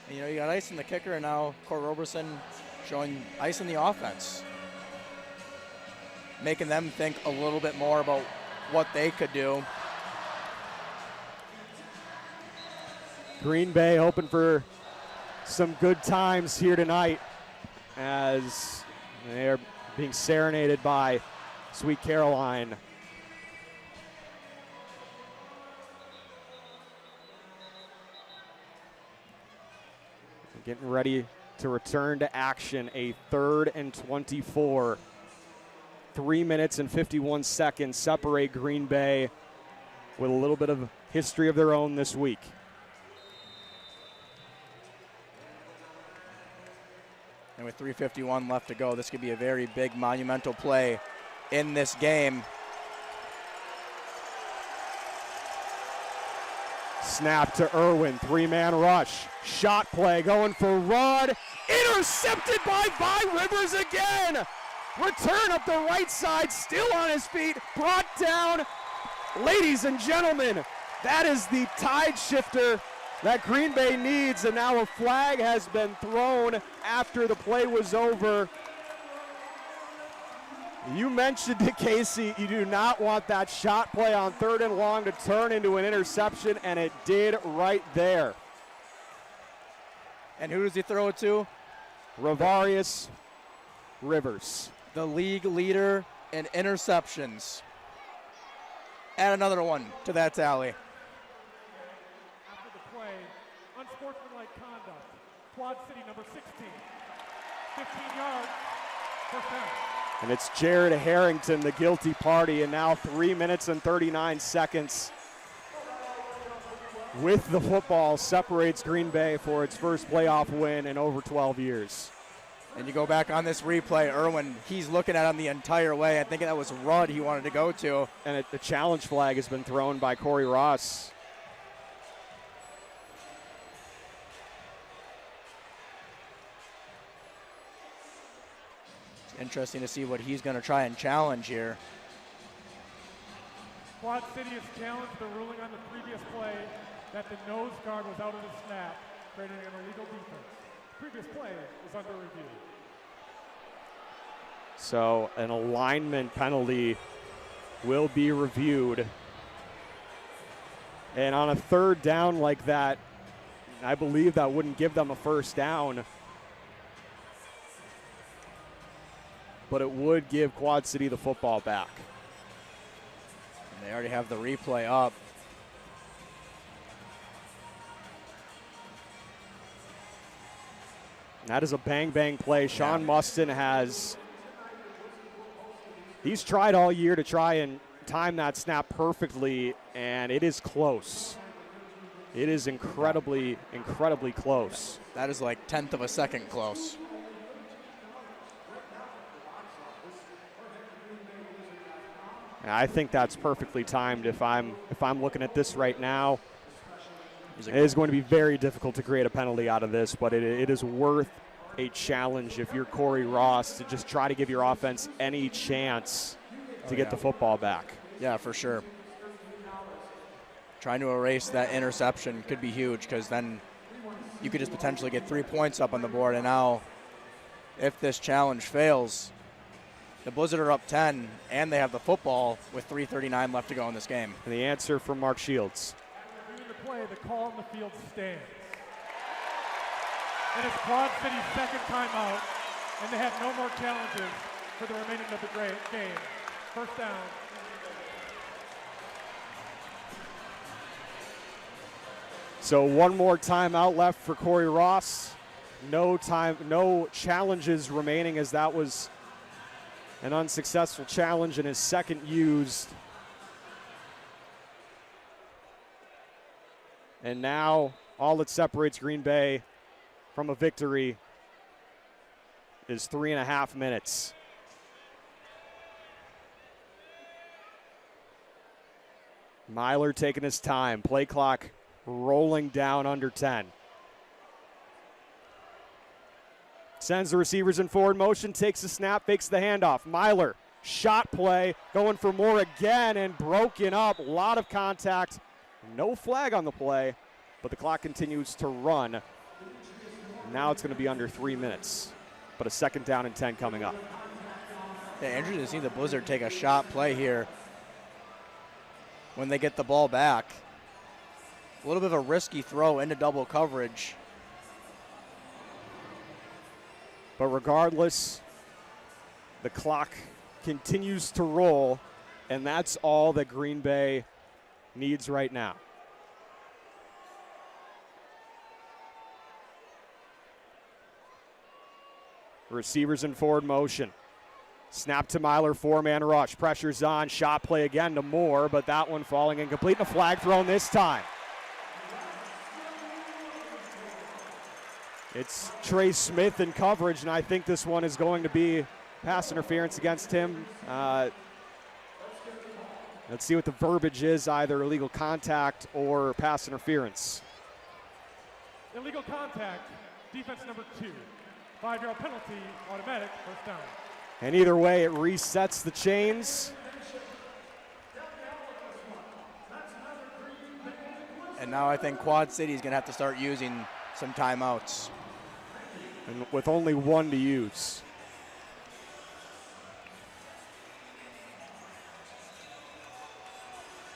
And, you know, you got ice in the kicker, and now Corey Roberson showing ice in the offense, making them think a little bit more about what they could do. Green Bay hoping for some good times here tonight as they're being serenaded by Sweet Caroline. Getting ready to return to action, a 3rd and 24. 3 minutes and 51 seconds separate Green Bay with a little bit of history of their own this week. And with 3:51 left to go, this could be a very big monumental play in this game. Snap to Irwin, 3-man rush. Shot play going for Rudd. Intercepted by Rivers again. Return up the right side, still on his feet, brought down. Ladies and gentlemen, that is the tide shifter that Green Bay needs, and now a flag has been thrown after the play was over. You mentioned it, Casey, you do not want that shot play on 3rd and long to turn into an interception, and it did right there. And who does he throw it to? Ravarius Rivers. The league leader in interceptions. Add another one to that tally. After the play, unsportsmanlike conduct. Quad City number 16. 15 yards. 1st down. And it's Jared Harrington, the guilty party, and now 3 minutes and 39 seconds with the football separates Green Bay for its first playoff win in over 12 years. And you go back on this replay, Irwin, he's looking at him the entire way. I think that was Rudd he wanted to go to. And the challenge flag has been thrown by Corey Ross. It's interesting to see what he's going to try and challenge here. Quad City has challenged the ruling on the previous play that the nose guard was out of the snap, creating an illegal defense. The previous play is under review. So an alignment penalty will be reviewed. And on a third down like that, I believe that wouldn't give them a first down. But it would give Quad City the football back. And they already have the replay up. That is a bang-bang play. Sean Mustin he's tried all year to try and time that snap perfectly, and it is close. It is incredibly, incredibly close. That is like 1/10 of a second close. I think that's perfectly timed. If I'm looking at this right now, it is going to be very difficult to create a penalty out of this, but it is worth a challenge if you're Corey Ross to just try to give your offense any chance to get the football back. Yeah, for sure. Trying to erase that interception could be huge, because then you could just potentially get 3 points up on the board. And now, if this challenge fails, the Blizzard are up 10, and they have the football with 3:39 left to go in this game. And the answer from Mark Shields. During the play, the call on the field stands. And it's Quad City's second timeout, and they have no more challenges for the remaining of the game. First down. So one more timeout left for Corey Ross. No challenges remaining, as that was an unsuccessful challenge and his second used. And now all that separates Green Bay from a victory is 3.5 minutes. Myler taking his time. Play clock rolling down under 10. Sends the receivers in forward motion, takes the snap, fakes the handoff. Myler, shot play, going for more again and broken up. A lot of contact. No flag on the play, but the clock continues to run. Now it's going to be under 3 minutes, but a 2nd down and 10 coming up. Yeah, interesting to see the Blizzard take a shot play here when they get the ball back. A little bit of a risky throw into double coverage. But regardless, the clock continues to roll, and that's all that Green Bay needs right now. Receivers in forward motion. Snap to Myler, 4-man rush. Pressure's on, shot play again to Moore, but that one falling incomplete, and a flag thrown this time. It's Trey Smith in coverage, and I think this one is going to be pass interference against him. Let's see what the verbiage is, either illegal contact or pass interference. Illegal contact, defense number 2. 5-yard penalty, automatic, first down. And either way, it resets the chains. And now I think Quad City is going to have to start using some timeouts. And with only one to use.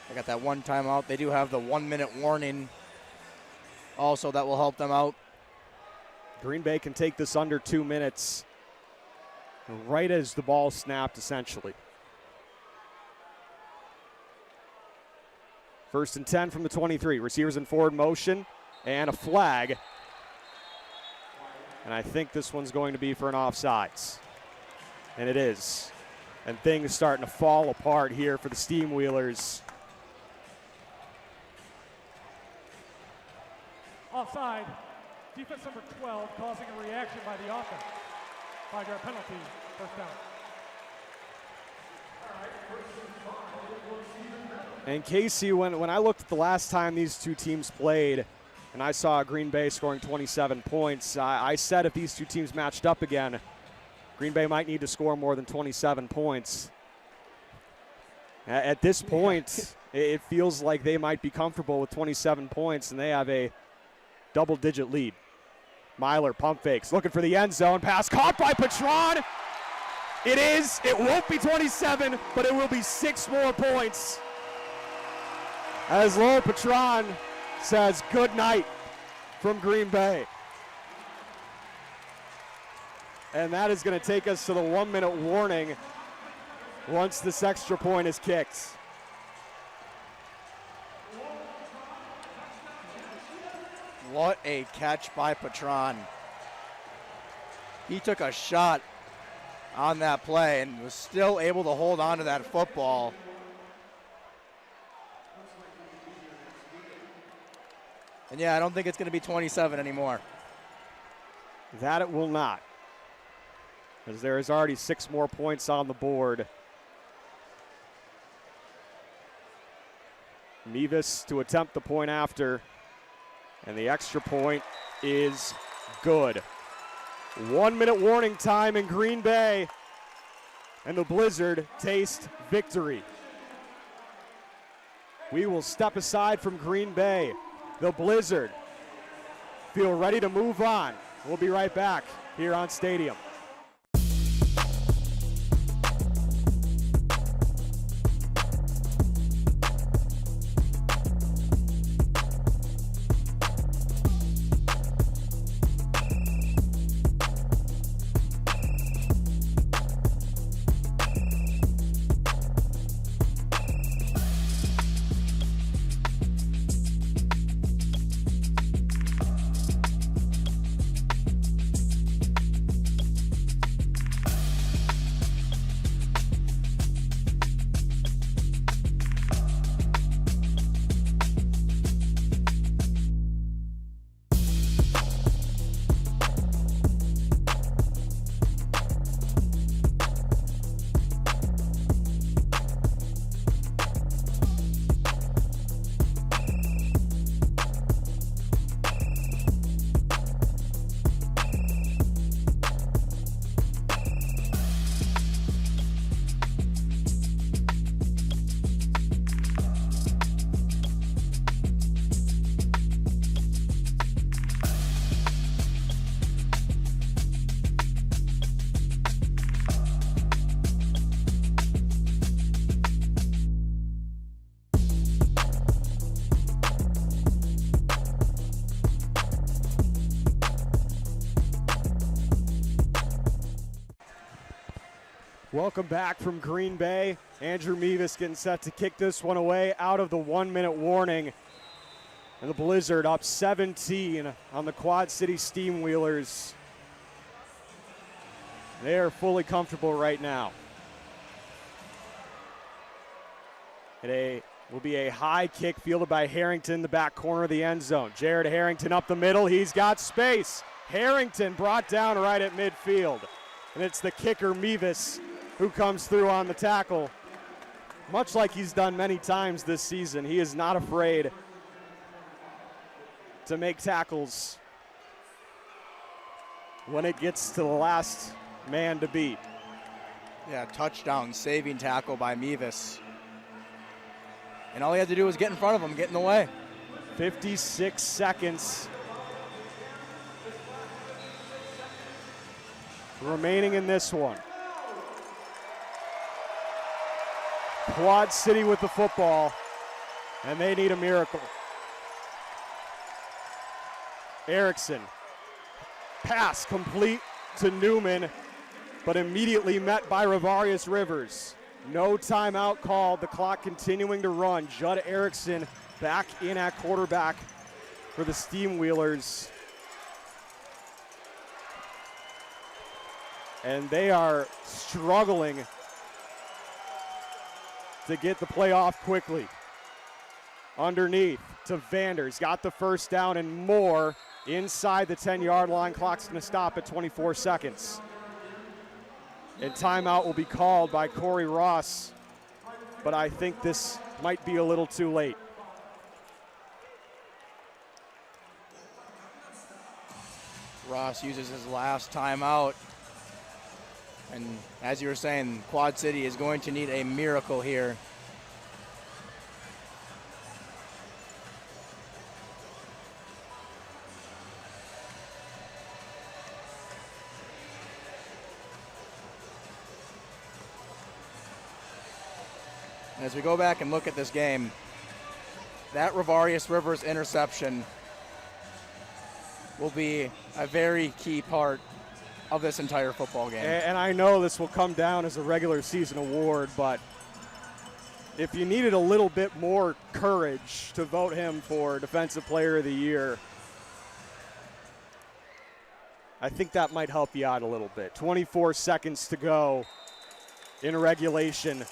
They got that one timeout. They do have the 1-minute warning also that will help them out. Green Bay can take this under 2 minutes right as the ball snapped, essentially. 1st and 10 from the 23. Receivers in forward motion and a flag. And I think this one's going to be for an offsides. And it is. And things starting to fall apart here for the Steamwheelers. onside. Defense number 12 causing a reaction by the offense. 5-yard penalty, first down. And Casey, when I looked at the last time these two teams played, and I saw Green Bay scoring 27 points, I said if these two teams matched up again, Green Bay might need to score more than 27 points. At this point, it feels like they might be comfortable with 27 points, and they have a double-digit lead. Myler pump fakes, looking for the end zone. Pass caught by Patron. It is. It won't be 27, but it will be 6 more points. As Lowell Patron says good night from Green Bay. And that is going to take us to the 1-minute warning once this extra point is kicked. What a catch by Patron. He took a shot on that play and was still able to hold on to that football. And yeah, I don't think it's going to be 27 anymore. That it will not, as there is already 6 more points on the board. Mevis to attempt the point after, and the extra point is good. 1-minute warning time in Green Bay, and the Blizzard taste victory. We will step aside from Green Bay. The Blizzard feel ready to move on. We'll be right back here on Stadium. Welcome back from Green Bay. Andrew Mevis getting set to kick this one away out of the 1-minute warning. And the Blizzard up 17 on the Quad City Steamwheelers. They are fully comfortable right now. It will be a high kick fielded by Harrington in the back corner of the end zone. Jared Harrington up the middle. He's got space. Harrington brought down right at midfield. And it's the kicker, Mevis, who comes through on the tackle. Much like he's done many times this season, he is not afraid to make tackles when it gets to the last man to beat. Yeah, touchdown saving tackle by Mevis. And all he had to do was get in front of him, get in the way. 56 seconds remaining in this one. Quad City with the football, and they need a miracle. Erickson, pass complete to Newman, but immediately met by Ravarius Rivers. No timeout called, the clock continuing to run. Judd Erickson back in at quarterback for the Steamwheelers. And they are struggling to get the play off quickly. Underneath to Vanders, got the first down and more inside the 10-yard line. Clock's going to stop at 24 seconds. And timeout will be called by Corey Ross, but I think this might be a little too late. Ross uses his last timeout. And as you were saying, Quad City is going to need a miracle here. And as we go back and look at this game, that Ravarius Rivers interception will be a very key part of this entire football game. And I know this will come down as a regular season award, but if you needed a little bit more courage to vote him for Defensive Player of the Year, I think that might help you out a little bit. 24 seconds to go in regulation.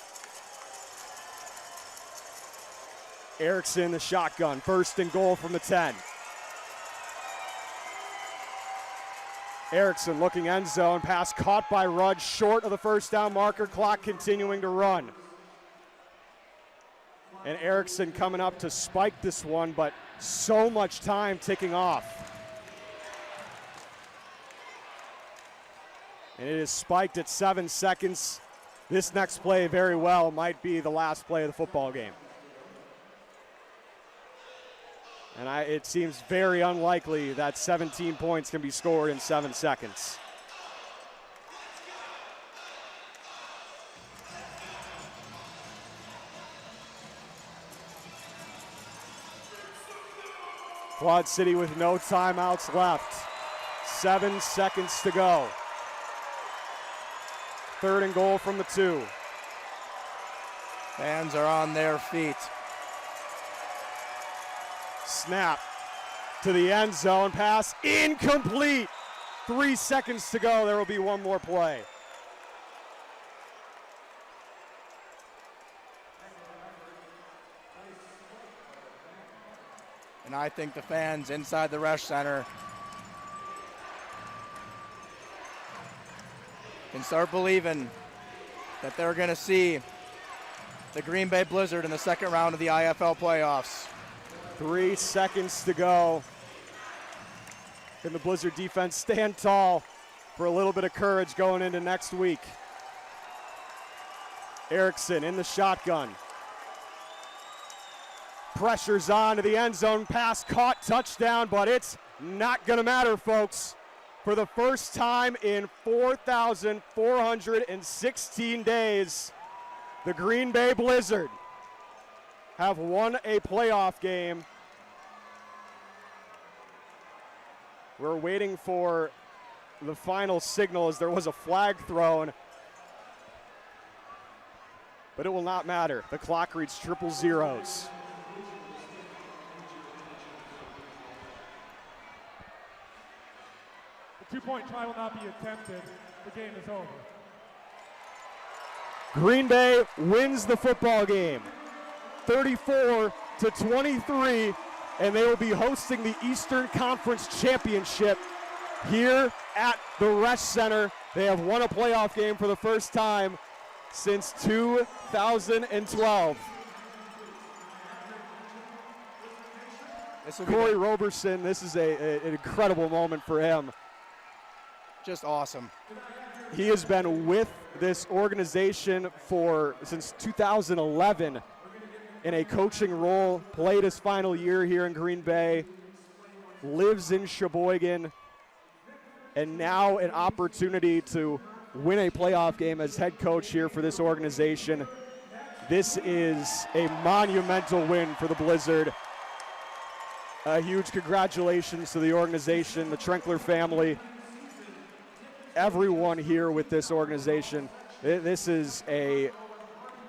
Erickson, the shotgun, first and goal from the 10. Erickson looking end zone, pass caught by Rudd, short of the first down marker, clock continuing to run. And Erickson coming up to spike this one, but so much time ticking off. And it is spiked at 7 seconds. This next play very well might be the last play of the football game. And it seems very unlikely that 17 points can be scored in 7 seconds. Quad City with no timeouts left. 7 seconds to go. Third and goal from the 2. Fans are on their feet. Snap to the end zone, pass incomplete. 3 seconds to go, there will be one more play. And I think the fans inside the Resch Center can start believing that they're going to see the Green Bay Blizzard in the second round of the IFL playoffs. 3 seconds to go. Can the Blizzard defense stand tall for a little bit of courage going into next week? Erickson in the shotgun. Pressure's on to the end zone, pass caught, touchdown, but it's not gonna matter, folks. For the first time in 4,416 days, the Green Bay Blizzard have won a playoff game. We're waiting for the final signal as there was a flag thrown, but it will not matter. The clock reads triple zeros. The 2-point try will not be attempted. The game is over. Green Bay wins the football game, 34-23, and they will be hosting the Eastern Conference Championship here at the Resch Center. They have won a playoff game for the first time since 2012. Corey Roberson, this is an incredible moment for him. Just awesome. He has been with this organization since 2011 in a coaching role, played his final year here in Green Bay, lives in Sheboygan, and now an opportunity to win a playoff game as head coach here for this organization. This is a monumental win for the Blizzard. A huge congratulations to the organization, the Trenkler family, everyone here with this organization. This is a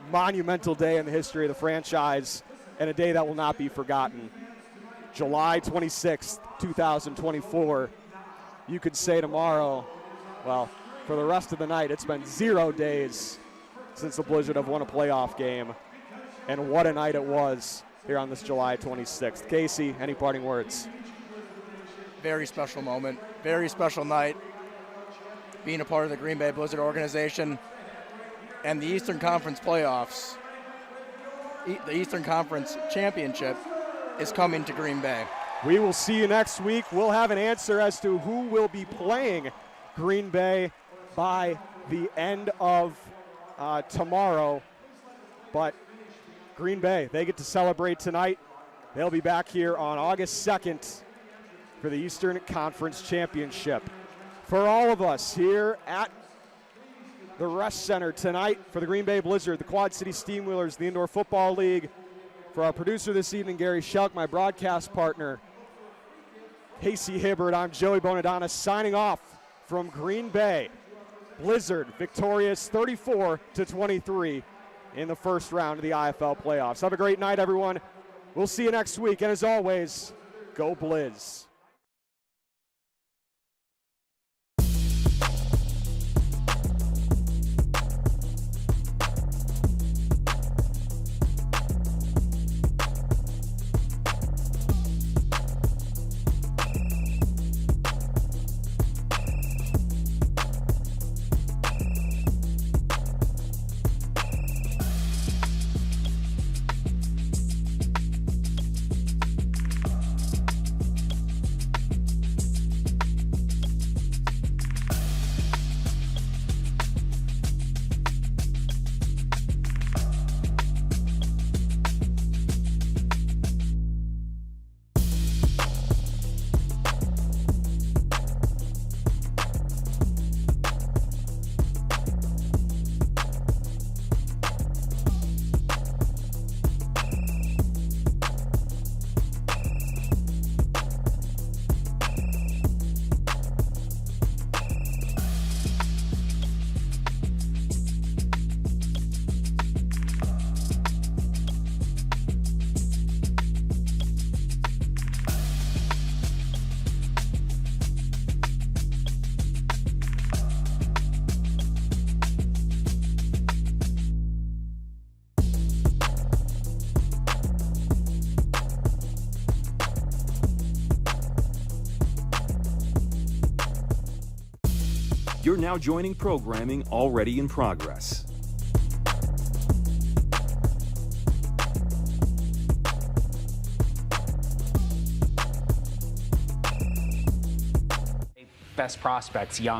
monumental day in the history of the franchise and a day that will not be forgotten. July 26th, 2024. You could say tomorrow, well, for the rest of the night, it's been 0 days since the Blizzard have won a playoff game. And what a night it was here on this July 26th. Casey, any parting words? Very special moment, very special night. Being a part of the Green Bay Blizzard organization and the Eastern Conference playoffs, the Eastern Conference championship is coming to Green Bay. We will see you next week. We'll have an answer as to who will be playing Green Bay by the end of tomorrow. But Green Bay, they get to celebrate tonight. They'll be back here on August 2nd for the Eastern Conference Championship. For all of us here at the Rest Center tonight, for the Green Bay Blizzard, the Quad City Steamwheelers, the Indoor Football League, for our producer this evening, Gary Schelk, my broadcast partner, Casey Hibbert, I'm Joey Bonadonna signing off from Green Bay. Blizzard victorious 34-23 in the first round of the IFL playoffs. Have a great night, everyone. We'll see you next week, and as always, go Blizz. You're now joining programming already in progress. Best prospects, young.